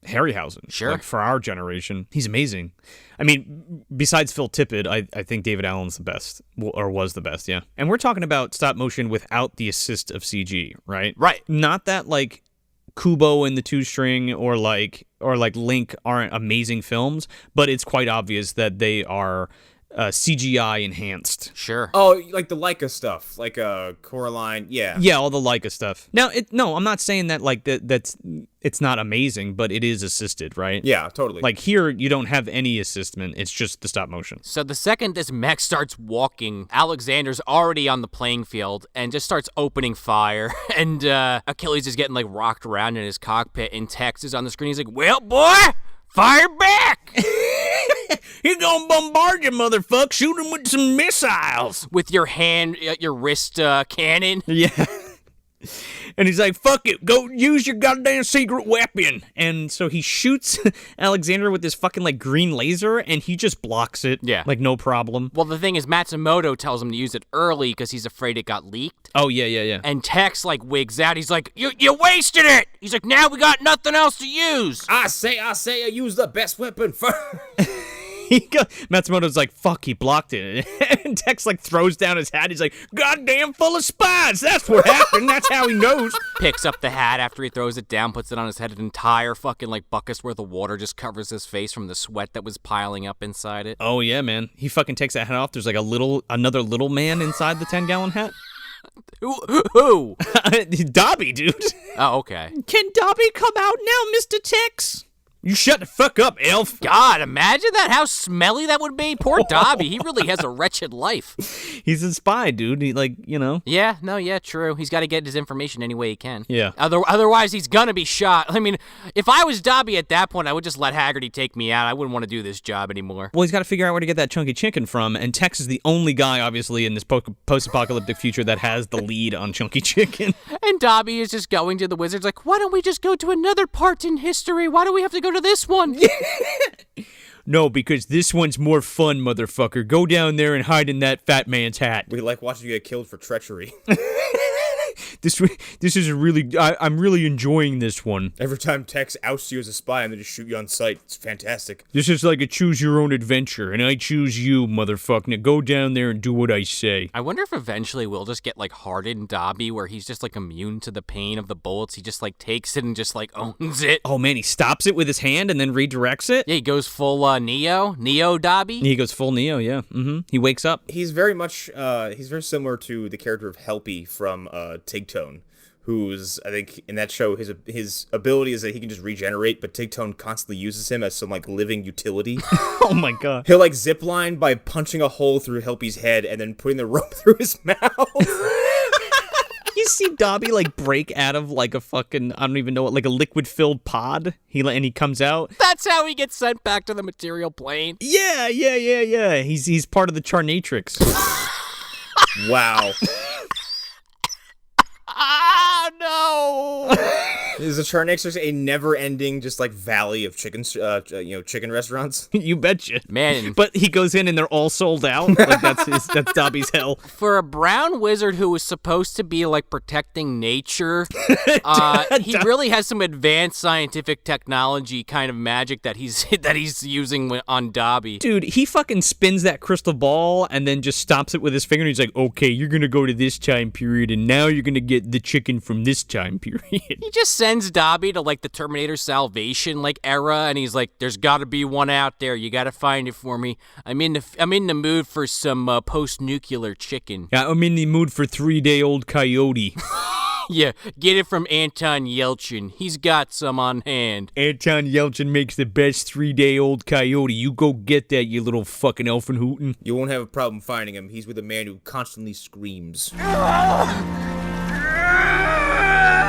Speaker 1: Harryhausen.
Speaker 2: Sure.
Speaker 1: Like, for our generation, he's amazing. I mean, besides Phil Tippett, I think David Allen's the best, or was the best. Yeah. And we're talking about stop motion without the assist of CG, right?
Speaker 2: Right.
Speaker 1: Not that like Kubo and the Two String or like Link aren't amazing films, but it's quite obvious that they are CGI enhanced.
Speaker 2: Sure.
Speaker 3: Oh, like the Leica stuff, like Coraline, yeah.
Speaker 1: Yeah, all the Leica stuff. Now, no, I'm not saying that like that's it's not amazing, but it is assisted, right?
Speaker 3: Yeah, totally.
Speaker 1: Like here, you don't have any assistment. It's just the stop motion.
Speaker 2: So the second this mech starts walking, Alexander's already on the playing field and just starts opening fire. And Achilles is getting like rocked around in his cockpit, and Tex is on the screen. He's like, well, boy, fire back!
Speaker 7: He's gonna bombard you, motherfucker. Shoot him with some missiles.
Speaker 2: With your hand, your wrist cannon.
Speaker 1: Yeah. And he's like, fuck it, go use your goddamn secret weapon. And so he shoots Alexander with this fucking like green laser, and he just blocks it.
Speaker 2: Yeah.
Speaker 1: Like, no problem.
Speaker 2: Well, the thing is, Matsumoto tells him to use it early because he's afraid it got leaked.
Speaker 1: Oh, yeah.
Speaker 2: And Tex like wigs out. He's like, you wasted it. He's like, now we got nothing else to use.
Speaker 3: I say, I use the best weapon first.
Speaker 1: Matsumoto's like, fuck, he blocked it. And Tex like throws down his hat. He's like, goddamn full of spies. That's what happened. That's how he knows.
Speaker 2: Picks up the hat after he throws it down, puts it on his head. An entire fucking like bucket's worth of water just covers his face from the sweat that was piling up inside it.
Speaker 1: Oh yeah, man. He fucking takes that hat off. There's like another little man inside the 10-gallon hat.
Speaker 2: Who?
Speaker 1: Dobby, dude.
Speaker 2: Oh, okay.
Speaker 1: Can Dobby come out now, Mr. Tex? You shut the fuck up, elf.
Speaker 2: God, imagine that. How smelly that would be. Poor Dobby. He really has a wretched life.
Speaker 1: He's a spy, dude. He, like, you know.
Speaker 2: Yeah, no, yeah, true. He's got to get his information any way he can.
Speaker 1: Yeah.
Speaker 2: Otherwise, he's going to be shot. I mean, if I was Dobby at that point, I would just let Haggerty take me out. I wouldn't want to do this job anymore.
Speaker 1: Well, he's got to figure out where to get that chunky chicken from, and Tex is the only guy, obviously, in this post-apocalyptic future that has the lead on chunky chicken.
Speaker 2: And Dobby is just going to the wizards like, why don't we just go to another part in history? Why do we have to go to this one?
Speaker 1: No, because this one's more fun, motherfucker. Go down there and hide in that fat man's hat.
Speaker 3: We like watching you get killed for treachery.
Speaker 1: This is a really... I'm really enjoying this one.
Speaker 3: Every time Tex ousts you as a spy and they just shoot you on sight. It's fantastic.
Speaker 1: This is like a choose-your-own-adventure, and I choose you, motherfucker. Now go down there and do what I say.
Speaker 2: I wonder if eventually we'll just get, like, hardened Dobby, where he's just, like, immune to the pain of the bullets. He just, like, takes it and just, like, owns it.
Speaker 1: Oh, man, he stops it with his hand and then redirects it?
Speaker 2: Yeah, he goes full Neo Dobby.
Speaker 1: He goes full Neo, yeah. Mm-hmm. He wakes up.
Speaker 3: He's very much, he's very similar to the character of Helpy from Tigtone, who's, I think, in that show, his ability is that he can just regenerate, but Tigtone constantly uses him as some, like, living utility.
Speaker 1: Oh, my God.
Speaker 3: He'll, like, zipline by punching a hole through Helpy's head and then putting the rope through his mouth.
Speaker 1: You see Dobby, like, break out of, like, a fucking, I don't even know what, like a liquid-filled pod? And he comes out.
Speaker 2: That's how he gets sent back to the material plane.
Speaker 1: Yeah. He's part of the CharNatrix.
Speaker 3: Wow.
Speaker 2: Ah, no!
Speaker 3: Is the CharNatrix a never-ending, just like valley of chicken restaurants?
Speaker 1: You betcha,
Speaker 2: man.
Speaker 1: But he goes in and they're all sold out. Like that's Dobby's hell.
Speaker 2: For a brown wizard who was supposed to be like protecting nature, he really has some advanced scientific technology kind of magic that he's using on Dobby.
Speaker 1: Dude, he fucking spins that crystal ball and then just stops it with his finger. And he's like, "Okay, you're gonna go to this time period, and now you're gonna get the chicken from this time period."
Speaker 2: He just sends Dobby to like the Terminator Salvation like era, and he's like, "There's got to be one out there. You got to find it for me. I'm in the mood for some post-nuclear chicken."
Speaker 1: Yeah, I'm in the mood for 3-day-old coyote.
Speaker 2: Yeah, get it from Anton Yelchin. He's got some on hand.
Speaker 1: Anton Yelchin makes the best 3-day-old coyote. You go get that, you little fucking Elfenhooten.
Speaker 3: You won't have a problem finding him. He's with a man who constantly screams.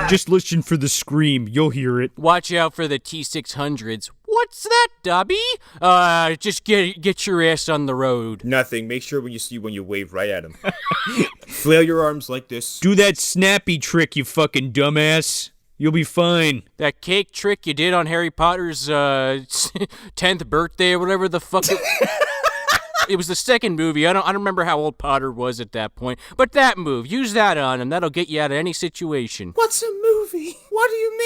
Speaker 1: Just listen for the scream. You'll hear it.
Speaker 2: Watch out for the T-600s. What's that, Dobby? Just get your ass on the road.
Speaker 3: Nothing. Make sure when you wave right at him. Flail your arms like this.
Speaker 1: Do that snappy trick, you fucking dumbass. You'll be fine.
Speaker 2: That cake trick you did on Harry Potter's 10th birthday or whatever the fuck it was the second movie. I don't remember how old Potter was at that point. But that move, use that on him. That'll get you out of any situation.
Speaker 3: What's a movie? What do you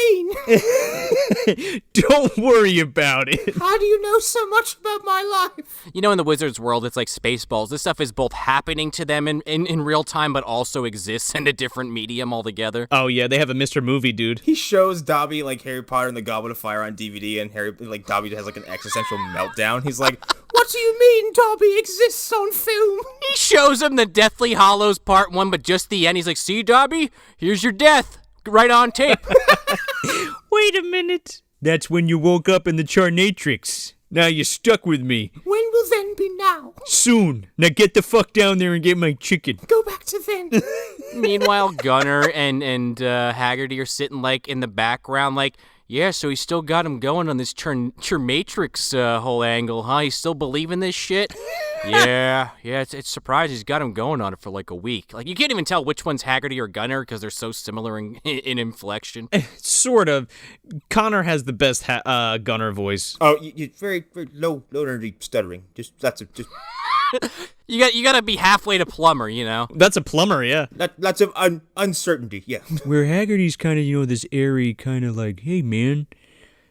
Speaker 3: mean?
Speaker 1: Don't worry about it.
Speaker 3: How do you know so much about my life?
Speaker 2: You know, in the Wizards world, it's like Spaceballs. This stuff is both happening to them in real time, but also exists in a different medium altogether.
Speaker 1: Oh, yeah, they have a Mr. Movie, dude.
Speaker 3: He shows Dobby, like, Harry Potter and the Goblet of Fire on DVD, and Dobby has, like, an existential meltdown. He's like, what do you mean Dobby exists on film?
Speaker 2: He shows him the Deathly Hallows Part 1, but just the end. He's like, see, Dobby? Here's your death. Right on tape.
Speaker 1: Wait a minute. That's when you woke up in the CharNatrix. Now you're stuck with me.
Speaker 3: When will then be now?
Speaker 1: Soon. Now get the fuck down there and get my chicken.
Speaker 3: Go back to then.
Speaker 2: Meanwhile, Gunner and Haggerty are sitting, like, in the background, like, yeah, so he's still got him going on this CharNatrix whole angle, huh? He's still believing this shit? Yeah, it's surprising he's got him going on it for like a week. Like, you can't even tell which one's Haggerty or Gunner because they're so similar in inflection.
Speaker 1: Sort of. Connor has the best Gunner voice.
Speaker 3: Oh, you very, very low energy stuttering. Just
Speaker 2: You gotta be halfway to plumber, you know?
Speaker 1: That's a plumber, yeah.
Speaker 3: Lots of uncertainty, yeah.
Speaker 1: Where Haggerty's kind of, this airy kind of like, hey, man,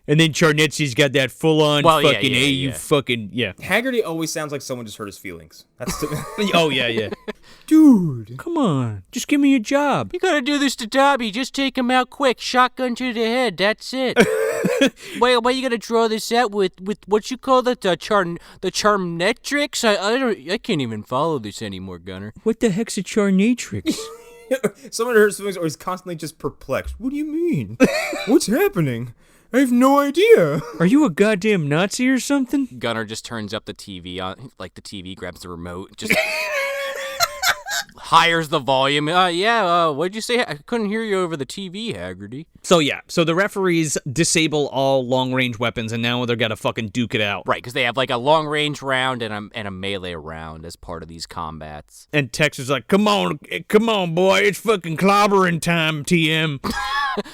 Speaker 1: And then CharNatrix got that full-on you fucking, yeah.
Speaker 3: Haggerty always sounds like someone just hurt his feelings. That's
Speaker 1: Oh, yeah.
Speaker 7: Dude.
Speaker 1: Come on, just give me a job.
Speaker 2: You gotta do this to Dobby. Just take him out quick. Shotgun to the head. That's it. Why you gonna draw this out with what you call that? The CharNatrix? I can't even follow this anymore, Gunner.
Speaker 1: What the heck's a CharNatrix?
Speaker 3: someone hurt his feelings or he's constantly just perplexed. What do you mean? What's happening? I have no idea.
Speaker 1: Are you a goddamn Nazi or something?
Speaker 2: Gunner just turns up the TV on, like the TV, grabs the remote, just hires the volume. What'd you say? I couldn't hear you over the TV, Haggerty.
Speaker 1: So the referees disable all long-range weapons, and now they're gotta fucking duke it out.
Speaker 2: Right, because they have like a long-range round and a melee round as part of these combats.
Speaker 1: And Tex is like, come on, boy, it's fucking clobbering time, TM.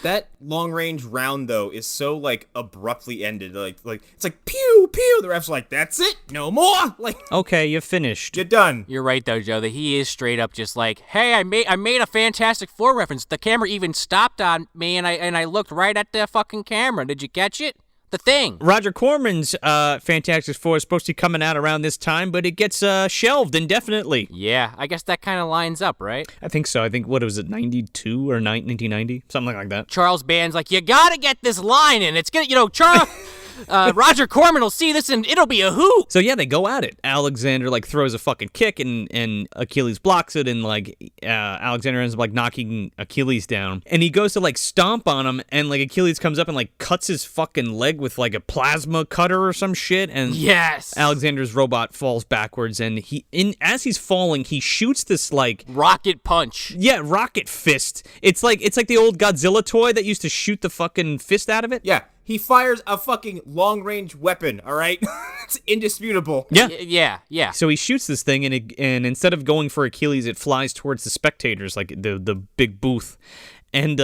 Speaker 3: That long-range round, though, is so, like, abruptly ended. Like it's like, pew, pew. The ref's like, that's it, no more. Like,
Speaker 1: okay, you're finished.
Speaker 3: You're done.
Speaker 2: You're right, though, Joe, that he is straight up just like, hey, I made a Fantastic Four reference. The camera even stopped on me, and I looked right at the fucking camera. Did you catch it? The Thing.
Speaker 1: Roger Corman's Fantastic Four is supposed to be coming out around this time, but it gets shelved indefinitely.
Speaker 2: Yeah, I guess that kind of lines up, right?
Speaker 1: I think so. I think, what was it, 92 or 1990? Something like that.
Speaker 2: Charles Band's like, you gotta get this line in. It's gonna, Charles... Roger Corman will see this and it'll be a hoot.
Speaker 1: So yeah, they go at it. Alexander like throws a fucking kick and Achilles blocks it, and like Alexander ends up like knocking Achilles down, and he goes to like stomp on him, and like Achilles comes up and like cuts his fucking leg with like a plasma cutter or some shit, and
Speaker 2: yes,
Speaker 1: Alexander's robot falls backwards, and as he's falling, he shoots this like
Speaker 2: rocket punch.
Speaker 1: Yeah, rocket fist. It's like the old Godzilla toy that used to shoot the fucking fist out of it.
Speaker 3: Yeah. He fires a fucking long-range weapon, all right? It's indisputable.
Speaker 1: Yeah.
Speaker 2: Yeah.
Speaker 1: So he shoots this thing, and instead of going for Achilles, it flies towards the spectators, like the big booth. And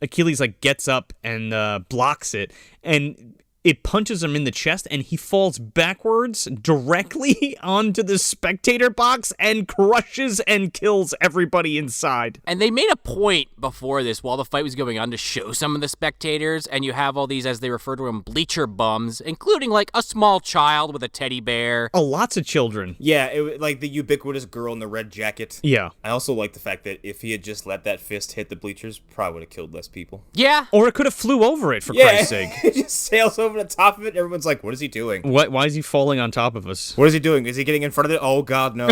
Speaker 1: Achilles, like, gets up and blocks it, and it punches him in the chest, and he falls backwards directly onto the spectator box and crushes and kills everybody inside.
Speaker 2: And they made a point before this, while the fight was going on, to show some of the spectators, and you have all these, as they refer to them, bleacher bums, including, like, a small child with a teddy bear.
Speaker 1: Oh, lots of children.
Speaker 3: Yeah, like the ubiquitous girl in the red jacket.
Speaker 1: Yeah.
Speaker 3: I also like the fact that if he had just let that fist hit the bleachers, probably would have killed less people.
Speaker 2: Yeah.
Speaker 1: Or it could have flew over it, for Christ's sake.
Speaker 3: It just sails over the top of it. Everyone's like, what is he doing?
Speaker 1: Why is he falling on top of us?
Speaker 3: What is he doing? Is he getting in front of it? Oh, God, no.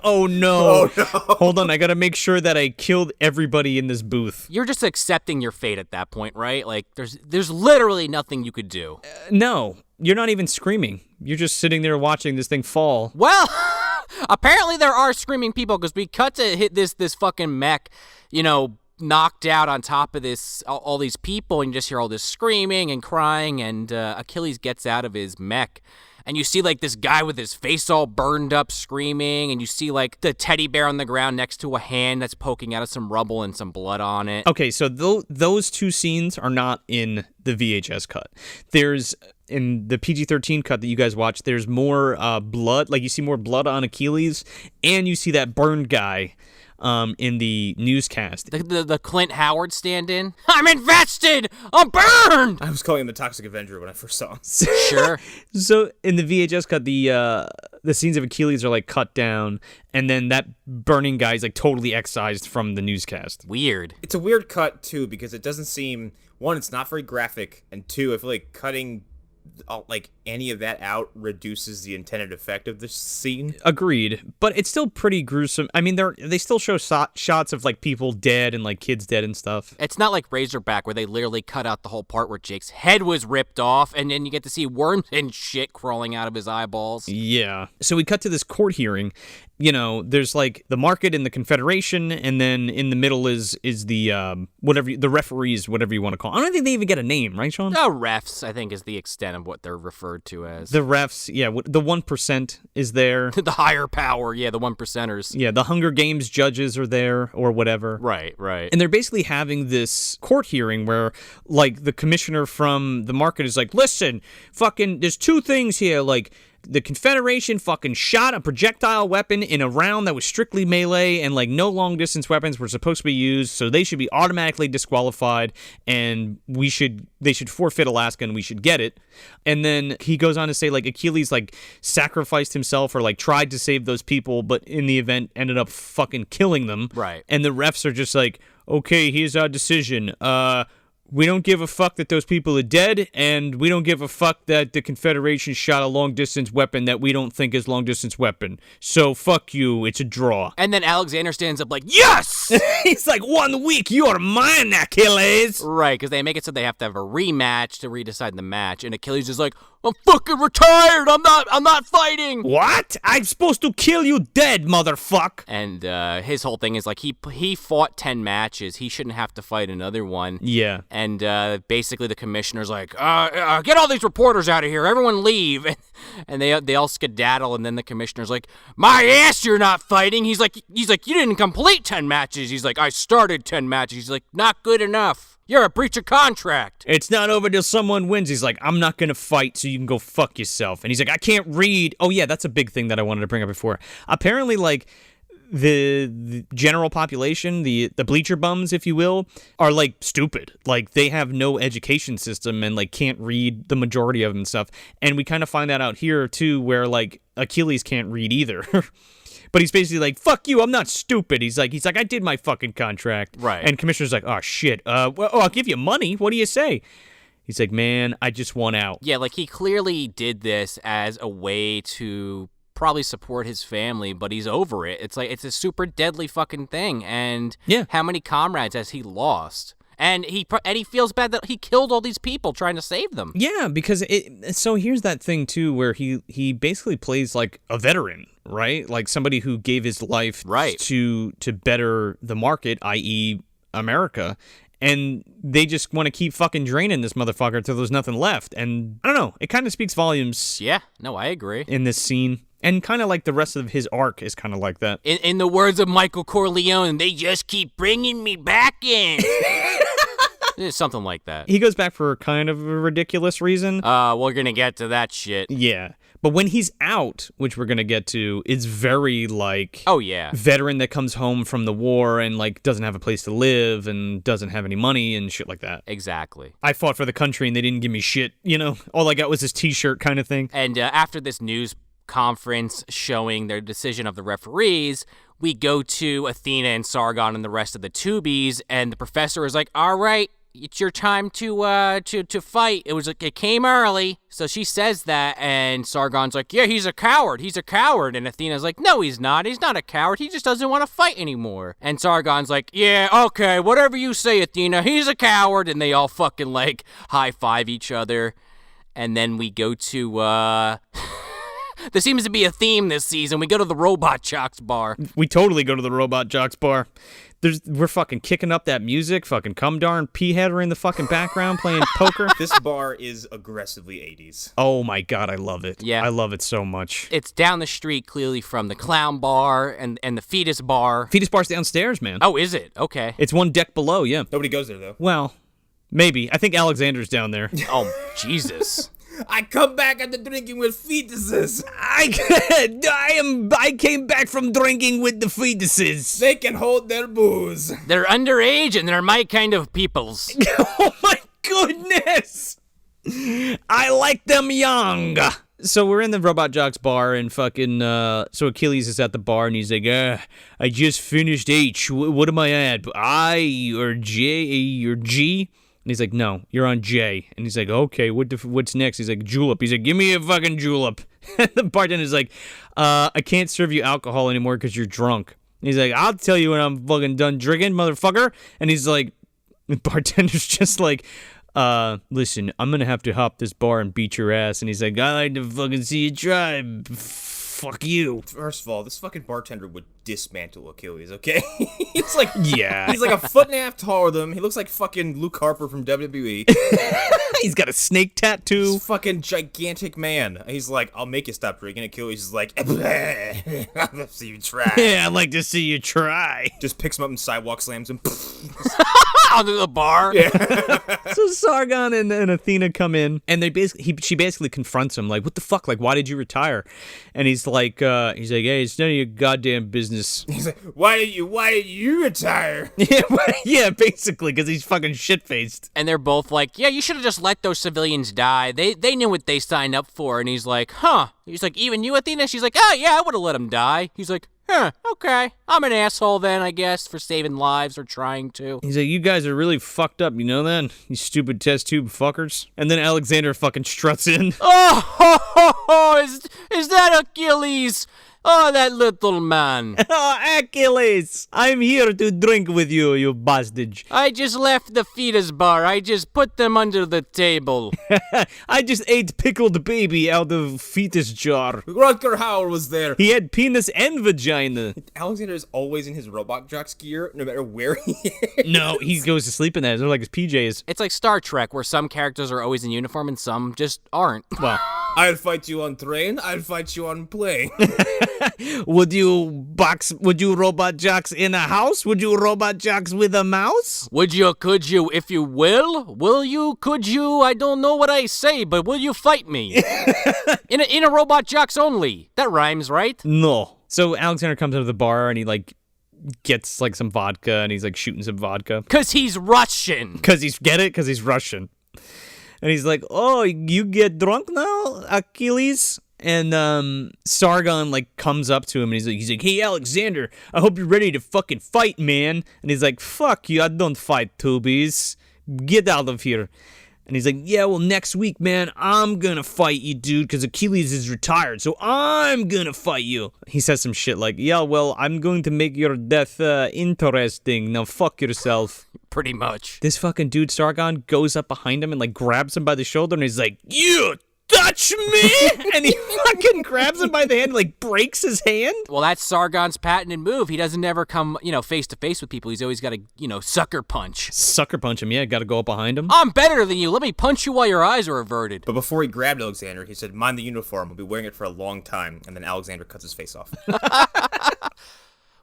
Speaker 1: Oh, no. Hold on, I gotta make sure that I killed everybody in this booth.
Speaker 2: You're just accepting your fate at that point, right? Like, there's literally nothing you could do.
Speaker 1: No, you're not even screaming. You're just sitting there watching this thing fall.
Speaker 2: Well, apparently there are screaming people, because we cut to hit this fucking mech, knocked out on top of this, all these people, and you just hear all this screaming and crying, and Achilles gets out of his mech, and you see like this guy with his face all burned up screaming, and you see like the teddy bear on the ground next to a hand that's poking out of some rubble and some blood on it.
Speaker 1: Okay, so those two scenes are not in the VHS cut. There's, in the PG-13 cut that you guys watched, there's more blood, like you see more blood on Achilles, and you see that burned guy in the newscast.
Speaker 2: The Clint Howard stand-in. I'm invested! I'm burned!
Speaker 3: I was calling him the Toxic Avenger when I first saw him.
Speaker 2: Sure.
Speaker 1: So in the VHS cut, the scenes of Achilles are like cut down, and then that burning guy is like totally excised from the newscast.
Speaker 2: Weird.
Speaker 3: It's a weird cut, too, because it doesn't seem, one, it's not very graphic, and two, I feel like cutting like any of that out reduces the intended effect of this scene.
Speaker 1: Agreed, but it's still pretty gruesome. I mean, they still show shots of like people dead and like kids dead and stuff.
Speaker 2: It's not like Razorback, where they literally cut out the whole part where Jake's head was ripped off, and then you get to see worms and shit crawling out of his eyeballs.
Speaker 1: Yeah. So we cut to this court hearing. There's like the market and the Confederation, and then in the middle is the the referees, whatever you want to call them. I don't think they even get a name, right, Sean?
Speaker 2: The refs, I think, is the extent of what they're referred to as.
Speaker 1: The refs, yeah. The 1% is there.
Speaker 2: The higher power, yeah, the 1%ers.
Speaker 1: Yeah, the Hunger Games judges are there, or whatever.
Speaker 2: Right.
Speaker 1: And they're basically having this court hearing where, like, the commissioner from the market is like, listen, fucking, there's two things here, like, the Confederation fucking shot a projectile weapon in a round that was strictly melee, and like no long distance weapons were supposed to be used, so they should be automatically disqualified, and they should forfeit Alaska, and we should get it. And then he goes on to say like Achilles like sacrificed himself or like tried to save those people, but in the event ended up fucking killing them.
Speaker 2: Right.
Speaker 1: And the refs are just like, okay, here's our decision. We don't give a fuck that those people are dead, and we don't give a fuck that the Confederation shot a long-distance weapon that we don't think is long-distance weapon. So fuck you, it's a draw.
Speaker 2: And then Alexander stands up like, yes!
Speaker 1: He's like, 1 week, you're mine, Achilles!
Speaker 2: Right, because they make it so they have to have a rematch to redecide the match, and Achilles is like, I'm fucking retired, I'm not fighting!
Speaker 1: What? I'm supposed to kill you dead, motherfucker!
Speaker 2: And his whole thing is like, he fought 10 matches, he shouldn't have to fight another one.
Speaker 1: Yeah.
Speaker 2: And basically the commissioner's like, get all these reporters out of here, everyone leave. And they all skedaddle, and then the commissioner's like, my ass, you're not fighting. He's like, you didn't complete 10 matches. He's like, I started 10 matches. He's like, not good enough. You're a breach of contract.
Speaker 1: It's not over till someone wins. He's like, I'm not going to fight, so you can go fuck yourself. And he's like, I can't read. Oh, yeah, that's a big thing that I wanted to bring up before. Apparently, like, the general population, the bleacher bums, if you will, are, like, stupid. Like, they have no education system and, like, can't read, the majority of them and stuff. And we kind of find that out here, too, where, like, Achilles can't read either. But he's basically like, fuck you, I'm not stupid. He's like, I did my fucking contract.
Speaker 2: Right.
Speaker 1: And Commissioner's like, oh, shit. Well, I'll give you money. What do you say? He's like, man, I just want out.
Speaker 2: Yeah, like, he clearly did this as a way to probably support his family, but he's over it. It's like, it's a super deadly fucking thing. And
Speaker 1: yeah,
Speaker 2: how many comrades has he lost? And he feels bad that he killed all these people trying to save them.
Speaker 1: Yeah, because so here's that thing too, where he basically plays like a veteran, right? Like somebody who gave his life to better the market, i.e. America. And they just want to keep fucking draining this motherfucker until there's nothing left. And I don't know, it kind of speaks volumes.
Speaker 2: Yeah, no, I agree.
Speaker 1: In this scene. And kind of like the rest of his arc is kind of like that.
Speaker 2: In the words of Michael Corleone, they just keep bringing me back in. It's something like that.
Speaker 1: He goes back for kind of a ridiculous reason.
Speaker 2: We're going to get to that shit.
Speaker 1: Yeah. But when he's out, which we're going to get to, it's very like...
Speaker 2: Oh, yeah.
Speaker 1: Veteran that comes home from the war and like doesn't have a place to live and doesn't have any money and shit like that.
Speaker 2: Exactly.
Speaker 1: I fought for the country and they didn't give me shit, you know? All I got was this t-shirt kind of thing.
Speaker 2: And after this news conference showing their decision of the referees, we go to Athena and Sargon and the rest of the tubies, and the professor is like, all right, it's your time to fight. It was like, it came early. So she says that, and Sargon's like, yeah, he's a coward. And Athena's like, no, he's not a coward. He just doesn't want to fight anymore. And Sargon's like, yeah, okay, whatever you say, Athena, he's a coward. And they all fucking like high five each other. And then we go to there seems to be a theme this season. We go to the Robot Jox bar.
Speaker 1: We totally go to the Robot Jox bar. We're fucking kicking up that music. Fucking cum darn P-head are in the fucking background playing poker.
Speaker 3: This bar is aggressively 80s.
Speaker 1: Oh my god, I love it.
Speaker 2: Yeah.
Speaker 1: I love it so much.
Speaker 2: It's down the street clearly from the clown bar and the fetus bar.
Speaker 1: Fetus bar's downstairs, man.
Speaker 2: Oh, is it? Okay.
Speaker 1: It's one deck below, yeah.
Speaker 3: Nobody goes there, though.
Speaker 1: Well, maybe. I think Alexander's down there.
Speaker 2: Oh, Jesus.
Speaker 3: I come back after drinking with fetuses.
Speaker 1: I came back from drinking with the fetuses.
Speaker 3: They can hold their booze.
Speaker 2: They're underage and they're my kind of peoples.
Speaker 1: Oh my goodness. I like them young. So we're in the Robot Jox bar and fucking, so Achilles is at the bar and he's like, I just finished H. What am I at? I or J or G? And he's like, no, you're on J. And he's like, okay, what's next? He's like, julep. He's like, give me a fucking julep. The bartender's like, I can't serve you alcohol anymore because you're drunk. And he's like, I'll tell you when I'm fucking done drinking, motherfucker. And he's like, the bartender's just like, listen, I'm going to have to hop this bar and beat your ass. And he's like, I like to fucking see you try. Fuck you.
Speaker 3: First of all, this fucking bartender would dismantle Achilles, okay? He's like,
Speaker 1: yeah.
Speaker 3: He's like a foot and a half taller than him. He looks like fucking Luke Harper from WWE.
Speaker 1: He's got a snake tattoo.
Speaker 3: He's a fucking gigantic man. He's like, I'll make you stop drinking. Achilles is like, I'll see you try.
Speaker 1: Yeah, I'd like to see you try.
Speaker 3: Just picks him up and sidewalk slams him.
Speaker 2: Onto the bar.
Speaker 1: Yeah. So Sargon and Athena come in, and she basically confronts him, like, what the fuck? Like, why did you retire? And he's like, hey, it's none of your goddamn business.
Speaker 3: He's like, why did you retire?
Speaker 1: Yeah, basically, because he's fucking shit-faced.
Speaker 2: And they're both like, yeah, you should have just let those civilians die. They knew what they signed up for. And he's like, huh. He's like, even you, Athena? She's like, oh, yeah, I would have let them die. He's like, huh, okay. I'm an asshole then, I guess, for saving lives or trying to.
Speaker 1: He's like, you guys are really fucked up, you know that? You stupid test tube fuckers. And then Alexander fucking struts in.
Speaker 2: Oh, ho, ho, ho, is that Achilles? Oh, that little man.
Speaker 1: Oh, Achilles! I'm here to drink with you, you bastard.
Speaker 2: I just left the fetus bar. I just put them under the table.
Speaker 1: I just ate pickled baby out of fetus jar.
Speaker 3: Rutger Hauer was there.
Speaker 1: He had penis and vagina.
Speaker 3: Alexander is always in his Robot Jox gear, no matter where he is.
Speaker 1: No, he goes to sleep in that. They're like his PJs.
Speaker 2: It's like Star Trek, where some characters are always in uniform and some just aren't.
Speaker 1: Well,
Speaker 3: I'll fight you on train. I'll fight you on plane.
Speaker 1: Would you Robot Jox in a house? Would you Robot Jox with a mouse?
Speaker 2: Would you, could you, if you will? Will you, could you? I don't know what I say, but will you fight me? in a Robot Jox only. That rhymes, right?
Speaker 1: No. So Alexander comes out of the bar and he like gets like some vodka and he's like shooting some vodka.
Speaker 2: 'Cause he's Russian.
Speaker 1: Because he's Russian. And he's like, oh, you get drunk now, Achilles? And Sargon like comes up to him and he's like, hey Alexander, I hope you're ready to fucking fight, man. And he's like, fuck you, I don't fight tubies. Get out of here. And he's like, yeah, well, next week, man, I'm gonna fight you, dude, because Achilles is retired, so I'm gonna fight you. He says some shit like, yeah, well, I'm going to make your death interesting. Now fuck yourself.
Speaker 2: Pretty much.
Speaker 1: This fucking dude, Sargon, goes up behind him and like grabs him by the shoulder and he's like, you touch me? And he fucking grabs him by the hand and like breaks his hand.
Speaker 2: Well, that's Sargon's patented move. He doesn't ever come, face to face with people. He's always got to, sucker punch.
Speaker 1: Sucker punch him, yeah. Got to go up behind him.
Speaker 2: I'm better than you. Let me punch you while your eyes are averted.
Speaker 3: But before he grabbed Alexander, he said, mind the uniform. I'll be wearing it for a long time. And then Alexander cuts his face off.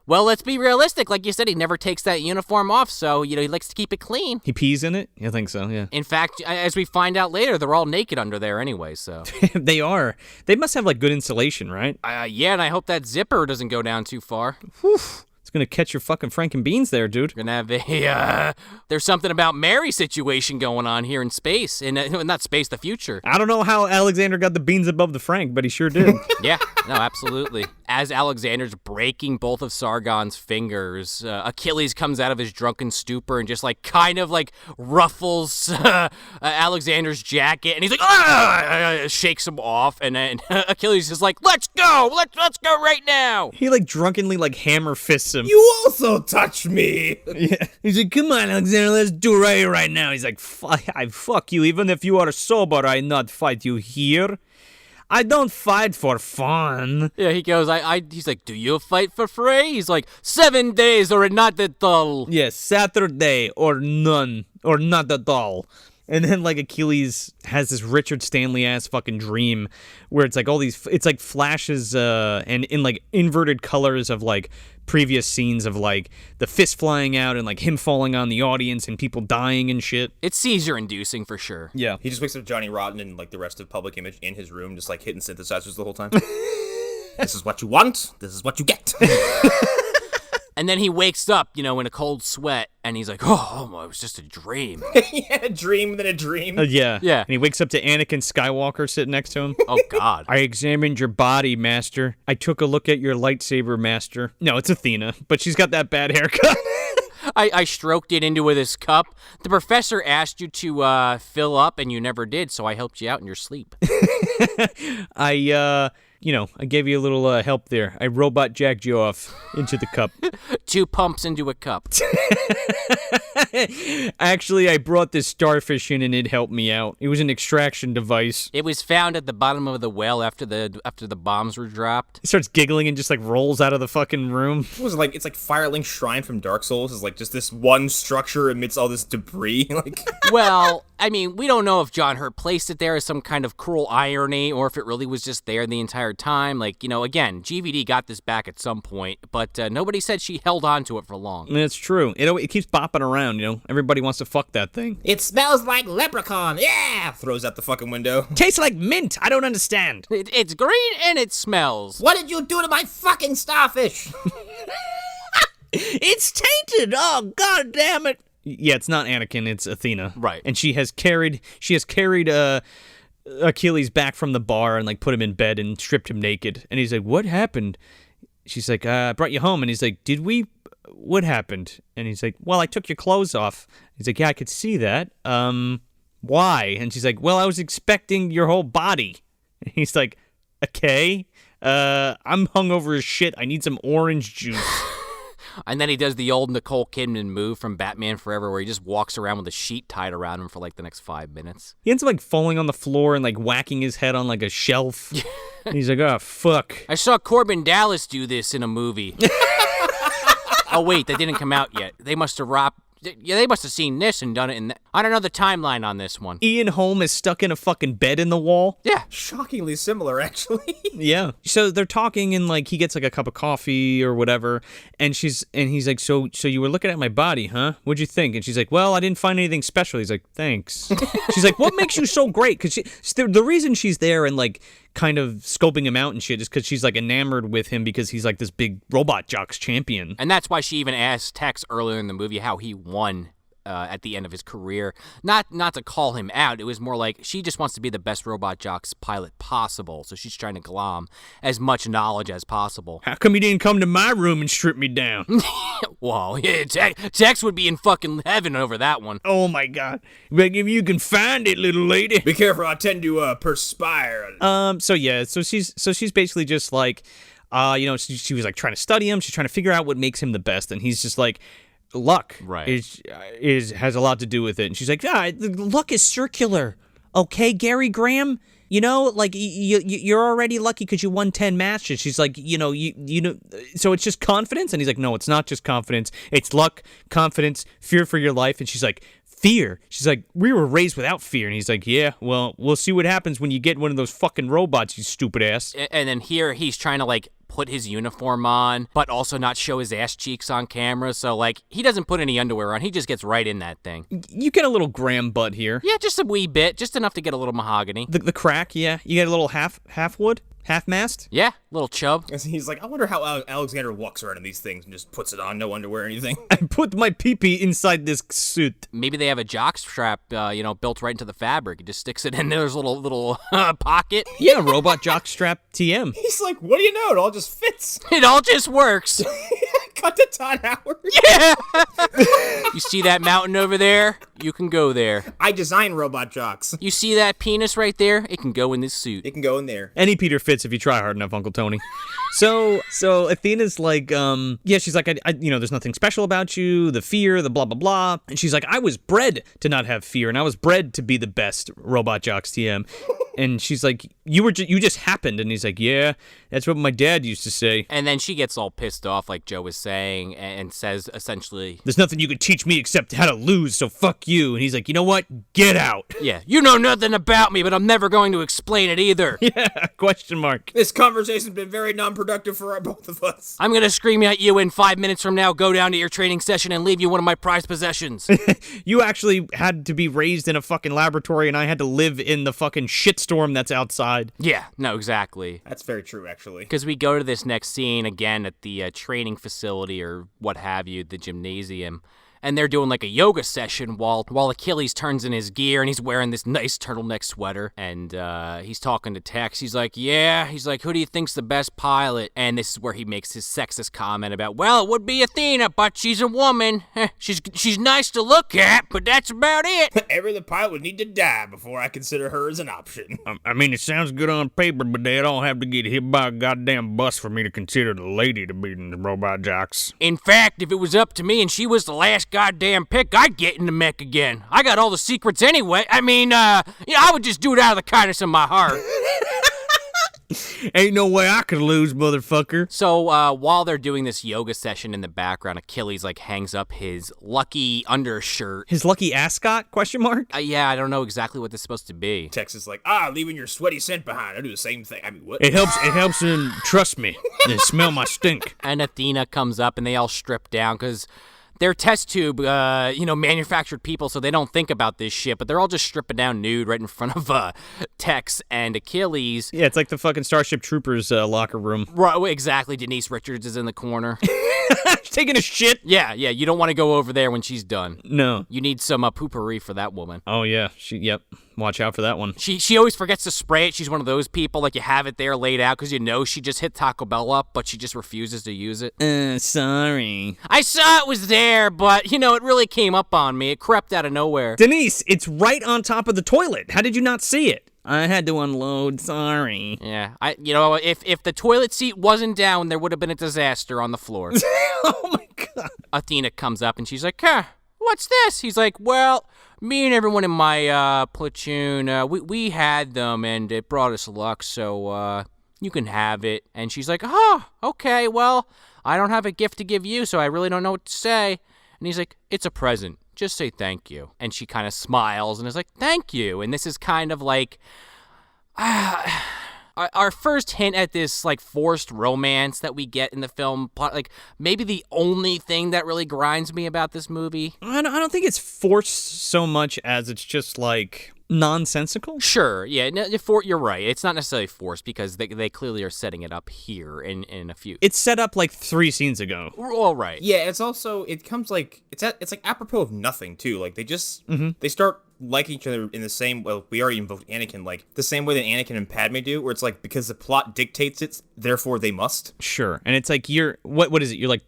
Speaker 2: Well, let's be realistic. Like you said, he never takes that uniform off, so, he likes to keep it clean.
Speaker 1: He pees in it? I think so, yeah.
Speaker 2: In fact, as we find out later, they're all naked under there anyway, so.
Speaker 1: They are. They must have, like, good insulation, right?
Speaker 2: Yeah, and I hope that zipper doesn't go down too far.
Speaker 1: Whew. It's gonna catch your fucking Frankenbeans there, dude.
Speaker 2: We're gonna have there's something about Mary situation going on here in space, not space, the future.
Speaker 1: I don't know how Alexander got the beans above the Frank, but he sure did.
Speaker 2: Yeah, no, absolutely. As Alexander's breaking both of Sargon's fingers, Achilles comes out of his drunken stupor and just kind of ruffles Alexander's jacket, and he's like, shakes him off, and then Achilles is like, let's go, let's go right now.
Speaker 1: He drunkenly hammer fists him.
Speaker 3: You also touch me.
Speaker 1: Yeah. He's like, come on, Alexander, let's do right now. He's like, I fuck you. Even if you are sober, I not fight you here. I don't fight for fun.
Speaker 2: Yeah, he goes, he's like, do you fight for free? He's like, 7 days or not at all.
Speaker 1: Yes, Saturday or none, or not at all. And then Achilles has this Richard Stanley ass fucking dream where it's all these, it's flashes and in inverted colors of previous scenes of the fist flying out and him falling on the audience and people dying and shit.
Speaker 2: It's seizure inducing for sure.
Speaker 1: Yeah.
Speaker 3: He just wakes up Johnny Rotten and the rest of Public Image in his room, just hitting synthesizers the whole time. This is what you want. This is what you get.
Speaker 2: And then he wakes up, in a cold sweat, and he's like, oh, it was just a dream.
Speaker 3: Yeah, a dream within a dream.
Speaker 1: Yeah.
Speaker 2: Yeah.
Speaker 1: And he wakes up to Anakin Skywalker sitting next to him.
Speaker 2: Oh, God.
Speaker 1: I examined your body, Master. I took a look at your lightsaber, Master. No, it's Athena, but she's got that bad haircut.
Speaker 2: I stroked it into with this cup. The professor asked you to fill up, and you never did, so I helped you out in your sleep.
Speaker 1: I gave you a little help there. I robot jacked you off into the cup.
Speaker 2: 2 pumps into a cup.
Speaker 1: Actually, I brought this starfish in and it helped me out. It was an extraction device.
Speaker 2: It was found at the bottom of the well after the bombs were dropped.
Speaker 1: He starts giggling and just rolls out of the fucking room.
Speaker 3: What was it? It's Firelink Shrine from Dark Souls. It's just this one structure amidst all this debris.
Speaker 2: Well, I mean, we don't know if John Hurt placed it there as some kind of cruel irony or if it really was just there the entire time. Like, again, GVD got this back at some point, but nobody said she held on to it for long.
Speaker 1: It's true. It keeps bopping around, Everybody wants to fuck that thing.
Speaker 6: It smells like leprechaun. Yeah.
Speaker 3: Throws out the fucking window.
Speaker 1: Tastes like mint. I don't understand.
Speaker 2: It's green and it smells.
Speaker 6: What did you do to my fucking starfish?
Speaker 7: It's tainted. Oh, god damn it.
Speaker 1: Yeah, it's not Anakin, it's Athena.
Speaker 2: Right.
Speaker 1: And she has carried Achilles back from the bar and like put him in bed and stripped him naked. And he's like, "What happened?" She's like, "I brought you home." And he's like, "Did we? What happened?" And he's like, "Well, I took your clothes off." He's like, "Yeah, I could see that. Why?" And she's like, "Well, I was expecting your whole body." And he's like, "Okay. I'm hungover as shit. I need some orange juice."
Speaker 2: And then he does the old Nicole Kidman move from Batman Forever where he just walks around with a sheet tied around him for like the next 5 minutes.
Speaker 1: He ends up like falling on the floor and like whacking his head on like a shelf. And he's like, "Oh, fuck."
Speaker 2: I saw Corbin Dallas do this in a movie. Oh, wait, that didn't come out yet. They must have seen this and done it I don't know the timeline on this one.
Speaker 1: Ian Holm is stuck in a fucking bed in the wall.
Speaker 2: Yeah.
Speaker 3: Shockingly similar, actually.
Speaker 1: Yeah. So they're talking and like he gets like a cup of coffee or whatever, and he's like, so you were looking at my body, huh? What'd you think? And she's like, "Well, I didn't find anything special." He's like, "Thanks." She's like, "What makes you so great?" Because the reason she's there and like kind of scoping him out and shit is because she's like enamored with him because he's like this big Robot Jox champion.
Speaker 2: And that's why she even asked Tex earlier in the movie how he won at the end of his career. Not to call him out. It was more like she just wants to be the best Robot Jox pilot possible. So she's trying to glom as much knowledge as possible.
Speaker 1: How come you didn't come to my room and strip me down?
Speaker 2: Whoa, yeah, Tex would be in fucking heaven over that one.
Speaker 1: Oh my god. Like, if you can find it, little lady.
Speaker 3: Be careful, I tend to perspire.
Speaker 1: So she's basically just like, she was like trying to study him. She's trying to figure out what makes him the best, and he's just like, luck has a lot to do with it. And she's like, "Yeah, luck is circular. Okay, Gary Graham, like you're already lucky because you won 10 matches." She's like, so it's just confidence. And he's like, "No, it's not just confidence. It's luck, confidence, fear for your life." And she's like, "Fear?" She's like, "We were raised without fear." And he's like, "Yeah, well, we'll see what happens when you get one of those fucking robots, you stupid ass."
Speaker 2: And then here he's trying to like put his uniform on, but also not show his ass cheeks on camera. So like he doesn't put any underwear on. He just gets right in that thing.
Speaker 1: You get a little Graham butt here.
Speaker 2: Yeah, just a wee bit, just enough to get a little mahogany.
Speaker 1: The crack, yeah. You get a little half wood. Half-mast?
Speaker 2: Yeah, little chub.
Speaker 3: He's like, "I wonder how Alexander walks around in these things and just puts it on, no underwear or anything."
Speaker 1: I put my pee-pee inside this suit.
Speaker 2: Maybe they have a jock strap, built right into the fabric. He just sticks it in there's a little pocket.
Speaker 1: Yeah, Robot Jock strap TM.
Speaker 3: He's like, "What do you know? It all just fits."
Speaker 2: It all just works.
Speaker 3: Cut to Todd Howard.
Speaker 2: Yeah. You see that mountain over there? You can go there.
Speaker 3: I design Robot Jox.
Speaker 2: You see that penis right there? It can go in this suit.
Speaker 3: It can go in there.
Speaker 1: Any Peter fits if you try hard enough, Uncle Tony. So Athena's like, she's like, I there's nothing special about you, the fear, the blah, blah, blah. And she's like, "I was bred to not have fear, and I was bred to be the best Robot Jox TM. And she's like, you just happened. And he's like, "Yeah, that's what my dad used to say."
Speaker 2: And then she gets all pissed off, like Joe was saying, and says essentially,
Speaker 1: "There's nothing you could teach me except how to lose, so fuck you." And he's like, "You know what? Get out."
Speaker 2: Yeah, "You know nothing about me, but I'm never going to explain it either."
Speaker 1: Yeah, question mark.
Speaker 3: This conversation's been very non-productive for both of us.
Speaker 2: I'm going to scream at you in 5 minutes from now, go down to your training session, and leave you one of my prized possessions.
Speaker 1: You actually had to be raised in a fucking laboratory, and I had to live in the fucking shitstorm that's outside.
Speaker 2: Yeah, no, exactly.
Speaker 3: That's very true, actually.
Speaker 2: Because we go to this next scene again at the training facility or what have you, the gymnasium. And they're doing like a yoga session while Achilles turns in his gear and he's wearing this nice turtleneck sweater. And he's talking to Tex. He's like, "Yeah." He's like, "Who do you think's the best pilot?" And this is where he makes his sexist comment about, "Well, it would be Athena, but she's a woman. She's nice to look at, but that's about it."
Speaker 3: Every other pilot would need to die before I consider her as an option.
Speaker 7: I mean, it sounds good on paper, but they'd all have to get hit by a goddamn bus for me to consider the lady to be in the Robot Jox.
Speaker 2: In fact, if it was up to me and she was the last goddamn pick, I'd get in the mech again. I got all the secrets anyway. I mean, I would just do it out of the kindness of my heart.
Speaker 7: Ain't no way I could lose, motherfucker.
Speaker 2: So while they're doing this yoga session in the background, Achilles like hangs up his lucky undershirt.
Speaker 1: His lucky ascot? Question mark.
Speaker 2: Yeah, I don't know exactly what this is supposed to be.
Speaker 3: Texas like, leaving your sweaty scent behind. I do the same thing. I mean, what?
Speaker 7: It helps him trust me and smell my stink.
Speaker 2: And Athena comes up and they all strip down because they're test tube, manufactured people, so they don't think about this shit, but they're all just stripping down nude right in front of Tex and Achilles.
Speaker 1: Yeah, it's like the fucking Starship Troopers locker room.
Speaker 2: Right, exactly. Denise Richards is in the corner.
Speaker 1: Taking a shit?
Speaker 2: Yeah, you don't want to go over there when she's done.
Speaker 1: No.
Speaker 2: You need some poopery for that woman.
Speaker 1: Oh, yeah. Yep. Watch out for that one.
Speaker 2: She always forgets to spray it. She's one of those people, like you have it there laid out because you know she just hit Taco Bell up, but she just refuses to use it.
Speaker 1: Sorry.
Speaker 2: I saw it was there, but, it really came up on me. It crept out of nowhere.
Speaker 1: Denise, it's right on top of the toilet. How did you not see it? I had to unload. Sorry.
Speaker 2: Yeah, if the toilet seat wasn't down, there would have been a disaster on the floor.
Speaker 1: Oh, my God.
Speaker 2: Athena comes up and she's like, what's this? He's like, well, me and everyone in my platoon, we had them and it brought us luck, so you can have it. And she's like, oh, okay, well, I don't have a gift to give you, so I really don't know what to say. And he's like, it's a present. Just say thank you. And she kind of smiles and is like, thank you. And this is kind of like our first hint at this like forced romance that we get in the film. Like maybe the only thing that really grinds me about this movie.
Speaker 1: I don't think it's forced so much as it's just like nonsensical.
Speaker 2: Sure, yeah, you're right. It's not necessarily forced because they clearly are setting it up here in a few.
Speaker 1: It's set up like 3 scenes ago.
Speaker 2: We're all right.
Speaker 3: Yeah, it's also it comes like it's like apropos of nothing too. Like they just they start liking each other in the same. Well, we already invoked Anakin, like the same way that Anakin and Padme do, where it's like because the plot dictates it, therefore they must.
Speaker 1: Sure, and it's like you're what is it? You're like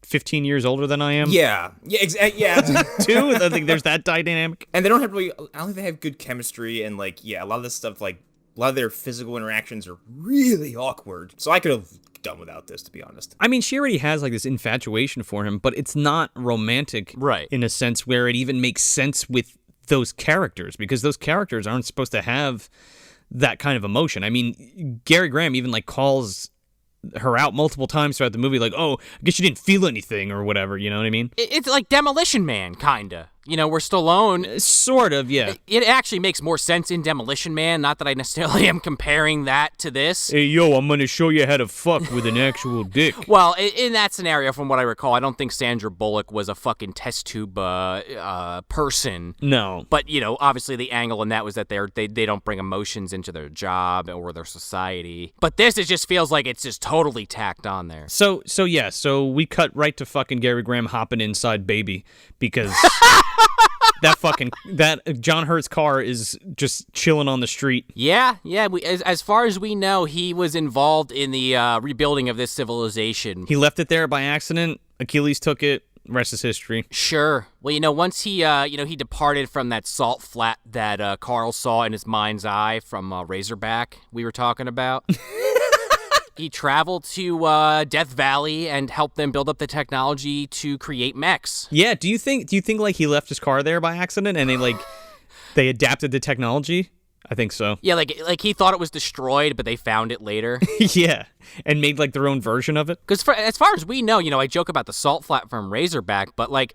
Speaker 1: 15 years older than I am.
Speaker 3: Yeah, yeah.
Speaker 1: Too. I think there's that dynamic.
Speaker 3: And they don't have really. I don't think they have good chemistry, and like a lot of this stuff, like a lot of their physical interactions are really awkward. So I could have done without this, to be honest.
Speaker 1: I mean, she already has like this infatuation for him, but it's not romantic,
Speaker 2: right?
Speaker 1: In a sense where it even makes sense with those characters, because those characters aren't supposed to have that kind of emotion. I mean, Gary Graham even like calls her out multiple times throughout the movie, like, oh, I guess you didn't feel anything or whatever, you know what I mean?
Speaker 2: It's like Demolition Man, kinda. We're Stallone.
Speaker 1: Sort of, yeah.
Speaker 2: It actually makes more sense in Demolition Man, not that I necessarily am comparing that to this.
Speaker 1: Hey, yo, I'm gonna show you how to fuck with an actual dick.
Speaker 2: Well, in that scenario, from what I recall, I don't think Sandra Bullock was a fucking test tube person.
Speaker 1: No.
Speaker 2: But, obviously the angle in that was that they don't bring emotions into their job or their society. But this, it just feels like it's just totally tacked on there.
Speaker 1: So we cut right to fucking Gary Graham hopping inside Baby, because that John Hurt's car is just chilling on the street.
Speaker 2: Yeah. As far as we know, he was involved in the rebuilding of this civilization.
Speaker 1: He left it there by accident. Achilles took it. Rest is history.
Speaker 2: Sure. Well, once he, he departed from that salt flat that Carl saw in his mind's eye from Razorback we were talking about. He traveled to Death Valley and helped them build up the technology to create mechs.
Speaker 1: Yeah, do you think like he left his car there by accident and they adapted the technology? I think so.
Speaker 2: Yeah, like he thought it was destroyed, but they found it later.
Speaker 1: Yeah, and made like their own version of it.
Speaker 2: Because as far as we know, I joke about the salt flat from Razorback, but like,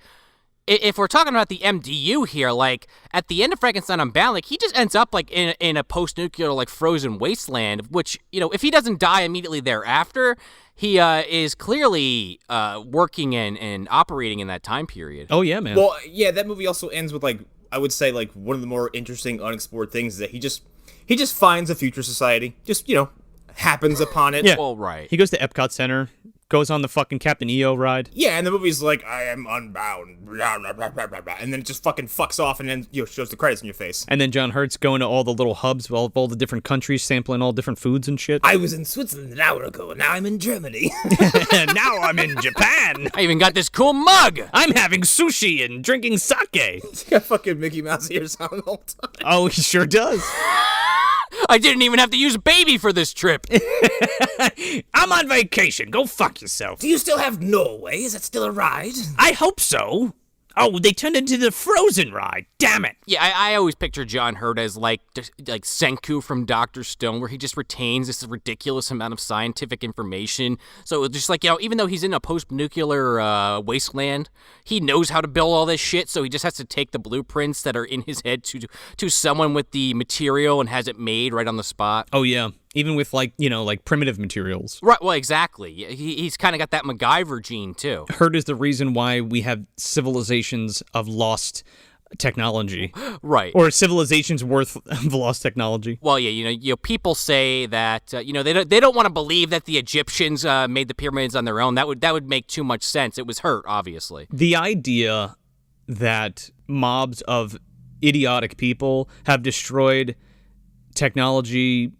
Speaker 2: if we're talking about the MDU here, like at the end of Frankenstein Unbound, like he just ends up like in a post-nuclear like frozen wasteland, which if he doesn't die immediately thereafter, he is clearly working and operating in that time period.
Speaker 1: Oh yeah, man.
Speaker 3: Well, yeah, that movie also ends with like I would say like one of the more interesting unexplored things is that he just finds a future society, just happens upon it.
Speaker 1: Yeah.
Speaker 2: Well, right.
Speaker 1: He goes to Epcot Center. Goes on the fucking Captain EO ride.
Speaker 3: Yeah, and the movie's like, I am unbound, blah, blah, blah, blah, blah, blah. And then it just fucking fucks off and then shows the credits in your face.
Speaker 1: And then John Hurt's going to all the little hubs of all the different countries, sampling all different foods and shit.
Speaker 3: I was in Switzerland an hour ago, and now I'm in Germany.
Speaker 1: Now I'm in Japan.
Speaker 2: I even got this cool mug.
Speaker 1: I'm having sushi and drinking sake.
Speaker 3: He's got fucking Mickey Mouse ears on the whole time.
Speaker 1: Oh, he sure does.
Speaker 2: I didn't even have to use Baby for this trip.
Speaker 7: I'm on vacation. Go fuck yourself.
Speaker 6: Do you still have Norway? Is that still a ride?
Speaker 7: I hope so.
Speaker 1: Oh, they turned into the Frozen ride. Damn it.
Speaker 2: Yeah, I always picture John Hurt as like Senku from Dr. Stone, where he just retains this ridiculous amount of scientific information. So it's just like, even though he's in a post-nuclear wasteland, he knows how to build all this shit, so he just has to take the blueprints that are in his head to someone with the material and has it made right on the spot.
Speaker 1: Oh, yeah. Even with, like primitive materials.
Speaker 2: Right, well, exactly. He's kind of got that MacGyver gene, too.
Speaker 1: Hurt is the reason why we have civilizations of lost technology.
Speaker 2: Right.
Speaker 1: Or civilizations worth of lost technology.
Speaker 2: Well, yeah, people say that, they don't want to believe that the Egyptians made the pyramids on their own. That would make too much sense. It was Hurt, obviously.
Speaker 1: The idea that mobs of idiotic people have destroyed technology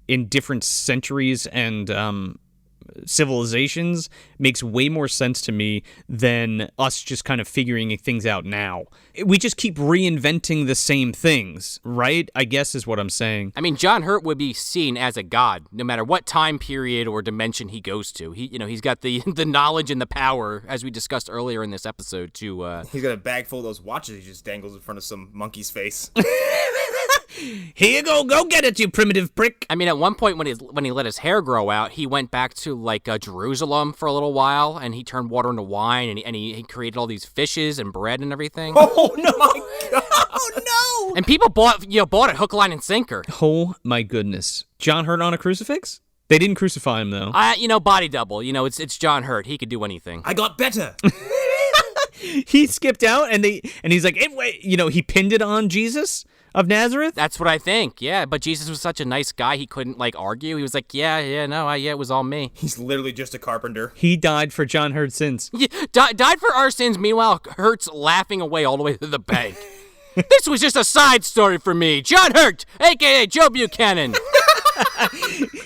Speaker 1: in different centuries and civilizations makes way more sense to me than us just kind of figuring things out now. We just keep reinventing the same things, right? I guess is what I'm saying.
Speaker 2: I mean, John Hurt would be seen as a god, no matter what time period or dimension he goes to. He's got the knowledge and the power, as we discussed earlier in this episode, to...
Speaker 3: He's got a bag full of those watches he just dangles in front of some monkey's face.
Speaker 7: Here you go get it, you primitive prick.
Speaker 2: I mean, at one point when he let his hair grow out, he went back to Jerusalem for a little while, and he turned water into wine, and he created all these fishes and bread and everything.
Speaker 3: Oh no! My God.
Speaker 7: Oh no!
Speaker 2: And people bought it hook, line, and sinker.
Speaker 1: Oh my goodness. John Hurt on a crucifix? They didn't crucify him though.
Speaker 2: Body double. It's John Hurt. He could do anything.
Speaker 3: I got better.
Speaker 1: He skipped out and he's like, he pinned it on Jesus of Nazareth?
Speaker 2: That's what I think, yeah. But Jesus was such a nice guy, he couldn't, argue. He was like, it was all me.
Speaker 3: He's literally just a carpenter.
Speaker 1: He died for John Hurt's sins.
Speaker 2: Yeah, died for our sins, meanwhile, Hurt's laughing away all the way to the bank. This was just a side story for me. John Hurt, a.k.a. Joe Buchanan.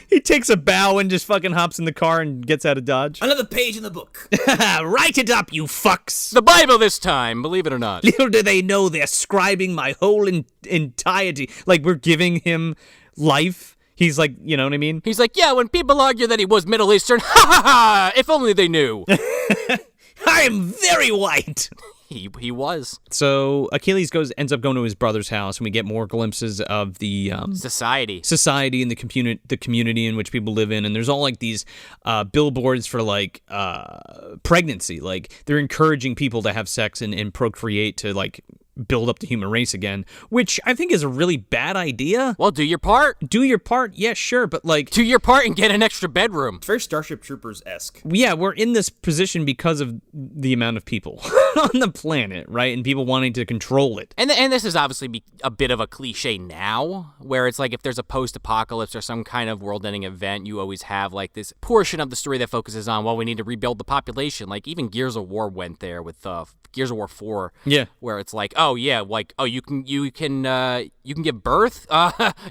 Speaker 1: He takes a bow and just fucking hops in the car and gets out of Dodge.
Speaker 3: Another page in the book.
Speaker 7: Write it up, you fucks.
Speaker 2: The Bible this time, believe it or not.
Speaker 7: Little do they know they're scribing my whole
Speaker 1: Entirety. Like, we're giving him life. He's like, you know what I mean?
Speaker 2: He's like, yeah, when people argue that he was Middle Eastern, ha ha ha, if only they knew.
Speaker 7: I am very white.
Speaker 2: He was.
Speaker 1: So Achilles ends up going to his brother's house, and we get more glimpses of the
Speaker 2: society
Speaker 1: and the community in which people live in. And there's all like these billboards for pregnancy. Like, they're encouraging people to have sex and procreate to build up the human race again, which I think is a really bad idea.
Speaker 2: Well, do your part.
Speaker 1: Do your part, yeah, sure, but
Speaker 2: do your part and get an extra bedroom.
Speaker 3: It's very Starship Troopers-esque.
Speaker 1: Yeah, we're in this position because of the amount of people on the planet, right? And people wanting to control it.
Speaker 2: And this is obviously a bit of a cliche now, where it's like if there's a post-apocalypse or some kind of world-ending event, you always have this portion of the story that focuses on, well, we need to rebuild the population. Like, even Gears of War went there with Gears of War 4.
Speaker 1: Yeah.
Speaker 2: Where it's you can give birth?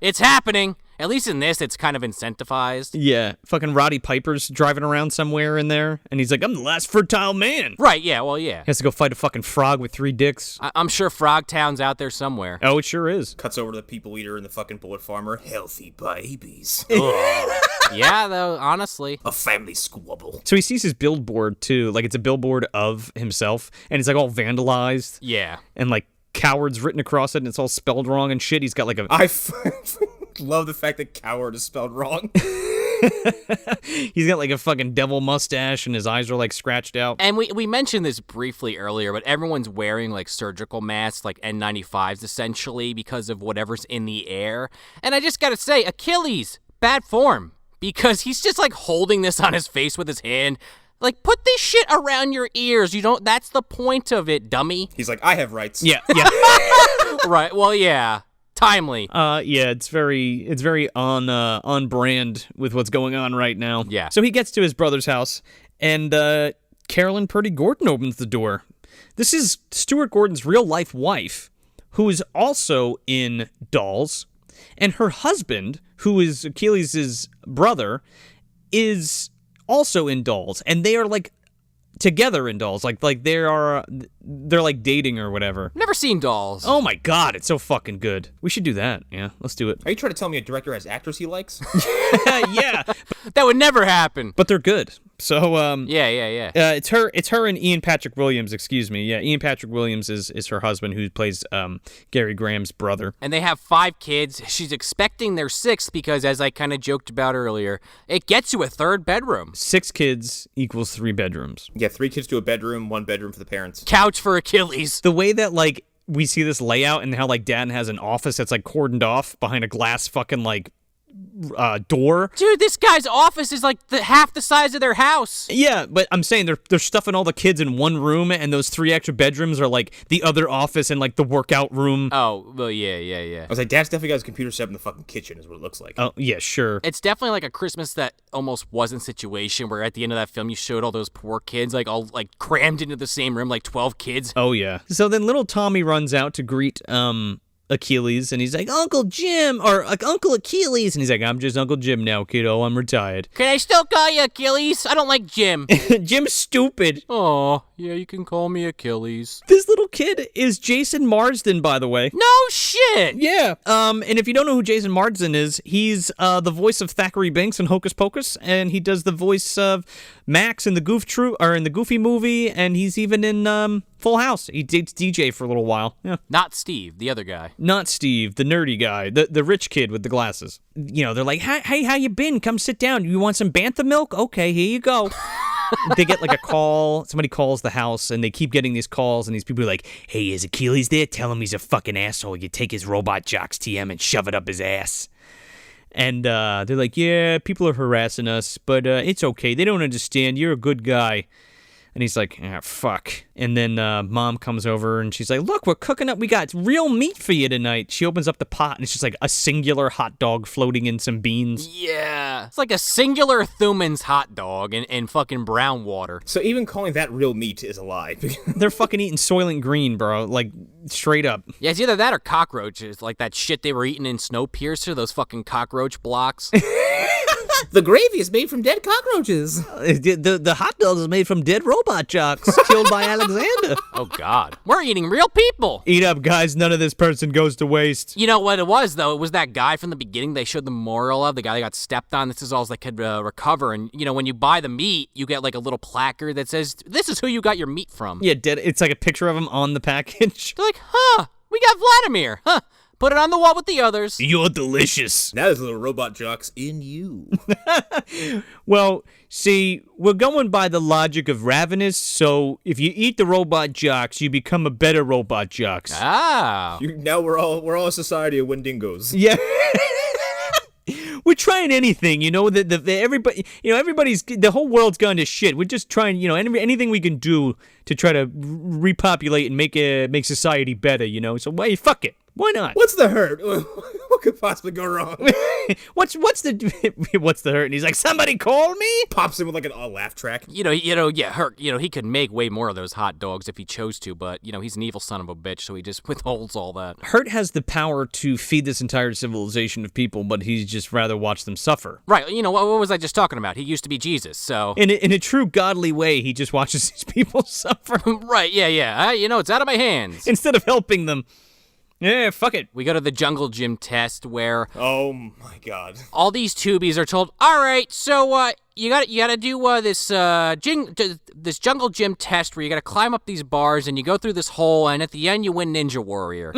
Speaker 2: It's happening. At least in this, it's kind of incentivized.
Speaker 1: Yeah, fucking Roddy Piper's driving around somewhere in there, and he's like, I'm the last fertile man.
Speaker 2: Right, yeah, well, yeah.
Speaker 1: He has to go fight a fucking frog with 3 dicks.
Speaker 2: I'm sure Frogtown's out there somewhere.
Speaker 1: Oh, it sure is.
Speaker 3: Cuts over to the people eater and the fucking bullet farmer. Healthy babies.
Speaker 2: Yeah, though, honestly.
Speaker 3: A family squabble.
Speaker 1: So he sees his billboard, too. Like, it's a billboard of himself, and it's, all vandalized.
Speaker 2: Yeah.
Speaker 1: And, cowards written across it, and it's all spelled wrong and shit. He's got,
Speaker 3: I love the fact that coward is spelled wrong.
Speaker 1: He's got, a fucking devil mustache, and his eyes are, scratched out.
Speaker 2: And we mentioned this briefly earlier, but everyone's wearing, surgical masks, N95s, essentially, because of whatever's in the air. And I just gotta say, Achilles, bad form. Because he's just, holding this on his face with his hand. Put this shit around your ears. That's the point of it, dummy.
Speaker 3: He's like, I have rights.
Speaker 1: Yeah.
Speaker 2: Right, well, yeah. Timely.
Speaker 1: Yeah, it's very on brand with what's going on right now.
Speaker 2: Yeah.
Speaker 1: So he gets to his brother's house, and Carolyn Purdy Gordon opens the door. This is Stuart Gordon's real-life wife, who is also in Dolls, and her husband, who is Achilles' brother, is also in Dolls, and they are together in Dolls, they're dating or whatever.
Speaker 2: Never seen Dolls.
Speaker 1: Oh my god, it's so fucking good. We should do that. Yeah, let's do it.
Speaker 3: Are you trying to tell me a director has actors he likes?
Speaker 1: Yeah,
Speaker 2: That would never happen.
Speaker 1: but they're good. So
Speaker 2: Yeah.
Speaker 1: it's her and Ian Patrick Williams. Excuse me. Yeah, Ian Patrick Williams is her husband, who plays Gary Graham's brother.
Speaker 2: And they have 5 kids. She's expecting their 6th because, as I kind of joked about earlier, it gets you a 3rd bedroom.
Speaker 1: 6 kids equals 3 bedrooms.
Speaker 3: Yeah, 3 kids to a bedroom, 1 bedroom for the parents.
Speaker 2: Couch for Achilles.
Speaker 1: The way that like we see this layout and how like Dad has an office that's like cordoned off behind a glass fucking like door.
Speaker 2: Dude, this guy's office is like half the size of their house.
Speaker 1: Yeah, but I'm saying they're stuffing all the kids in one room, and those 3 extra bedrooms are like the other office and like the workout room.
Speaker 2: Oh, well, yeah.
Speaker 3: I was like, Dad's definitely got his computer set up in the fucking kitchen, is what it looks like.
Speaker 1: Oh, yeah, sure.
Speaker 2: It's definitely like a Christmas that almost wasn't situation where at the end of that film you showed all those poor kids like all like crammed into the same room, like 12 kids.
Speaker 1: Oh, yeah. So then little Tommy runs out to greet Achilles, and he's like, Uncle Jim, or like Uncle Achilles, and he's like, I'm just Uncle Jim now, kiddo, I'm retired.
Speaker 2: Can I still call you Achilles? I don't like Jim.
Speaker 1: Jim's stupid.
Speaker 2: Oh, yeah, you can call me Achilles.
Speaker 1: This little kid is Jason Marsden, by the way.
Speaker 2: No shit.
Speaker 1: Yeah. And if you don't know who Jason Marsden is, he's the voice of Thackeray Binks in Hocus Pocus, and he does the voice of Max in the Goofy movie, and he's even in Full House. He dates DJ for a little while. Yeah.
Speaker 2: Not Steve, the other guy.
Speaker 1: Not Steve, the nerdy guy, the rich kid with the glasses. You know, they're like, hey, how you been? Come sit down. You want some bantha milk? Okay, here you go. They get like a call. Somebody calls the house, and they keep getting these calls, and these people are like, hey, is Achilles there? Tell him he's a fucking asshole. You take his Robot Jox TM and shove it up his ass. And they're like, yeah, people are harassing us, but it's okay. They don't understand. You're a good guy. And he's like, ah, fuck. And then Mom comes over, and she's like, look, we're cooking up. We got real meat for you tonight. She opens up the pot, and it's just like a singular hot dog floating in some beans.
Speaker 2: Yeah. It's like a singular Thuman's hot dog in fucking brown water.
Speaker 3: So even calling that real meat is a lie.
Speaker 1: They're fucking eating Soylent Green, bro. Like, straight up.
Speaker 2: Yeah, it's either that or cockroaches. Like that shit they were eating in Snowpiercer, those fucking cockroach blocks.
Speaker 6: The gravy is made from dead cockroaches.
Speaker 7: The hot dog is made from dead Robot Jox killed by Alexander.
Speaker 2: Oh, God. We're eating real people.
Speaker 1: Eat up, guys. None of this person goes to waste.
Speaker 2: You know what it was, though? It was that guy from the beginning they showed the memorial of, the guy that got stepped on. This is all they could recover. And, you know, when you buy the meat, you get like a little placard that says, this is who you got your meat from.
Speaker 1: Yeah, dead. It's like a picture of him on the package.
Speaker 2: They're like, we got Vladimir. Put it on the wall with the others.
Speaker 1: You're delicious.
Speaker 3: Now there's a little Robot Jox in you.
Speaker 1: Well, see, we're going by the logic of ravenous, so if you eat the Robot Jox, you become a better Robot Jox.
Speaker 2: Ah.
Speaker 3: Now we're all a society of Wendigos.
Speaker 1: Yeah. We're trying anything, you know, everybody, you know, the whole world's gone to shit. We're just trying, you know, anything we can do to try to repopulate and make society better, you know. So fuck it. Why not?
Speaker 3: What's the hurt? What could possibly go wrong?
Speaker 1: what's the hurt? And he's like, somebody call me?
Speaker 3: Pops in with like a laugh track.
Speaker 2: Hurt. You know, he could make way more of those hot dogs if he chose to, but, you know, he's an evil son of a bitch, so he just withholds all that.
Speaker 1: Hurt has the power to feed this entire civilization of people, but he'd just rather watch them suffer.
Speaker 2: Right. You know, what was I just talking about? He used to be Jesus, so...
Speaker 1: In a true godly way, he just watches these people suffer.
Speaker 2: Right, yeah. You know, it's out of my hands.
Speaker 1: Instead of helping them. Yeah, fuck it.
Speaker 2: We go to the jungle gym test where...
Speaker 3: Oh, my God.
Speaker 2: All these tubies are told, all right, so you gotta do this jungle gym test where you gotta climb up these bars and you go through this hole, and at the end you win Ninja Warrior.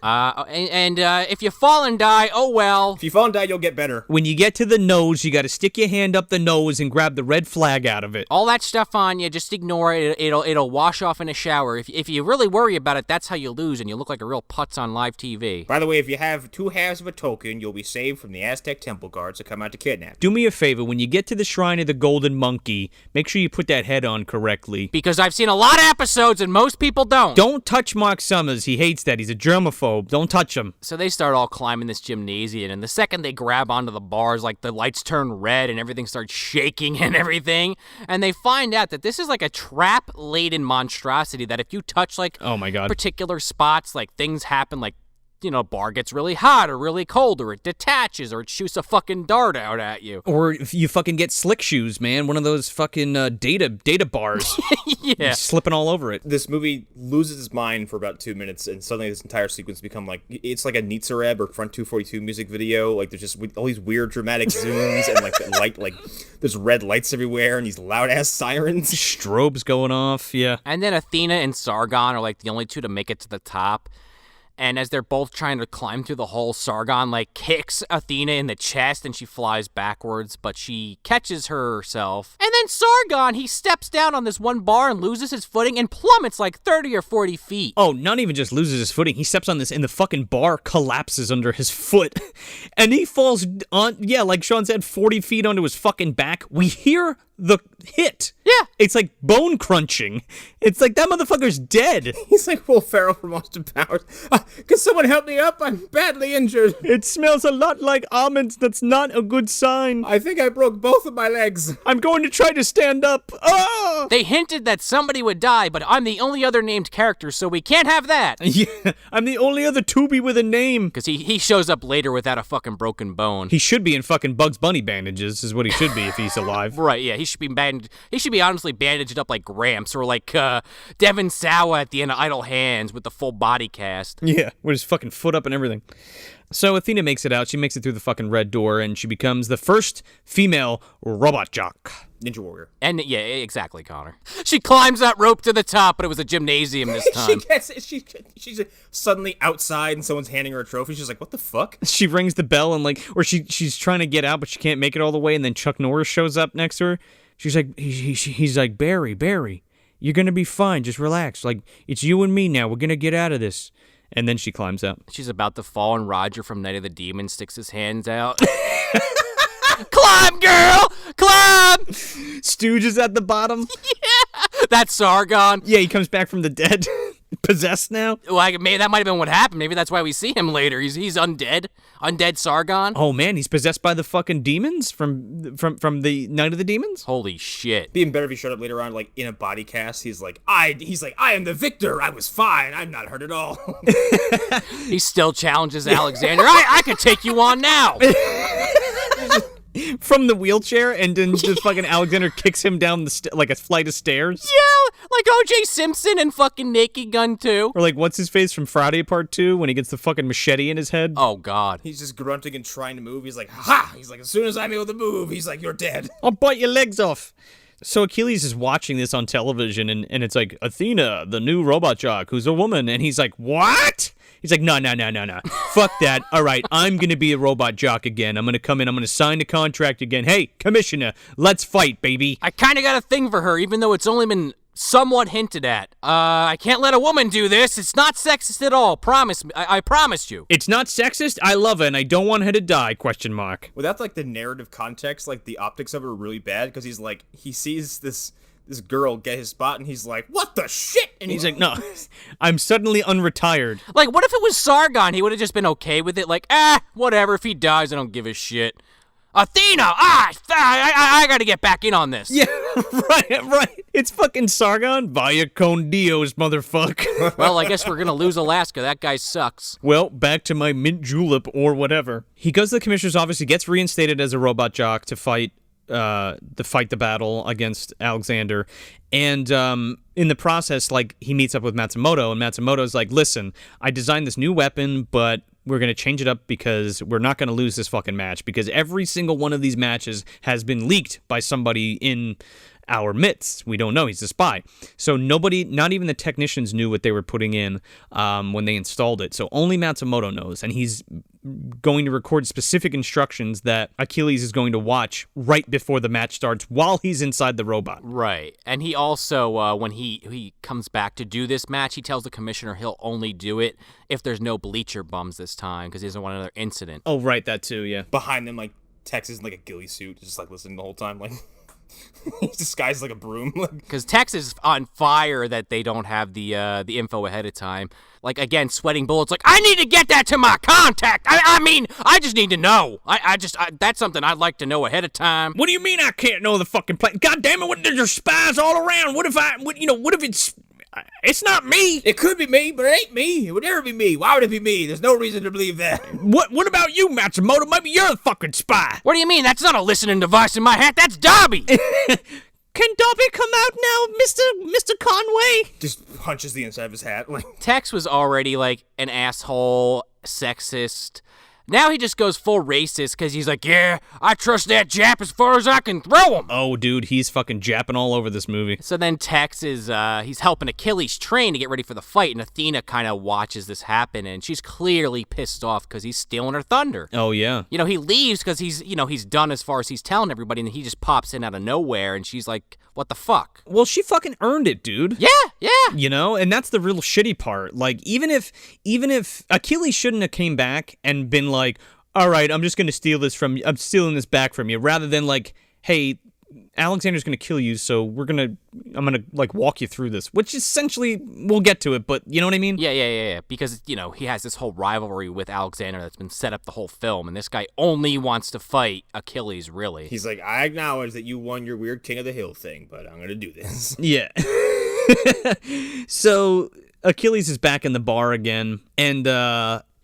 Speaker 2: If you fall and die, oh well.
Speaker 3: If you fall and die, you'll get better.
Speaker 1: When you get to the nose, you got to stick your hand up the nose and grab the red flag out of it.
Speaker 2: All that stuff on you, just ignore it. It'll wash off in a shower. If you really worry about it, that's how you lose, and you look like a real putz on live TV.
Speaker 3: By the way, if you have 2 halves of a token, you'll be saved from the Aztec temple guards that come out to kidnap.
Speaker 1: Do me a favor, when you get to the Shrine of the Golden Monkey, make sure you put that head on correctly.
Speaker 2: Because I've seen a lot of episodes, and most people don't.
Speaker 1: Don't touch Mark Summers. He hates that. He's a germaphobe. Don't touch him.
Speaker 2: So they start all climbing this gymnasium, and the second they grab onto the bars, like the lights turn red and everything starts shaking and everything, and they find out that this is like a trap-laden monstrosity that if you touch like
Speaker 1: oh my God,
Speaker 2: particular spots, like things happen, like bar gets really hot or really cold, or it detaches, or it shoots a fucking dart out at you.
Speaker 1: Or if you fucking get slick shoes, man, one of those fucking data bars.
Speaker 2: Yeah.
Speaker 1: Slipping all over it.
Speaker 3: This movie loses its mind for about 2 minutes, and suddenly this entire sequence become like, it's like a Nitzareb or Front 242 music video. Like, there's just all these weird dramatic zooms, and like the light, like there's red lights everywhere, and these loud ass sirens.
Speaker 1: Strobes going off, yeah.
Speaker 2: And then Athena and Sargon are like the only two to make it to the top. And as they're both trying to climb through the hole, Sargon, like, kicks Athena in the chest, and she flies backwards, but she catches herself. And then Sargon, he steps down on this one bar and loses his footing and plummets like 30 or 40 feet.
Speaker 1: Oh, not even just loses his footing. He steps on this, and the fucking bar collapses under his foot. And he falls on, yeah, like Sean said, 40 feet onto his fucking back. We hear the hit.
Speaker 2: Yeah.
Speaker 1: It's like bone crunching. It's like that motherfucker's dead.
Speaker 3: He's like Will Ferrell from Austin Powers. Can someone help me up? I'm badly injured.
Speaker 1: It smells a lot like almonds. That's not a good sign.
Speaker 3: I think I broke both of my legs.
Speaker 1: I'm going to try to stand up. Ah!
Speaker 2: They hinted that somebody would die, but I'm the only other named character, so we can't have that.
Speaker 1: Yeah, I'm the only other tubie with a name.
Speaker 2: Because he shows up later without a fucking broken bone.
Speaker 1: He should be in fucking Bugs Bunny bandages, is what he should be if he's alive.
Speaker 2: Right, yeah, he should be honestly bandaged up like Gramps or like Devin Sawa at the end of Idle Hands with the full body cast.
Speaker 1: Yeah, with his fucking foot up and everything. So Athena makes it out. She makes it through the fucking red door, and she becomes the first female Robot Jox.
Speaker 3: Ninja Warrior.
Speaker 2: And yeah, exactly, Connor. She climbs that rope to the top, but it was a gymnasium this time.
Speaker 3: She's suddenly outside, and someone's handing her a trophy. She's like, "What the fuck?"
Speaker 1: She rings the bell, and like, or she's trying to get out, but she can't make it all the way. And then Chuck Norris shows up next to her. She's like, he's like, Barry, you're gonna be fine. Just relax. Like, it's you and me now. We're gonna get out of this. And then she climbs out.
Speaker 2: She's about to fall, and Roger from Night of the Demons sticks his hands out. Climb, girl! Climb!
Speaker 1: Stooge is at the bottom.
Speaker 2: Yeah! That's Sargon.
Speaker 1: Yeah, he comes back from the dead. Possessed now?
Speaker 2: Well, maybe that might have been what happened. Maybe that's why we see him later. He's undead. Undead Sargon.
Speaker 1: Oh, man, he's possessed by the fucking demons from the Night of the Demons?
Speaker 2: Holy shit.
Speaker 3: Being better if he showed up later on, like, in a body cast. He's like, I am the victor. I was fine. I'm not hurt at all.
Speaker 2: He still challenges Alexander. I could take you on now.
Speaker 1: From the wheelchair, and then just fucking Alexander kicks him down like a flight of stairs.
Speaker 2: Yeah, like O.J. Simpson and fucking Naked Gun 2.
Speaker 1: Or like, what's his face from Friday Part 2 when he gets the fucking machete in his head?
Speaker 2: Oh, God.
Speaker 3: He's just grunting and trying to move. He's like, ha! He's like, as soon as I'm able to move, he's like, you're dead.
Speaker 1: I'll bite your legs off. So Achilles is watching this on television, and it's like, Athena, the new Robot Jox, who's a woman. And he's like, what? He's like, no. Fuck that. All right, I'm going to be a Robot Jox again. I'm going to come in. I'm going to sign the contract again. Hey, Commissioner, let's fight, baby.
Speaker 2: I kind of got a thing for her, even though it's only been somewhat hinted at. I can't let a woman do this. It's not sexist at all. Promise me. I promised you.
Speaker 1: It's not sexist. I love her, and I don't want her to die, ?
Speaker 3: Without, like, the narrative context, like, the optics of it are really bad, because he's like, he sees this girl get his spot, and he's like, what the shit?
Speaker 1: And he's like, no, I'm suddenly unretired.
Speaker 2: Like, what if it was Sargon? He would have just been okay with it. Like, whatever. If he dies, I don't give a shit. Athena! I gotta get back in on this.
Speaker 1: Yeah, right. It's fucking Sargon. Vaya con Dios, motherfucker.
Speaker 2: Well, I guess we're gonna lose Alaska. That guy sucks.
Speaker 1: Well, back to my mint julep or whatever. He goes to the commissioner's office. He gets reinstated as a Robot Jox to fight the battle against Alexander. And in the process, like, he meets up with Matsumoto, and Matsumoto's like, listen, I designed this new weapon, but we're going to change it up because we're not going to lose this fucking match, because every single one of these matches has been leaked by somebody in our midst. We don't know. He's a spy. So nobody, not even the technicians, knew what they were putting in when they installed it. So only Matsumoto knows, and he's going to record specific instructions that Achilles is going to watch right before the match starts while he's inside the robot.
Speaker 2: Right. And he also, when he comes back to do this match, he tells the commissioner he'll only do it if there's no bleacher bums this time, because he doesn't want another incident.
Speaker 1: Oh, right, that too, yeah.
Speaker 3: Behind them, like, Tex is in, like, a ghillie suit, just, like, listening the whole time, like... He's disguised like a broom.
Speaker 2: Because Tex is on fire that they don't have the info ahead of time. Like, again, sweating bullets. Like, I need to get that to my contact. I mean, I just need to know. That's something I'd like to know ahead of time.
Speaker 1: What do you mean I can't know the fucking plan? God damn it! There's spies all around. What if it's It's not me.
Speaker 3: It could be me, but it ain't me. It would never be me. Why would it be me? There's no reason to believe that.
Speaker 1: What about you, Matsumoto? Maybe you're the fucking spy.
Speaker 2: What do you mean? That's not a listening device in my hat. That's Dobby.
Speaker 1: Can Dobby come out now, Mr. Conway?
Speaker 3: Just punches the inside of his hat. Like,
Speaker 2: Tex was already like an asshole, sexist. Now he just goes full racist because he's like, yeah, I trust that Jap as far as I can throw him.
Speaker 1: Oh, dude, he's fucking japping all over this movie.
Speaker 2: So then Tex is, he's helping Achilles train to get ready for the fight, and Athena kind of watches this happen, and she's clearly pissed off because he's stealing her thunder.
Speaker 1: Oh, yeah.
Speaker 2: You know, he leaves because he's done as far as he's telling everybody, and he just pops in out of nowhere, and she's like, what the fuck?
Speaker 1: Well, she fucking earned it, dude.
Speaker 2: Yeah.
Speaker 1: You know, and that's the real shitty part. Like, even if Achilles shouldn't have came back and been like, all right, I'm just going to steal this from you. I'm stealing this back from you, rather than like, hey, Alexander's going to kill you, so I'm going to like walk you through this, which essentially we'll get to it, but you know what I mean?
Speaker 2: Yeah. Because, you know, he has this whole rivalry with Alexander that's been set up the whole film, and this guy only wants to fight Achilles, really.
Speaker 3: he's like, I acknowledge that you won your weird King of the Hill thing, but I'm going to do this.
Speaker 1: Yeah. So Achilles is back in the bar again, and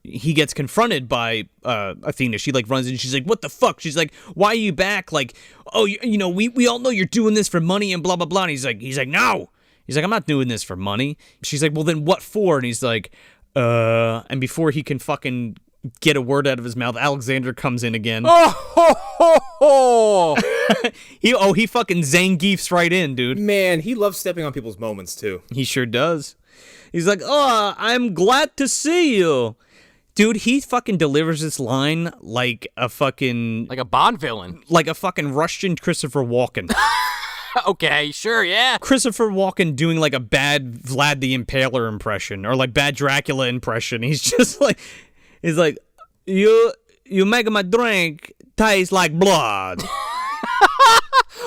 Speaker 1: he gets confronted by Athena. She like runs in and she's like, what the fuck? She's like, why are you back? Like, oh, you know, we all know you're doing this for money and blah, blah, blah. And he's like, no. He's like, I'm not doing this for money. She's like, well, then what for? And he's like, and before he can fucking get a word out of his mouth, Alexander comes in again. He fucking Zangiefs right in, dude.
Speaker 3: Man, he loves stepping on people's moments, too.
Speaker 1: He sure does. He's like, oh, I'm glad to see you. Dude, he fucking delivers this line like a fucking...
Speaker 2: Like a Bond villain.
Speaker 1: Like a fucking Russian Christopher Walken.
Speaker 2: Okay, sure, yeah.
Speaker 1: Christopher Walken doing like a bad Vlad the Impaler impression or like bad Dracula impression. He's just like... He's like, you make my drink taste like blood.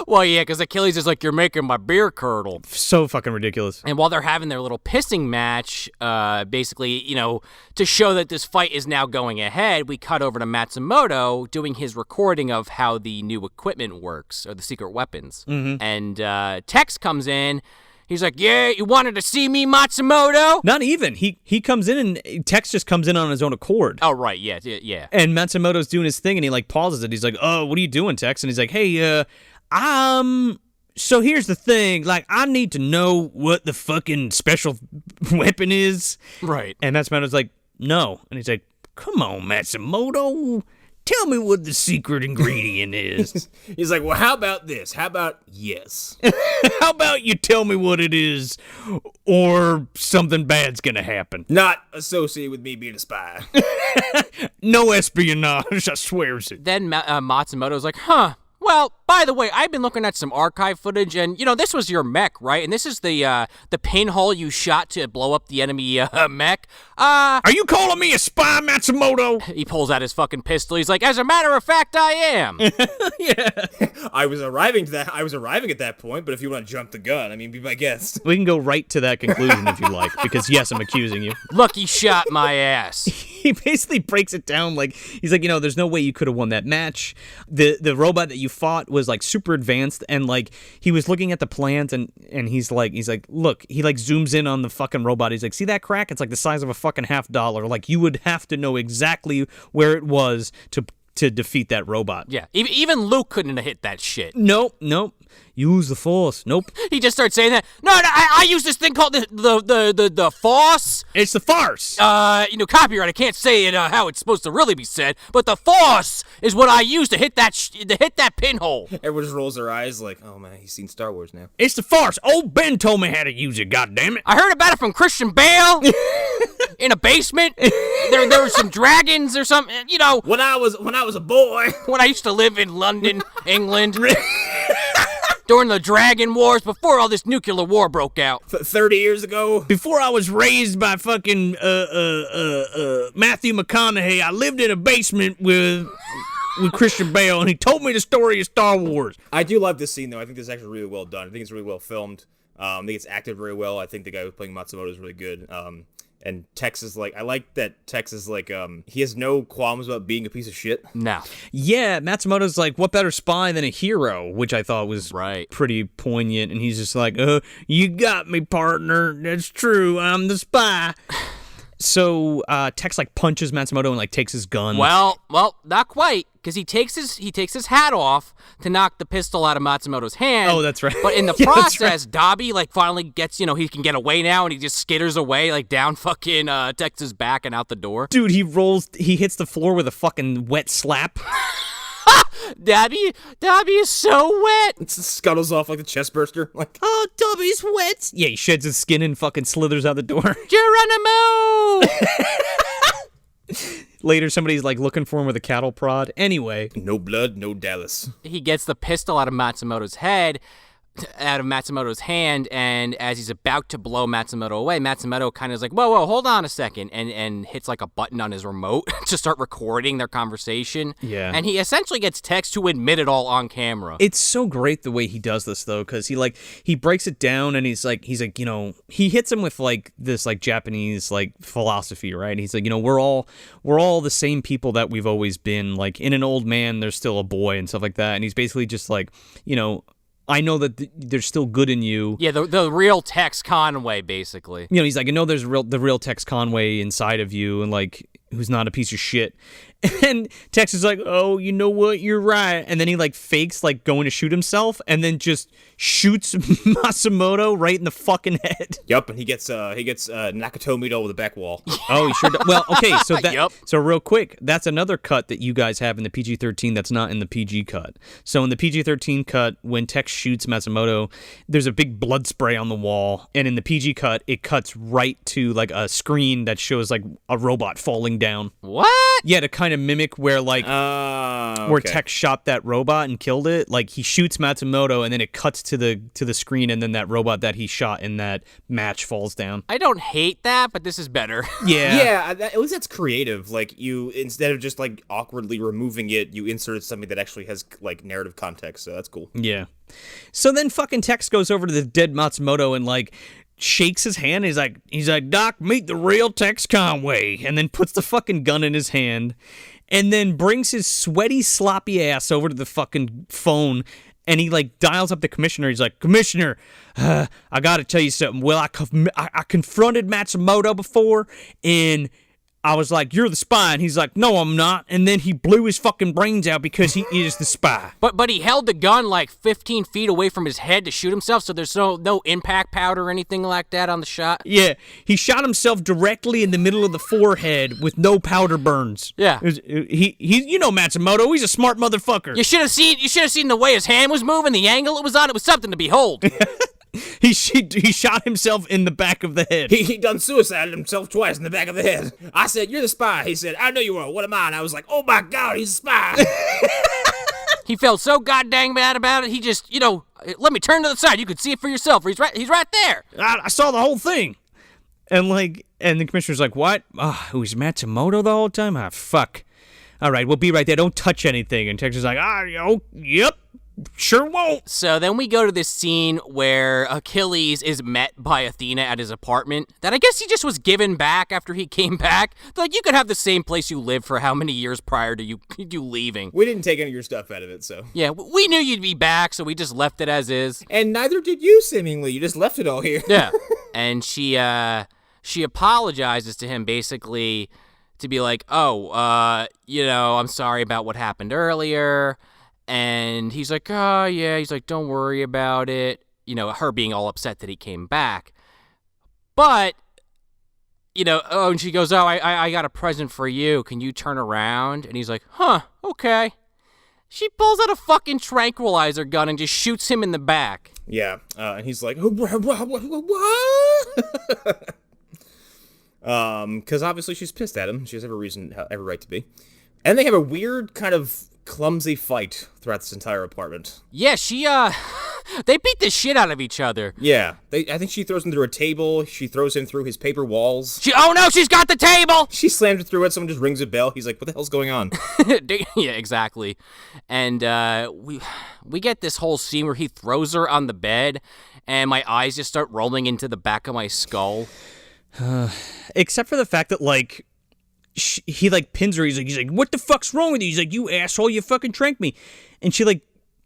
Speaker 2: Well, yeah, because Achilles is like, you're making my beer curdle.
Speaker 1: So fucking ridiculous.
Speaker 2: And while they're having their little pissing match, basically, you know, to show that this fight is now going ahead, we cut over to Matsumoto doing his recording of how the new equipment works, or the secret weapons. Mm-hmm. And Tex comes in. He's like, yeah, you wanted to see me, Matsumoto?
Speaker 1: Not even. He comes in and Tex just comes in on his own accord.
Speaker 2: Oh, right, yeah.
Speaker 1: And Matsumoto's doing his thing and he like pauses it. He's like, oh, what are you doing, Tex? And he's like, hey, so here's the thing. Like, I need to know what the fucking special weapon is.
Speaker 2: Right.
Speaker 1: And Matsumoto's like, no. And he's like, come on, Matsumoto. Tell me what the secret ingredient is.
Speaker 3: He's like, well, how about this? How about yes?
Speaker 1: How about you tell me what it is, or something bad's gonna happen?
Speaker 3: Not associated with me being a spy.
Speaker 1: No espionage, I swears it.
Speaker 2: Then Matsumoto's like, huh. Well, by the way, I've been looking at some archive footage, and, you know, this was your mech, right? And this is the pinhole you shot to blow up the enemy mech.
Speaker 1: Are you calling me a spy, Matsumoto?
Speaker 2: He pulls out his fucking pistol. He's like, as a matter of fact, I am.
Speaker 1: Yeah.
Speaker 3: I was arriving at that point, but if you want to jump the gun, I mean, be my guest.
Speaker 1: We can go right to that conclusion if you like, because yes, I'm accusing you.
Speaker 2: Lucky shot my ass.
Speaker 1: He basically breaks it down like, he's like, you know, there's no way you could have won that match. The robot that you fought was like super advanced, and like he was looking at the plans and he's like look, he like zooms in on the fucking robot. He's like, see that crack? It's like the size of a fucking $50. Like, you would have to know exactly where it was to defeat that robot.
Speaker 2: Yeah, even Luke couldn't have hit that shit.
Speaker 1: Nope. Use the force. Nope.
Speaker 2: He just starts saying that. No, I use this thing called the force.
Speaker 1: It's the farce.
Speaker 2: You know, copyright. I can't say it how it's supposed to really be said, but the force is what I use to hit that pinhole.
Speaker 3: Everyone just rolls their eyes like, oh man, he's seen Star Wars now.
Speaker 1: It's the farce. Old Ben told me how to use it. Goddammit.
Speaker 2: I heard about it from Christian Bale in a basement. There were some dragons or something. You know,
Speaker 3: when I was a boy,
Speaker 2: when I used to live in London, England. During the Dragon Wars, before all this nuclear war broke out.
Speaker 3: 30 years ago?
Speaker 1: Before I was raised by fucking Matthew McConaughey, I lived in a basement with Christian Bale, and he told me the story of Star Wars.
Speaker 3: I do love this scene, though. I think this is actually really well done. I think it's really well filmed. I think it's acted very well. I think the guy who's playing Matsumoto is really good. And Tex is like, I like that Tex is like, he has no qualms about being a piece of shit.
Speaker 2: No.
Speaker 1: Yeah, Matsumoto's like, what better spy than a hero, which I thought was pretty poignant. And he's just like, you got me, partner. That's true. I'm the spy. So Tex like punches Matsumoto and like takes his gun.
Speaker 2: Well, not quite, because he takes his hat off to knock the pistol out of Matsumoto's hand.
Speaker 1: Oh, that's right.
Speaker 2: But in the process, Dabi like finally gets, he can get away now, and he just skitters away like down fucking Tex's back and out the door.
Speaker 1: Dude, he hits the floor with a fucking wet slap.
Speaker 2: Dabi is so wet.
Speaker 3: It scuttles off like the chest burster. Like,
Speaker 1: oh, Dabi's wet. Yeah, he sheds his skin and fucking slithers out the door.
Speaker 2: Geronimo!
Speaker 1: Later, somebody's like looking for him with a cattle prod. Anyway.
Speaker 3: No blood, no Dallas.
Speaker 2: He gets the pistol out of Matsumoto's hand, and as he's about to blow Matsumoto away, Matsumoto kind of is like, whoa, hold on a second, and hits like a button on his remote to start recording their conversation.
Speaker 1: Yeah.
Speaker 2: And he essentially gets Tex to admit it all on camera.
Speaker 1: It's so great the way he does this, though, because he breaks it down, and he's like, he hits him with like this like Japanese like philosophy, right? He's like, we're all the same people that we've always been. Like, in an old man, there's still a boy and stuff like that. And he's basically just like, I know that there's still good in you.
Speaker 2: Yeah, the real Tex Conway, basically.
Speaker 1: He's like, I know there's the real Tex Conway inside of you, and like, who's not a piece of shit. And Tex is like, oh, you know what? You're right. And then he like fakes like going to shoot himself, and then just shoots Matsumoto right in the fucking head.
Speaker 3: Yup, and he gets Nakatomi over the back wall.
Speaker 1: Oh, he sure does. Well, okay, so real quick, that's another cut that you guys have in the PG-13 that's not in the PG cut. So in the PG-13 cut, when Tex shoots Matsumoto, there's a big blood spray on the wall, and in the PG cut, it cuts right to like a screen that shows like a robot falling down.
Speaker 2: What?
Speaker 1: Yeah, to kind of mimic where like where Tex shot that robot and killed it. Like he shoots Matsumoto, and then it cuts to the screen, and then that robot that he shot in that match falls down.
Speaker 2: I don't hate that, but this is better.
Speaker 3: Yeah, at least that's creative. Like, you, instead of just like awkwardly removing it, you inserted something that actually has like narrative context. So that's cool.
Speaker 1: Yeah. So then fucking Tex goes over to the dead Matsumoto and like shakes his hand. He's like, Doc, meet the real Tex Conway, and then puts the fucking gun in his hand, and then brings his sweaty, sloppy ass over to the fucking phone, and he like dials up the commissioner. He's like, Commissioner, I gotta tell you something. Well, I confronted Matsumoto before, and I was like, you're the spy. And he's like, no, I'm not. And then he blew his fucking brains out because he is the spy.
Speaker 2: But he held the gun like 15 feet away from his head to shoot himself, so there's no impact powder or anything like that on the shot?
Speaker 1: Yeah, he shot himself directly in the middle of the forehead with no powder burns.
Speaker 2: Yeah.
Speaker 1: He Matsumoto, he's a smart motherfucker.
Speaker 2: You should have seen the way his hand was moving, the angle it was on. It was something to behold.
Speaker 1: He shot himself in the back of the head.
Speaker 3: He done suicided himself twice in the back of the head. I said, you're the spy. He said, I know you are. What am I? And I was like, oh my God, he's a spy.
Speaker 2: He felt so goddamn bad about it. He just, let me turn to the side. You could see it for yourself. He's right there.
Speaker 1: I saw the whole thing. And the commissioner's like, what? It was Matsumoto the whole time? Fuck. All right, we'll be right there. Don't touch anything. And Texas is like, yep. Sure won't.
Speaker 2: So then we go to this scene where Achilles is met by Athena at his apartment that I guess he just was given back after he came back. Like, you could have the same place you lived for how many years prior to you leaving.
Speaker 3: We didn't take any of your stuff out of it, so.
Speaker 2: Yeah, we knew you'd be back, so we just left it as is.
Speaker 3: And neither did you, seemingly. You just left it all here.
Speaker 2: Yeah. And she apologizes to him basically to be like, I'm sorry about what happened earlier. And he's like, oh, yeah. He's like, don't worry about it. Her being all upset that he came back. But, and she goes, I got a present for you. Can you turn around? And he's like, huh, okay. She pulls out a fucking tranquilizer gun and just shoots him in the back.
Speaker 3: Yeah. And he's like, what? Because obviously she's pissed at him. She has every right to be. And they have a weird kind of clumsy fight throughout this entire apartment.
Speaker 2: Yeah, they beat the shit out of each other.
Speaker 3: Yeah, I think she throws him through a table. She throws him through his paper walls.
Speaker 2: Oh no, she's got the table!
Speaker 3: She slammed it through it. Someone just rings a bell. He's like, what the hell's going on?
Speaker 2: Yeah, exactly. And we get this whole scene where he throws her on the bed, and my eyes just start rolling into the back of my skull.
Speaker 1: Except for the fact that, like, he, like, pins her. He's like, what the fuck's wrong with you? He's like, you asshole, you fucking drank me. And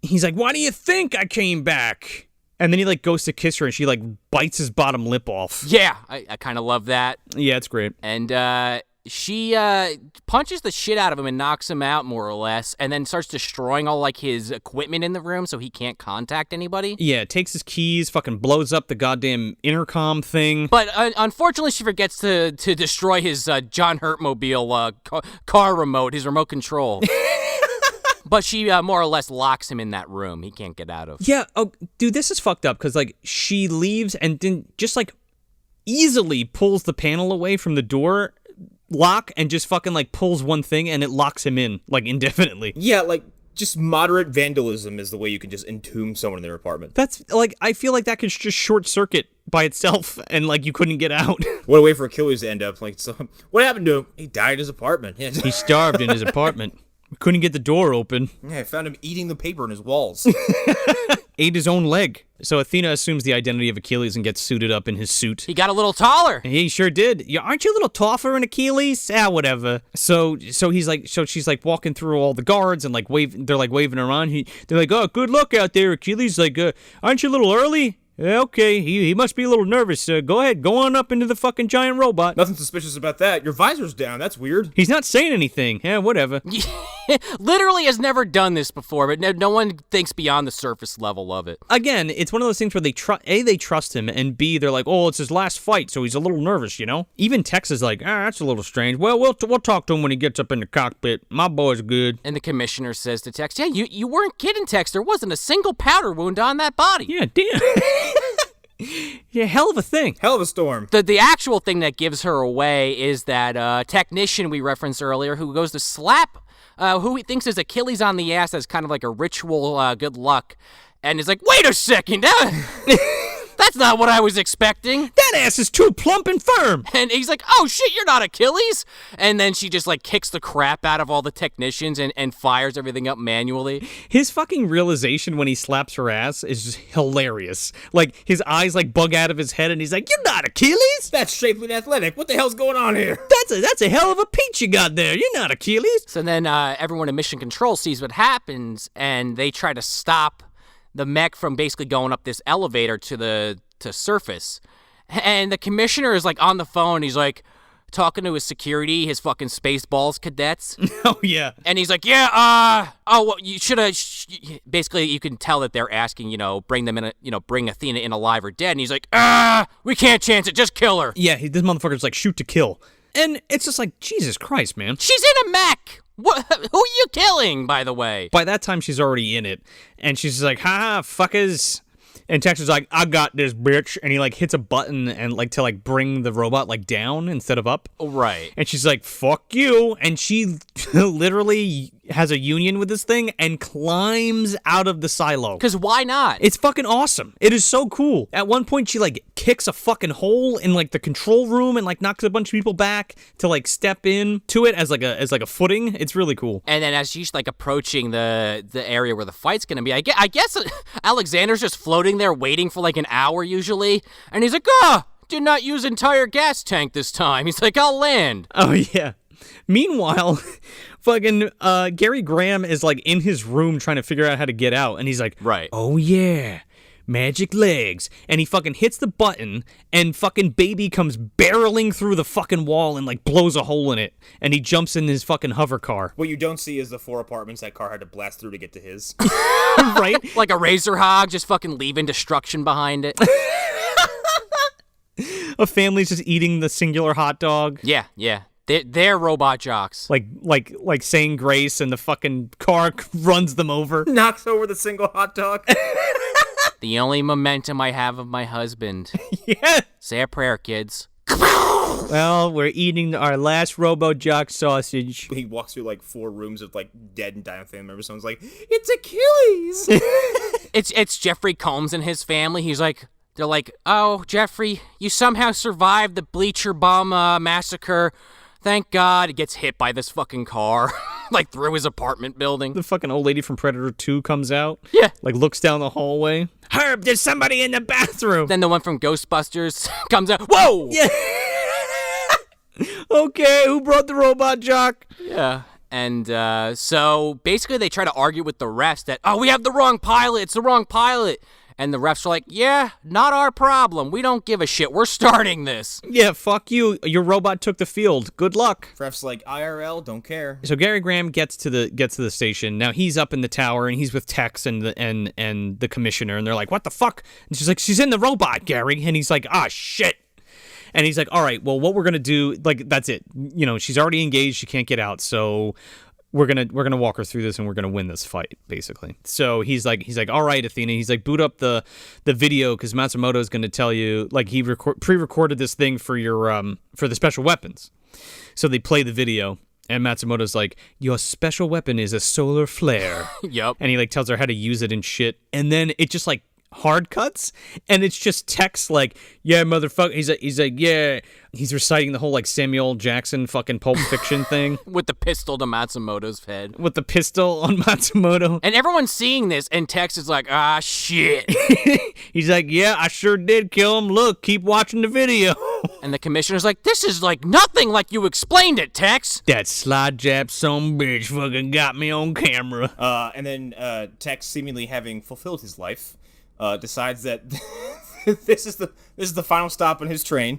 Speaker 1: he's like, why do you think I came back? And then he, like, goes to kiss her, and she, like, bites his bottom lip off.
Speaker 2: Yeah, I kind of love that.
Speaker 1: Yeah, it's great.
Speaker 2: And she punches the shit out of him and knocks him out, more or less, and then starts destroying all, like, his equipment in the room so he can't contact anybody.
Speaker 1: Yeah, takes his keys, fucking blows up the goddamn intercom thing.
Speaker 2: But unfortunately, she forgets to destroy his John Hurtmobile car remote, his remote control. But she more or less locks him in that room he can't get out of.
Speaker 1: Yeah, oh, dude, this is fucked up, because, like, she leaves and then just, like, easily pulls the panel away from the door lock and just fucking, like, pulls one thing and it locks him in, like, indefinitely.
Speaker 3: Yeah, like, just moderate vandalism is the way you can just entomb someone in their apartment.
Speaker 1: That's, like, I feel like that could just short circuit by itself and, like, you couldn't get out.
Speaker 3: What a way for Achilles to end up. Like, so, what happened to him? He died in his apartment. Yeah,
Speaker 1: He starved in his apartment. Couldn't get the door open.
Speaker 3: yeah, I found him eating the paper in his walls.
Speaker 1: Ate his own leg. So Athena assumes the identity of Achilles and gets suited up in his suit.
Speaker 2: He got a little taller.
Speaker 1: He sure did. Yeah, aren't you a little taller than Achilles? Whatever. So she's like walking through all the guards and like they're like waving her on. They're like, oh, good luck out there, Achilles. Like, aren't you a little early? Yeah, okay, he must be a little nervous. Go ahead, go on up into the fucking giant robot.
Speaker 3: Nothing suspicious about that. Your visor's down. That's weird.
Speaker 1: He's not saying anything. Yeah, whatever.
Speaker 2: Literally has never done this before, but no one thinks beyond the surface level of it.
Speaker 1: Again, it's one of those things where they trust him, and B, they're like, oh, it's his last fight, so he's a little nervous, you know? Even Tex is like, that's a little strange. Well, we'll talk to him when he gets up in the cockpit. My boy's good.
Speaker 2: And the commissioner says to Tex, yeah, you weren't kidding, Tex. There wasn't a single powder wound on that body.
Speaker 1: Yeah, damn. Yeah, hell of a thing.
Speaker 3: Hell of a storm.
Speaker 2: The actual thing that gives her away is that technician we referenced earlier who goes to slap who he thinks is Achilles on the ass as kind of like a ritual good luck. And is like, wait a second. That's not what I was expecting.
Speaker 1: That ass is too plump and firm.
Speaker 2: And he's like, oh, shit, you're not Achilles. And then she just, like, kicks the crap out of all the technicians and fires everything up manually.
Speaker 1: His fucking realization when he slaps her ass is just hilarious. Like, his eyes, like, bug out of his head, and he's like, you're not Achilles.
Speaker 3: That's shapely and athletic. What the hell's going on here?
Speaker 1: That's a hell of a peach you got there. You're not Achilles.
Speaker 2: So then everyone in Mission Control sees what happens, and they try to stop the mech from basically going up this elevator to surface. And the commissioner is like on the phone. He's like talking to his security, his fucking Spaceballs cadets.
Speaker 1: Oh, yeah.
Speaker 2: And he's like, yeah, well, you should have, basically you can tell that they're asking, bring them in, bring Athena in alive or dead. And he's like, we can't chance it. Just kill her.
Speaker 1: Yeah, this motherfucker's like shoot to kill. And it's just like, Jesus Christ, man.
Speaker 2: She's in a mech. What? Who are you killing, by the way?
Speaker 1: By that time, she's already in it. And she's like, ha, fuckers. And Tex is like, I got this, bitch. And he, like, hits a button and, like, to, like, bring the robot, like, down instead of up.
Speaker 2: Right.
Speaker 1: And she's like, fuck you. And she literally has a union with this thing and climbs out of the silo.
Speaker 2: Because why not?
Speaker 1: It's fucking awesome. It is so cool. At one point, she, like, kicks a fucking hole in, like, the control room and, like, knocks a bunch of people back to, like, step in to it as a footing. It's really cool.
Speaker 2: And then as she's, like, approaching the area where the fight's gonna be, I guess Alexander's just floating there waiting for, like, an hour usually. And he's like, did not use entire gas tank this time. He's like, I'll land.
Speaker 1: Oh, yeah. Meanwhile, fucking Gary Graham is like in his room trying to figure out how to get out, and he's like,
Speaker 2: right.
Speaker 1: Oh yeah, magic legs. And he fucking hits the button, and fucking baby comes barreling through the fucking wall and like blows a hole in it, and he jumps in his fucking hover car.
Speaker 3: What you don't see is the 4 apartments that car had to blast through to get to his.
Speaker 1: Right?
Speaker 2: Like a razor hog just fucking leaving destruction behind it.
Speaker 1: A family's just eating the singular hot dog.
Speaker 2: Yeah. They're Robot Jox.
Speaker 1: Like saying grace, and the fucking car runs them over.
Speaker 3: Knocks over the single hot dog.
Speaker 2: The only momentum I have of my husband.
Speaker 1: Yeah.
Speaker 2: Say a prayer, kids.
Speaker 1: Well, we're eating our last Robot Jox sausage.
Speaker 3: He walks through like 4 rooms of like dead and dying family members. Someone's like, it's Achilles.
Speaker 2: It's Jeffrey Combs and his family. They're like, oh, Jeffrey, you somehow survived the bleacher bomb massacre. Thank God. He gets hit by this fucking car, like through his apartment building.
Speaker 1: The fucking old lady from Predator 2 comes out.
Speaker 2: Yeah.
Speaker 1: Like looks down the hallway. Herb, there's somebody in the bathroom.
Speaker 2: Then the one from Ghostbusters comes out. Whoa!
Speaker 1: Yeah. Okay, who brought the robot jock?
Speaker 2: Yeah. And so basically they try to argue with the refs that, oh, we have the wrong pilot. It's the wrong pilot. And the refs are like, yeah, not our problem. We don't give a shit. We're starting this.
Speaker 1: Yeah, fuck you. Your robot took the field. Good luck.
Speaker 3: Ref's like, IRL, don't care.
Speaker 1: So Gary Graham gets to the station. Now he's up in the tower and he's with Tex and the commissioner, and they're like, what the fuck? And she's like, she's in the robot, Gary. And he's like, ah, shit. And he's like, all right, well, what we're gonna do, like, that's it. You know, she's already engaged. She can't get out. So we're gonna walk her through this, and we're gonna win this fight, basically. So he's like, all right, Athena. He's like, boot up the video, because Matsumoto is gonna tell you, like, he pre-recorded this thing for your for the special weapons. So they play the video, and Matsumoto's like, your special weapon is a solar flare.
Speaker 2: Yep.
Speaker 1: And he like tells her how to use it and shit, and then it just like hard cuts, and it's just text like, yeah, motherfucker. He's like, yeah. He's reciting the whole like Samuel L. Jackson fucking Pulp Fiction thing.
Speaker 2: With the pistol to Matsumoto's head.
Speaker 1: With the pistol on Matsumoto.
Speaker 2: And everyone's seeing this, and Tex is like, ah, shit.
Speaker 1: He's like, yeah, I sure did kill him. Look, keep watching the video.
Speaker 2: And the commissioner's like, this is like nothing like you explained it, Tex.
Speaker 1: That slide jab son bitch fucking got me on camera.
Speaker 3: And then Tex, seemingly having fulfilled his life, decides that this is the final stop on his train.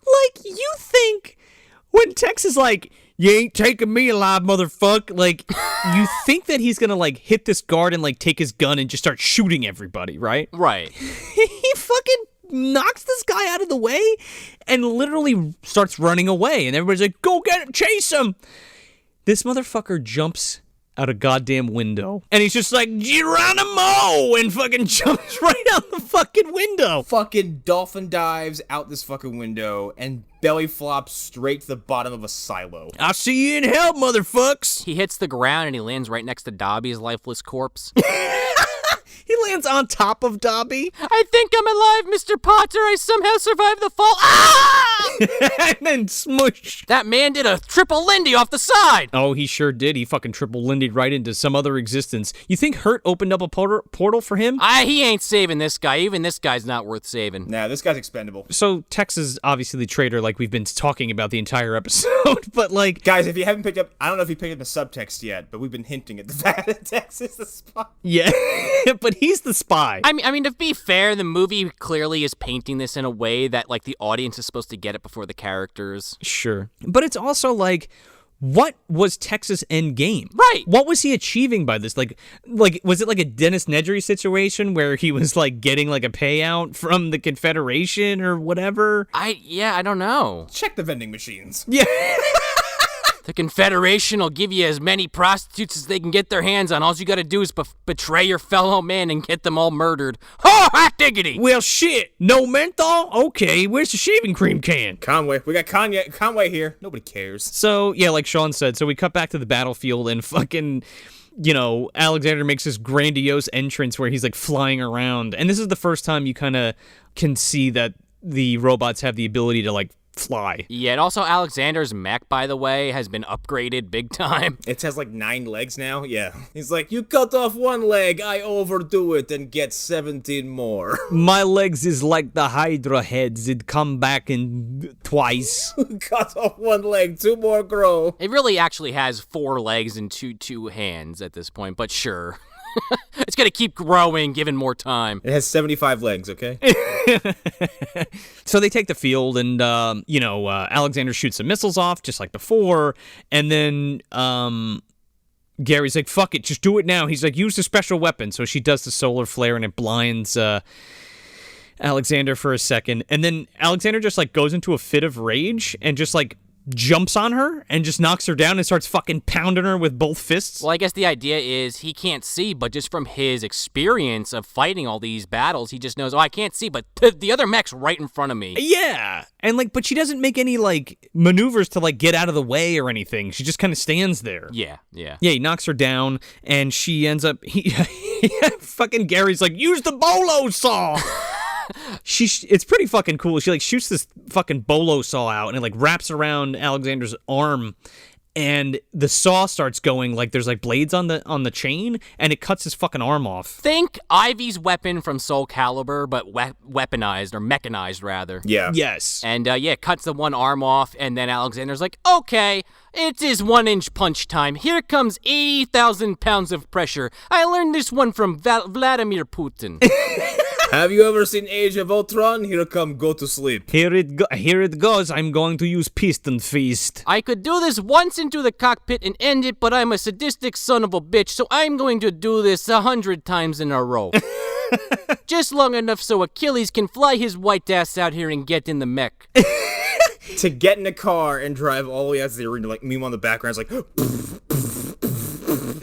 Speaker 1: Like, you think when Tex is like, you ain't taking me alive, motherfucker, like, you think that he's gonna like hit this guard and like take his gun and just start shooting everybody, right?
Speaker 2: Right.
Speaker 1: He fucking knocks this guy out of the way and literally starts running away, and everybody's like, go get him, chase him. This motherfucker jumps out a goddamn window, and he's just like, Geronimo, and fucking jumps right out the fucking window.
Speaker 3: Fucking dolphin dives out this fucking window and belly flops straight to the bottom of a silo.
Speaker 1: I'll see you in hell, motherfucks.
Speaker 2: He hits the ground and he lands right next to Dobby's lifeless corpse.
Speaker 1: He lands on top of Dobby.
Speaker 2: I think I'm alive, Mr. Potter. I somehow survived the fall. Ah!
Speaker 1: And then smush.
Speaker 2: That man did a triple Lindy off the side.
Speaker 1: Oh, he sure did. He fucking triple Lindy'd right into some other existence. You think Hurt opened up a portal for him?
Speaker 2: He ain't saving this guy. Even this guy's not worth saving.
Speaker 3: Nah, this guy's expendable.
Speaker 1: So Tex is obviously the traitor, like we've been talking about the entire episode. But like,
Speaker 3: guys, if you haven't picked up, I don't know if you picked up the subtext yet, but we've been hinting at the fact that Tex is the spy.
Speaker 1: Yeah, but he's the spy.
Speaker 2: I mean, to be fair, the movie clearly is painting this in a way that like the audience is supposed to get it before the characters.
Speaker 1: Sure, but it's also like, what was Tex's end game?
Speaker 2: Right.
Speaker 1: What was he achieving by this? Like, was it like a Dennis Nedry situation where he was like getting like a payout from the Confederation or whatever?
Speaker 2: I don't know.
Speaker 3: Check the vending machines.
Speaker 1: Yeah.
Speaker 2: The Confederation will give you as many prostitutes as they can get their hands on. All you gotta do is betray your fellow man and get them all murdered. Oh, hot diggity!
Speaker 1: Well, shit. No menthol? Okay, where's the shaving cream can?
Speaker 3: Conway. We got Conway here. Nobody cares.
Speaker 1: So, yeah, like Sean said, so we cut back to the battlefield and fucking, you know, Alexander makes this grandiose entrance where he's like flying around. And this is the first time you kind of can see that the robots have the ability to like fly.
Speaker 2: Yeah, and also Alexander's mech, by the way, has been upgraded big time.
Speaker 3: It has like 9 legs now. Yeah. He's like, you cut off 1 leg, I overdo it and get 17 more.
Speaker 1: My legs is like the Hydra heads. It come back in twice.
Speaker 3: Cut off 1 leg, 2 more grow.
Speaker 2: It really actually has 4 legs and two hands at this point, but sure. It's gonna keep growing, given more time.
Speaker 3: It has 75 legs, okay?
Speaker 1: So they take the field, and, Alexander shoots some missiles off, just like before, and then, Gary's like, fuck it, just do it now. He's like, use the special weapon. So she does the solar flare, and it blinds, Alexander for a second, and then Alexander just, like, goes into a fit of rage, and just, like, jumps on her and just knocks her down and starts fucking pounding her with both fists.
Speaker 2: Well, I guess the idea is he can't see, but just from his experience of fighting all these battles, he just knows, I can't see, but the other mech's right in front of me.
Speaker 1: Yeah. And like, but she doesn't make any like maneuvers to like get out of the way or anything. She just kind of stands there.
Speaker 2: Yeah.
Speaker 1: Yeah, he knocks her down and she ends up, fucking Gary's like, use the bolo saw. It's pretty fucking cool. She like shoots this fucking bolo saw out and it like wraps around Alexander's arm, and the saw starts going, like there's like blades on the chain, and it cuts his fucking arm off.
Speaker 2: Think Ivy's weapon from Soul Calibur, but weaponized, or mechanized, rather.
Speaker 3: Yeah.
Speaker 1: Yes.
Speaker 2: And, yeah, cuts the one arm off, and then Alexander's like, okay, it is 1-inch punch time. Here comes 80,000 pounds of pressure. I learned this one from Vladimir Putin.
Speaker 3: Have you ever seen Age of Ultron? Here come go to sleep.
Speaker 1: Here it goes. I'm going to use piston fist.
Speaker 2: I could do this once into the cockpit and end it, but I'm a sadistic son of a bitch, so I'm going to do this 100 times in a row. Just long enough so Achilles can fly his white ass out here and get in the mech.
Speaker 3: To get in a car and drive all the way out to the arena, like, meanwhile in the background, it's like...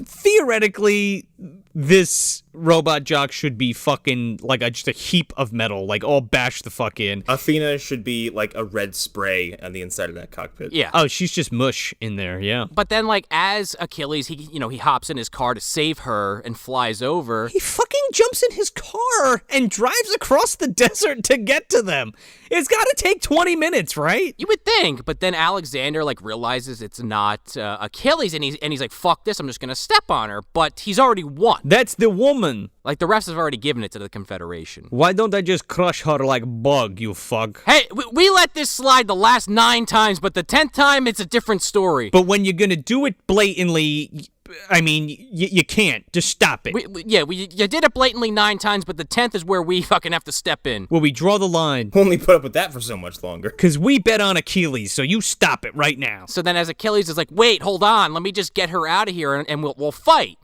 Speaker 1: Theoretically, this Robot Jox should be fucking like just a heap of metal, like all bashed the fuck in.
Speaker 3: Athena should be like a red spray on the inside of that cockpit.
Speaker 2: Yeah.
Speaker 1: Oh, she's just mush in there, yeah.
Speaker 2: But then, like, as Achilles, he hops in his car to save her and flies over.
Speaker 1: He fucking jumps in his car and drives across the desert to get to them. It's got to take 20 minutes, right?
Speaker 2: You would think, but then Alexander, like, realizes it's not Achilles, and he's like, fuck this, I'm just gonna step on her. But he's already won.
Speaker 1: That's the woman.
Speaker 2: Like, the refs have already given it to the Confederation.
Speaker 1: Why don't I just crush her like bug, you fuck?
Speaker 2: Hey, we let this slide the last 9 times, but the 10th time, it's a different story.
Speaker 1: But when you're gonna do it blatantly, I mean, you can't. Just stop it.
Speaker 2: You did it blatantly 9 times, but the 10th is where we fucking have to step in.
Speaker 1: Where we draw the line.
Speaker 3: Only put up with that for so much longer.
Speaker 1: Because we bet on Achilles, so you stop it right now.
Speaker 2: So then as Achilles is like, wait, hold on, let me just get her out of here and we'll fight.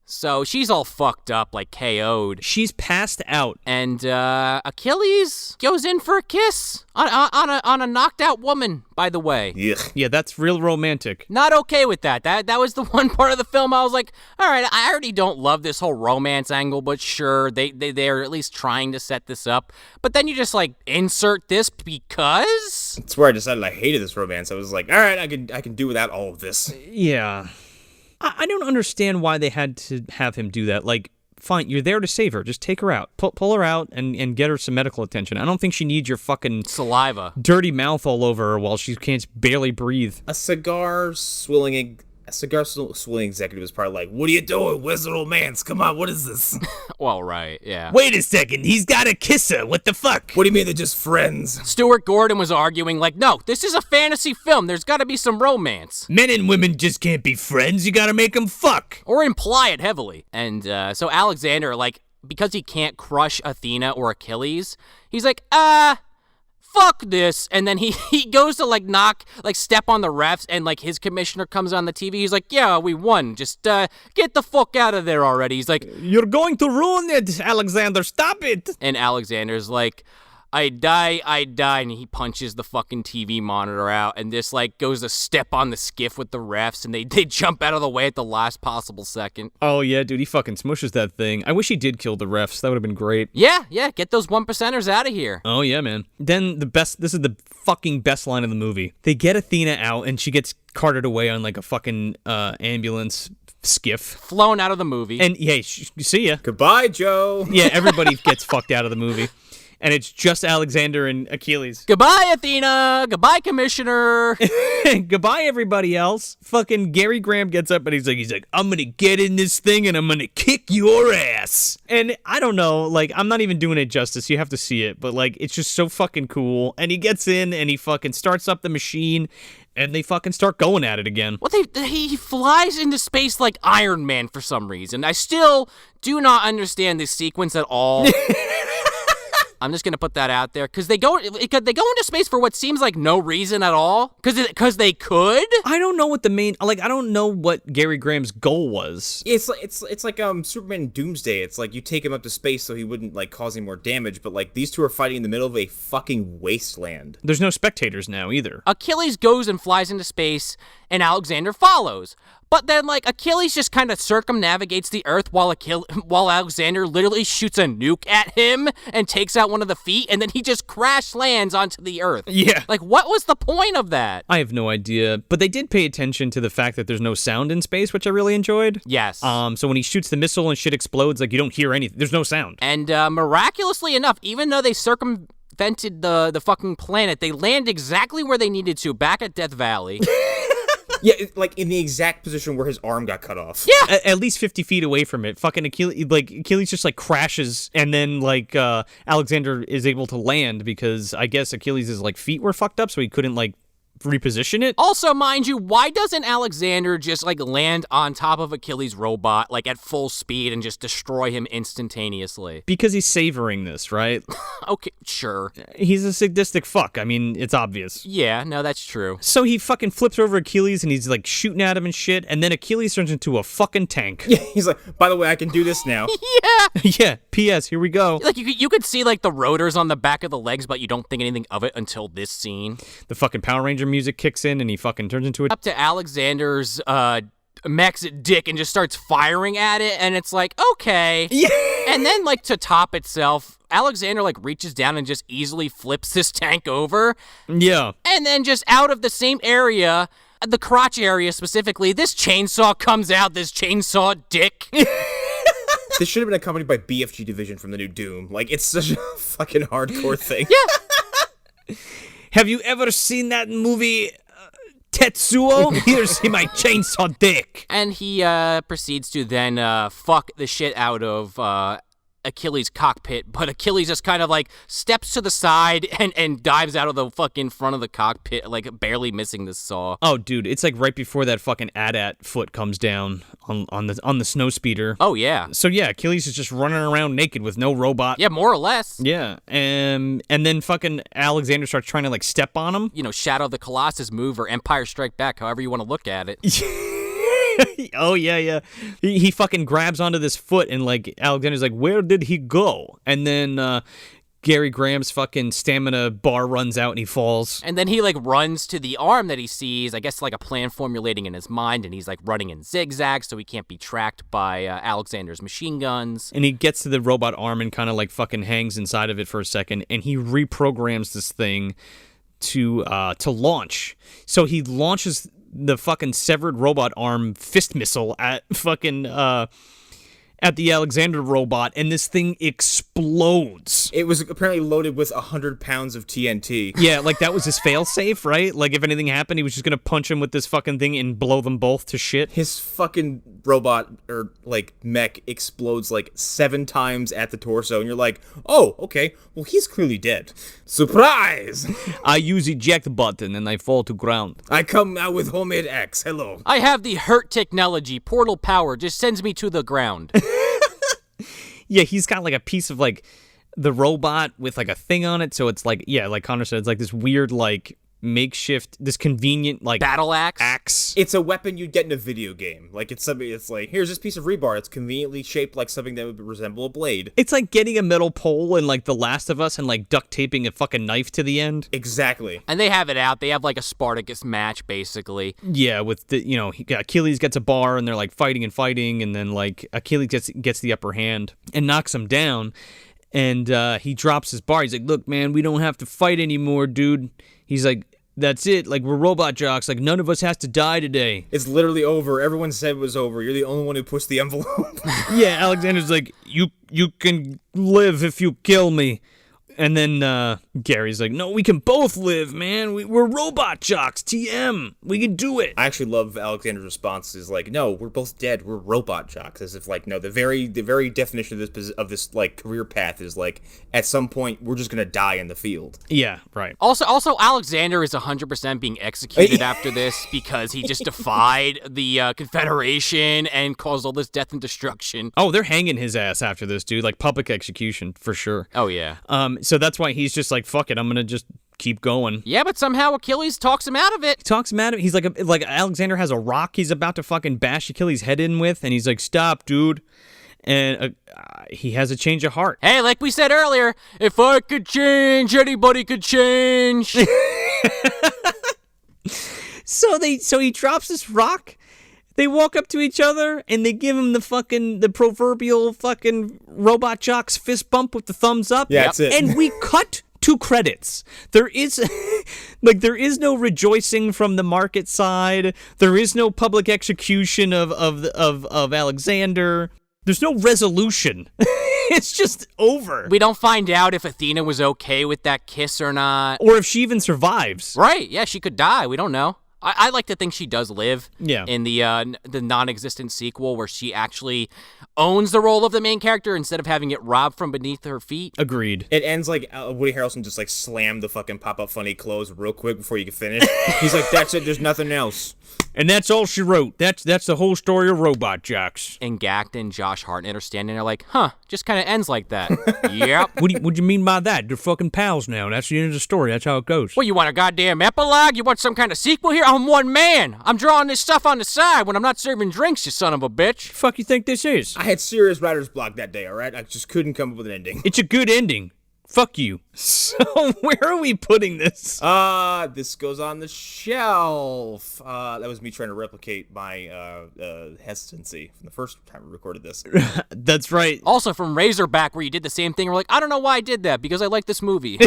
Speaker 2: So she's all fucked up, like KO'd.
Speaker 1: She's passed out.
Speaker 2: And Achilles goes in for a kiss on a knocked out woman, by the way.
Speaker 3: Yuck.
Speaker 1: Yeah, that's real romantic.
Speaker 2: Not okay with that. That was the one part of the film I was like, all right, I already don't love this whole romance angle, but sure, they're at least trying to set this up. But then you just, like, insert this because?
Speaker 3: That's where I decided I hated this romance. I was like, all right, I can do without all of this.
Speaker 1: Yeah. I don't understand why they had to have him do that. Like, fine, you're there to save her. Just take her out. Pull her out and get her some medical attention. I don't think she needs your fucking
Speaker 2: saliva,
Speaker 1: dirty mouth all over her while she can't barely breathe.
Speaker 3: A cigar swilling executive is probably like, what are you doing? Where's the romance? Come on, what is this?
Speaker 2: Well, right, yeah.
Speaker 1: Wait a second, he's got to kiss her. What the fuck?
Speaker 3: What do you mean they're just friends?
Speaker 2: Stuart Gordon was arguing like, no, this is a fantasy film. There's got to be some romance.
Speaker 1: Men and women just can't be friends. You got to make them fuck.
Speaker 2: Or imply it heavily. And so Alexander, like, because he can't crush Athena or Achilles, he's like, fuck this. And then he goes to step on the refs, and like his commissioner comes on the TV. He's like, yeah, we won. Just get the fuck out of there already. He's like,
Speaker 1: you're going to ruin it, Alexander. Stop it.
Speaker 2: And Alexander's like, I die. And he punches the fucking TV monitor out, and this like goes to step on the skiff with the refs, and they jump out of the way at the last possible second.
Speaker 1: Oh yeah, dude, he fucking smushes that thing. I wish he did kill the refs. That would have been great.
Speaker 2: Yeah, get those 1%ers out of here.
Speaker 1: Oh yeah, man. Then this is the fucking best line of the movie. They get Athena out, and she gets carted away on like a fucking ambulance skiff.
Speaker 2: Flown out of the movie.
Speaker 1: And yeah, see ya.
Speaker 3: Goodbye, Joe.
Speaker 1: Yeah, everybody gets fucked out of the movie. And it's just Alexander and Achilles.
Speaker 2: Goodbye, Athena. Goodbye, Commissioner.
Speaker 1: Goodbye, everybody else. Fucking Gary Graham gets up and he's like, I'm gonna get in this thing and I'm gonna kick your ass. And I don't know, like, I'm not even doing it justice. You have to see it. But, like, it's just so fucking cool. And he gets in and he fucking starts up the machine and they fucking start going at it again.
Speaker 2: Well, he flies into space like Iron Man for some reason. I still do not understand this sequence at all. I'm just gonna put that out there because they go into space for what seems like no reason at all. Because they could.
Speaker 1: I don't know what I don't know what Gary Graham's goal was.
Speaker 3: It's like Superman Doomsday. It's like you take him up to space so he wouldn't like cause any more damage. But like these two are fighting in the middle of a fucking wasteland.
Speaker 1: There's no spectators now either.
Speaker 2: Achilles goes and flies into space, and Alexander follows. But then, like, Achilles just kind of circumnavigates the Earth while Alexander literally shoots a nuke at him and takes out one of the feet, and then he just crash lands onto the Earth.
Speaker 1: Yeah.
Speaker 2: Like, what was the point of that?
Speaker 1: I have no idea. But they did pay attention to the fact that there's no sound in space, which I really enjoyed.
Speaker 2: Yes.
Speaker 1: So when he shoots the missile and shit explodes, like, you don't hear anything. There's no sound.
Speaker 2: And miraculously enough, even though they circumvented the fucking planet, they land exactly where they needed to, back at Death Valley.
Speaker 3: Yeah, like in the exact position where his arm got cut off.
Speaker 2: Yeah.
Speaker 1: At least 50 feet away from it. Fucking Achilles just like crashes, and then like Alexander is able to land because I guess Achilles' like feet were fucked up, so he couldn't like reposition it.
Speaker 2: Also, mind you, why doesn't Alexander just like land on top of Achilles' robot like at full speed and just destroy him instantaneously?
Speaker 1: Because he's savoring this, right?
Speaker 2: Okay, sure.
Speaker 1: He's a sadistic fuck. I mean, it's obvious.
Speaker 2: Yeah, no, that's true.
Speaker 1: So he fucking flips over Achilles and he's like shooting at him and shit, and then Achilles turns into a fucking tank.
Speaker 3: Yeah, he's like, by the way, I can do this now.
Speaker 2: Yeah.
Speaker 1: Yeah, P.S. Here we go.
Speaker 2: Like you could see like the rotors on the back of the legs, but you don't think anything of it until this scene.
Speaker 1: The fucking Power Ranger music kicks in and he fucking turns into a...
Speaker 2: Up to Alexander's mech's dick and just starts firing at it, and it's like, okay.
Speaker 1: Yeah.
Speaker 2: And then like to top itself, Alexander like reaches down and just easily flips this tank over.
Speaker 1: Yeah.
Speaker 2: And then just out of the same area, the crotch area specifically, this chainsaw comes out, this chainsaw dick.
Speaker 3: This should have been accompanied by BFG Division from the new Doom. Like, it's such a fucking hardcore thing.
Speaker 2: Yeah.
Speaker 1: Have you ever seen that movie, Tetsuo? Here's my chainsaw dick.
Speaker 2: And he proceeds to then fuck the shit out of Achilles' cockpit, but Achilles just kind of like steps to the side and dives out of the fucking front of the cockpit, like barely missing the saw.
Speaker 1: Oh, dude, it's like right before that fucking AT-AT foot comes down on the snow speeder.
Speaker 2: Oh, yeah.
Speaker 1: So yeah, Achilles is just running around naked with no robot.
Speaker 2: Yeah, more or less.
Speaker 1: Yeah, and then fucking Alexander starts trying to like step on him.
Speaker 2: You know, Shadow of the Colossus move or Empire Strike Back, however you want to look at it.
Speaker 1: Oh, yeah. He fucking grabs onto this foot, and, like, Alexander's like, where did he go? And then Gary Graham's fucking stamina bar runs out, and he falls.
Speaker 2: And then he, like, runs to the arm that he sees, I guess, like, a plan formulating in his mind, and he's, like, running in zigzags so he can't be tracked by Alexander's machine guns.
Speaker 1: And he gets to the robot arm and kind of, like, fucking hangs inside of it for a second, and he reprograms this thing to launch. So he launches the fucking severed robot arm fist missile at fucking at the Alexander robot, and this thing explodes.
Speaker 3: It was apparently loaded with 100 pounds of TNT.
Speaker 1: Yeah, like that was his failsafe, right? Like if anything happened, he was just gonna punch him with this fucking thing and blow them both to shit.
Speaker 3: His fucking robot, or like mech, explodes like 7 times at the torso, and you're like, oh, okay, well, he's clearly dead. Surprise!
Speaker 1: I use eject button and I fall to ground.
Speaker 3: I come out with homemade X. Hello.
Speaker 2: I have the hurt technology. Portal power just sends me to the ground.
Speaker 1: Yeah, he's got like a piece of like the robot with like a thing on it, so it's like, yeah, like Connor said, it's like this weird like makeshift, this convenient like
Speaker 2: battle
Speaker 1: axe.
Speaker 3: It's a weapon you'd get in a video game. Like it's something. It's like, here's this piece of rebar. It's conveniently shaped like something that would resemble a blade.
Speaker 1: It's like getting a metal pole in like The Last of Us and like duct taping a fucking knife to the end.
Speaker 3: Exactly.
Speaker 2: And they have it out. They have like a Spartacus match, basically.
Speaker 1: Yeah, with the, you know, Achilles gets a bar and they're like fighting, and then like Achilles gets the upper hand and knocks him down, and he drops his bar. He's like, look, man, we don't have to fight anymore, dude. He's like, that's it. Like, we're Robot Jox. Like, none of us has to die today.
Speaker 3: It's literally over. Everyone said it was over. You're the only one who pushed the envelope.
Speaker 1: Yeah, Alexander's like, you can live if you kill me. And then Gary's like, no, we can both live, man. We're Robot Jox, TM. We can do it.
Speaker 3: I actually love Alexander's response is like, no, we're both dead. We're Robot Jox. As if like, no, the very definition of this like career path is like, at some point we're just gonna die in the field.
Speaker 1: Yeah, right.
Speaker 2: Also, Alexander is 100% being executed after this because he just defied the Confederation and caused all this death and destruction.
Speaker 1: Oh, they're hanging his ass after this, dude. Like public execution for sure.
Speaker 2: Oh yeah.
Speaker 1: So that's why he's just like, fuck it, I'm gonna just keep going.
Speaker 2: Yeah, but somehow Achilles talks him out of it.
Speaker 1: He talks him out of it. He's like Alexander has a rock he's about to fucking bash Achilles' head in with, and he's like, stop, dude. And he has a change of heart.
Speaker 2: Hey, like we said earlier, if I could change, anybody could change.
Speaker 1: So he drops this rock. They walk up to each other and they give him the proverbial fucking Robot Jox fist bump with the thumbs up.
Speaker 3: Yeah, that's it.
Speaker 1: And we cut to credits. There is no rejoicing from the market side. There is no public execution of Alexander. There's no resolution. It's just over.
Speaker 2: We don't find out if Athena was okay with that kiss or not.
Speaker 1: Or if she even survives.
Speaker 2: Right, yeah, she could die. We don't know. I like to think she does live.
Speaker 1: Yeah.
Speaker 2: In the non-existent sequel where she actually owns the role of the main character instead of having it robbed from beneath her feet.
Speaker 1: Agreed.
Speaker 3: It ends like Woody Harrelson just like slammed the fucking pop-up funny close real quick before you can finish. He's like, that's it, there's nothing else.
Speaker 1: And that's all she wrote. That's the whole story of Robot Jox.
Speaker 2: And Gact and Josh Hartnett are standing there like, just kind of ends like that. Yep.
Speaker 1: What do you mean by that? They're fucking pals now. That's the end of the story. That's how it goes.
Speaker 2: Well, you want a goddamn epilogue? You want some kind of sequel here? I'm one man. I'm drawing this stuff on the side when I'm not serving drinks, you son of a bitch.
Speaker 1: The fuck you think this is?
Speaker 3: I had serious writer's block that day, all right? I just couldn't come up with an ending.
Speaker 1: It's a good ending. Fuck you. So where are we putting this?
Speaker 3: This goes on the shelf. That was me trying to replicate my hesitancy from the first time we recorded this.
Speaker 1: That's right.
Speaker 2: Also from Razorback where you did the same thing. We're like, I don't know why I did that because I like this movie.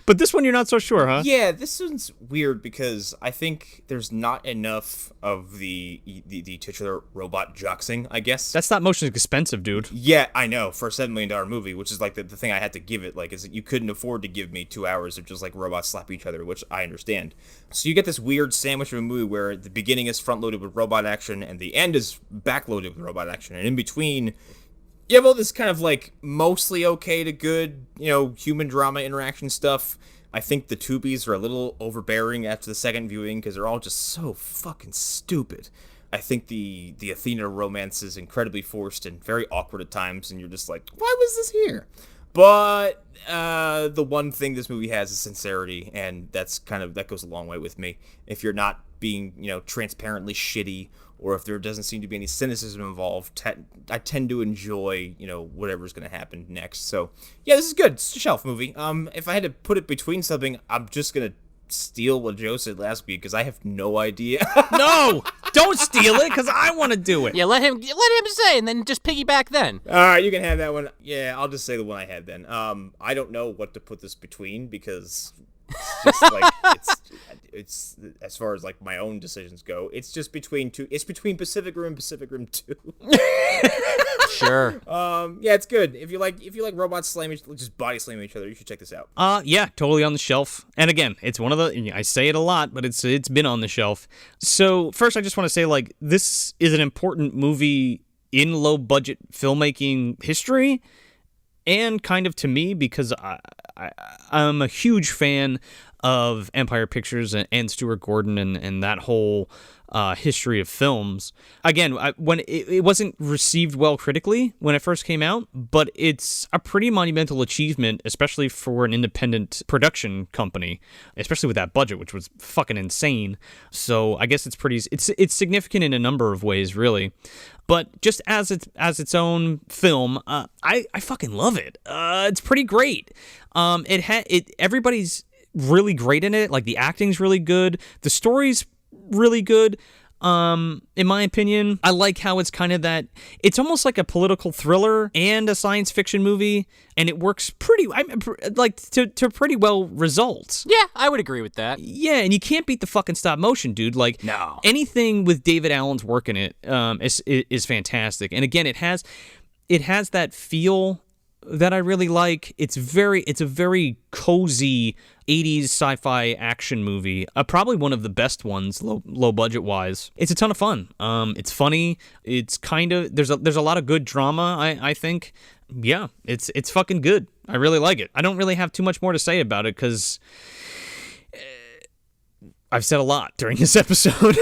Speaker 1: But this one you're not so sure, huh?
Speaker 3: Yeah, this one's weird because I think there's not enough of the titular robot joxing, I guess.
Speaker 1: That stop motion is expensive, dude.
Speaker 3: Yeah, I know, for a $7 million movie, which is like the thing I had to give it, like, is that you couldn't afford to give me 2 hours of just like robots slap each other, which I understand. So you get this weird sandwich of a movie where the beginning is front-loaded with robot action and the end is back-loaded with robot action, and in between you have all this kind of like mostly okay to good, human drama interaction stuff. I think the tubies are a little overbearing after the second viewing because they're all just so fucking stupid. I think the Athena romance is incredibly forced and very awkward at times, and you're just like, why was this here? But the one thing this movie has is sincerity, and that goes a long way with me. If you're not being, transparently shitty, or if there doesn't seem to be any cynicism involved, I tend to enjoy, whatever's going to happen next. So, yeah, this is good. It's a shelf movie. If I had to put it between something, I'm just going to steal what Joe said last week, because I have no idea.
Speaker 1: No! Don't steal it, because I want to do it.
Speaker 2: Yeah, let him say, and then just piggyback then.
Speaker 3: All right, you can have that one. Yeah, I'll just say the one I had then. I don't know what to put this between, because it's just like it's as far as like my own decisions go, it's just between two. It's between Pacific Rim and Pacific Rim 2.
Speaker 2: Sure.
Speaker 3: Yeah, it's good. If you like robots just body slamming each other, you should check this out.
Speaker 1: Yeah, totally on the shelf. And again, it's one of the, I say it a lot, but it's been on the shelf. So first, I just want to say, like, this is an important movie in low budget filmmaking history, and kind of to me, because I'm a huge fan of Empire Pictures and Stuart Gordon and that whole history of films. Again, when it wasn't received well critically when it first came out, but it's a pretty monumental achievement, especially for an independent production company, especially with that budget, which was fucking insane. So I guess it's significant in a number of ways, really. But just as its own film, I fucking love it. It's pretty great. Everybody's really great in it. Like, the acting's really good. The story's really good. In my opinion, I like how it's kind of it's almost like a political thriller and a science fiction movie, and it works pretty well results.
Speaker 2: Yeah, I would agree with that.
Speaker 1: Yeah, and you can't beat the fucking stop motion, dude. Like,
Speaker 2: no.
Speaker 1: Anything with David Allen's work in it is fantastic. And again, it has that feel that I really like. It's a very cozy 80s sci-fi action movie. Probably one of the best ones, low budget wise. It's a ton of fun. It's funny. It's kind of there's a lot of good drama. I think. Yeah, it's fucking good. I really like it. I don't really have too much more to say about it because I've said a lot during this episode.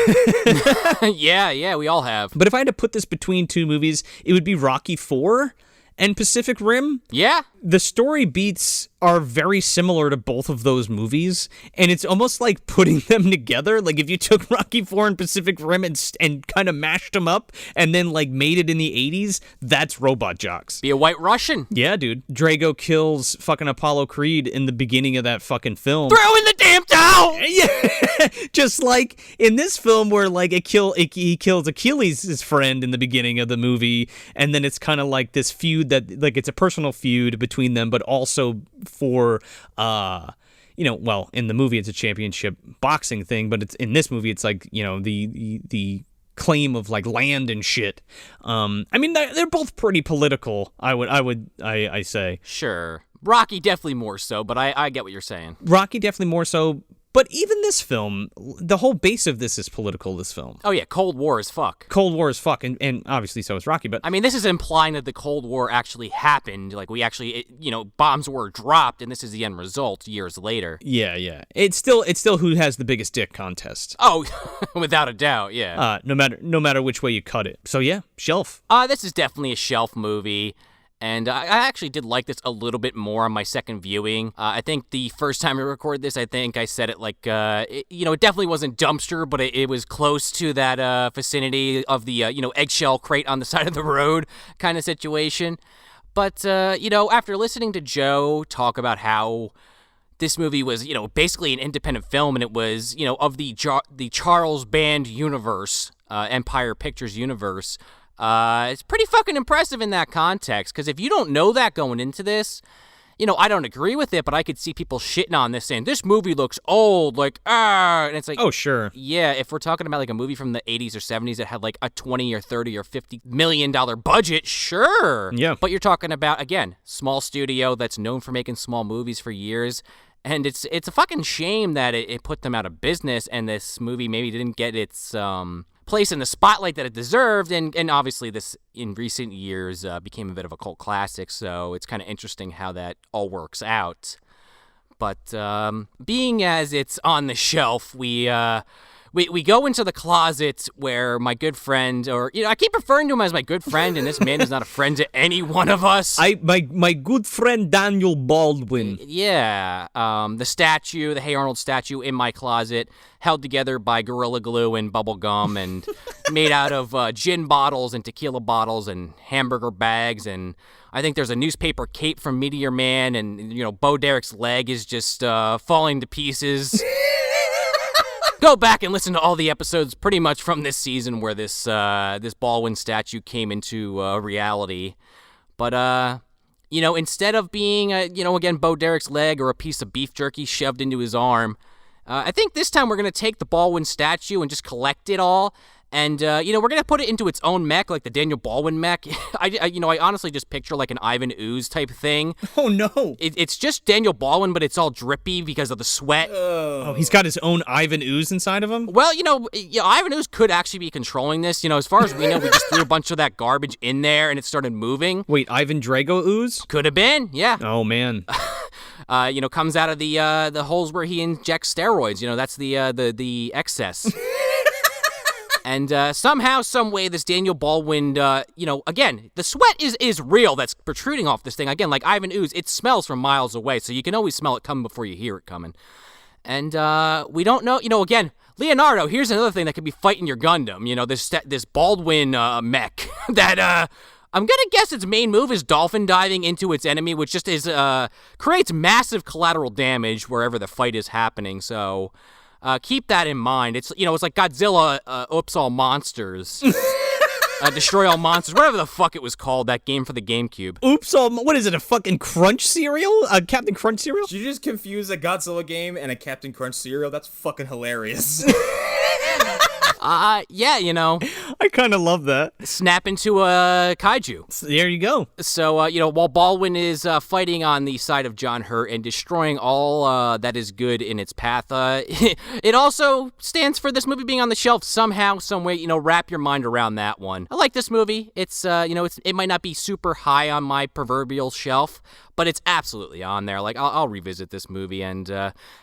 Speaker 2: Yeah, we all have.
Speaker 1: But if I had to put this between two movies, it would be Rocky IV and Pacific Rim.
Speaker 2: Yeah.
Speaker 1: The story beats are very similar to both of those movies, and it's almost like putting them together. Like, if you took Rocky IV and Pacific Rim and kind of mashed them up and then, like, made it in the 80s, that's Robot Jox.
Speaker 2: Be a White Russian.
Speaker 1: Yeah, dude. Drago kills fucking Apollo Creed in the beginning of that fucking film.
Speaker 2: Throw in the damn towel!
Speaker 1: Yeah. Just like in this film where, like, he kills Achilles, his friend, in the beginning of the movie, and then it's kind of like this feud that, like, it's a personal feud between them, but also for well, in the movie it's a championship boxing thing, but it's in this movie it's like, the claim of, like, land and shit. I mean, they're both pretty political, I say.
Speaker 2: Sure. Rocky definitely more so, but I get what you're saying.
Speaker 1: Rocky definitely more so, But even this film, the whole base of this is political, this film.
Speaker 2: Oh, yeah, Cold War as fuck.
Speaker 1: Cold War is fuck, and obviously so is Rocky, but...
Speaker 2: I mean, this is implying that the Cold War actually happened. Like, we actually, bombs were dropped, and this is the end result years later.
Speaker 1: Yeah. It's still who has the biggest dick contest.
Speaker 2: Oh, without a doubt, yeah.
Speaker 1: No matter which way you cut it. So yeah, shelf.
Speaker 2: This is definitely a shelf movie. And I actually did like this a little bit more on my second viewing. I think the first time I recorded this, I think I said it like, it definitely wasn't dumpster, but it was close to that vicinity of the, eggshell crate on the side of the road kind of situation. But, after listening to Joe talk about how this movie was, basically an independent film, and it was, of the Charles Band universe, Empire Pictures universe, it's pretty fucking impressive in that context, because if you don't know that going into this, I don't agree with it, but I could see people shitting on this saying, this movie looks old, and it's like...
Speaker 1: Oh, sure.
Speaker 2: Yeah, if we're talking about, like, a movie from the 80s or 70s that had, like, a $20 or $30 or $50 million budget, sure.
Speaker 1: Yeah.
Speaker 2: But you're talking about, again, small studio that's known for making small movies for years, and it's a fucking shame that it put them out of business, and this movie maybe didn't get its... place in the spotlight that it deserved, and obviously this in recent years became a bit of a cult classic, so it's kind of interesting how that all works out. But being as it's on the shelf, we go into the closet where my good friend, or I keep referring to him as my good friend, and this man is not a friend to any one of us.
Speaker 1: My good friend Daniel Baldwin.
Speaker 2: Yeah, the Hey Arnold statue in my closet, held together by Gorilla Glue and bubble gum, and made out of gin bottles and tequila bottles and hamburger bags, and I think there's a newspaper cape from Meteor Man, and Bo Derek's leg is just falling to pieces. Go back and listen to all the episodes pretty much from this season where this Baldwin statue came into reality. But, instead of being, again, Bo Derek's leg or a piece of beef jerky shoved into his arm, I think this time we're going to take the Baldwin statue and just collect it all. And, we're going to put it into its own mech, like the Daniel Baldwin mech. I honestly just picture like an Ivan Ooze type thing.
Speaker 1: Oh, no.
Speaker 2: It's just Daniel Baldwin, but it's all drippy because of the sweat.
Speaker 1: Oh, he's got his own Ivan Ooze inside of him?
Speaker 2: Well, Ivan Ooze could actually be controlling this. As far as we know, we just threw a bunch of that garbage in there and it started moving.
Speaker 1: Wait, Ivan Drago Ooze?
Speaker 2: Could have been, yeah.
Speaker 1: Oh, man.
Speaker 2: Comes out of the holes where he injects steroids. That's the excess. And somehow, some way, this Daniel Baldwin, again, the sweat is real that's protruding off this thing. Again, like Ivan Ooze, it smells from miles away, so you can always smell it coming before you hear it coming. And we don't know, again, Leonardo, here's another thing that could be fighting your Gundam. This Baldwin mech that I'm going to guess its main move is dolphin diving into its enemy, which just creates massive collateral damage wherever the fight is happening, so... keep that in mind. It's it's like Godzilla, oops all monsters, destroy all monsters, whatever the fuck it was called, that game for the GameCube.
Speaker 1: Oops all, what is it, a fucking Crunch cereal? A Captain Crunch cereal?
Speaker 3: Did you just confuse a Godzilla game and a Captain Crunch cereal? That's fucking hilarious.
Speaker 2: Yeah,
Speaker 1: I kind of love that.
Speaker 2: Snap into a kaiju.
Speaker 1: There you go.
Speaker 2: So, while Baldwin is fighting on the side of John Hurt and destroying all that is good in its path, it also stands for this movie being on the shelf somehow, some way. Wrap your mind around that one. I like this movie. It's, it might not be super high on my proverbial shelf, but it's absolutely on there. Like, I'll revisit this movie, and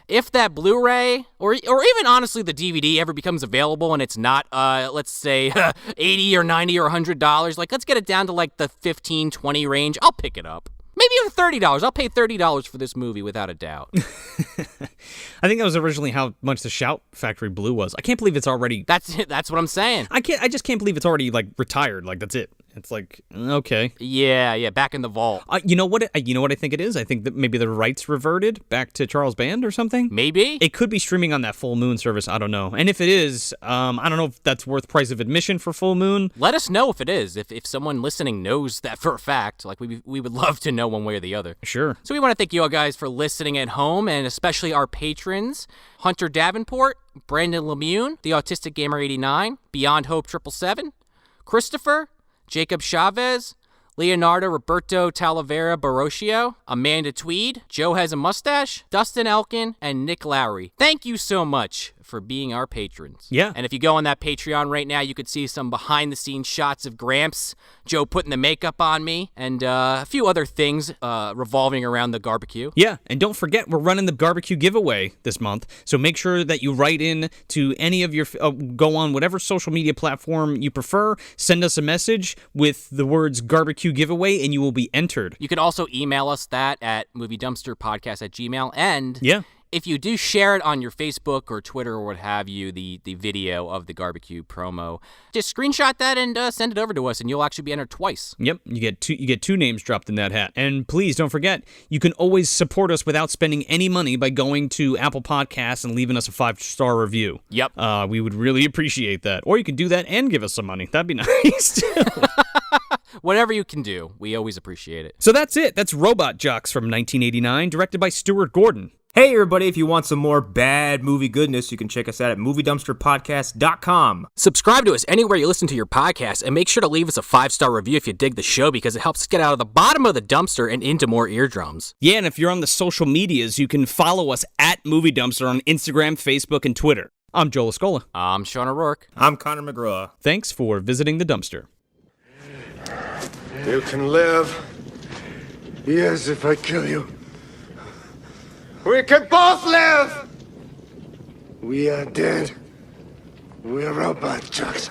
Speaker 2: if that Blu-ray, or even honestly the DVD ever becomes available and it's not, let's say, $80 or $90 or $100, like, let's get it down to, like, the $15, $20 range, I'll pick it up. Maybe even $30. I'll pay $30 for this movie without a doubt.
Speaker 1: I think that was originally how much the Shout Factory Blue was. I can't believe it's already...
Speaker 2: That's what I'm saying.
Speaker 1: I just can't believe it's already, like, retired. Like, that's it. It's like, okay.
Speaker 2: Yeah, back in the vault.
Speaker 1: You know what I think it is? I think that maybe the rights reverted back to Charles Band or something.
Speaker 2: Maybe.
Speaker 1: It could be streaming on that Full Moon service. I don't know. And if it is, I don't know if that's worth price of admission for Full Moon.
Speaker 2: Let us know if it is. If someone listening knows that for a fact, like we would love to know one way or the other.
Speaker 1: Sure.
Speaker 2: So we want to thank you all guys for listening at home, and especially our patrons, Hunter Davenport, Brandon Lemune, The Autistic Gamer 89, Beyond Hope 777, Christopher, Jacob Chavez, Leonardo Roberto Talavera Barocio, Amanda Tweed, Joe Has a Mustache, Dustin Elkin, and Nick Lowry. Thank you so much for being our patrons.
Speaker 1: Yeah.
Speaker 2: And if you go on that Patreon right now, you could see some behind-the-scenes shots of Gramps, Joe putting the makeup on me, and a few other things revolving around the GARB-BQ.
Speaker 1: Yeah, and don't forget, we're running the GARB-BQ giveaway this month, so make sure that you write in to any of your, go on whatever social media platform you prefer, send us a message with the words GARB-BQ giveaway, and you will be entered.
Speaker 2: You can also email us that at moviedumpsterpodcast@gmail.com, and
Speaker 1: Yeah.
Speaker 2: if you do share it on your Facebook or Twitter or what have you, the video of the GARB-BQ promo, just screenshot that and send it over to us, and you'll actually be entered twice.
Speaker 1: Yep, you get two names dropped in that hat. And please don't forget, you can always support us without spending any money by going to Apple Podcasts and leaving us a 5-star review.
Speaker 2: Yep.
Speaker 1: We would really appreciate that. Or you can do that and give us some money. That'd be nice too.
Speaker 2: Whatever you can do, we always appreciate it.
Speaker 1: So that's it. That's Robot Jox from 1989, directed by Stuart Gordon.
Speaker 3: Hey everybody, if you want some more bad movie goodness, you can check us out at moviedumpsterpodcast.com.
Speaker 2: Subscribe to us anywhere you listen to your podcast, and make sure to leave us a 5-star review if you dig the show, because it helps us get out of the bottom of the dumpster and into more eardrums.
Speaker 1: Yeah, and if you're on the social medias, you can follow us at Movie Dumpster on Instagram, Facebook, and Twitter. I'm Joel Escola.
Speaker 2: I'm Sean O'Rourke.
Speaker 3: I'm Connor McGraw.
Speaker 1: Thanks for visiting the dumpster.
Speaker 5: You can live. Yes, if I kill you. We can both live! We are dead. We're Robot Jox.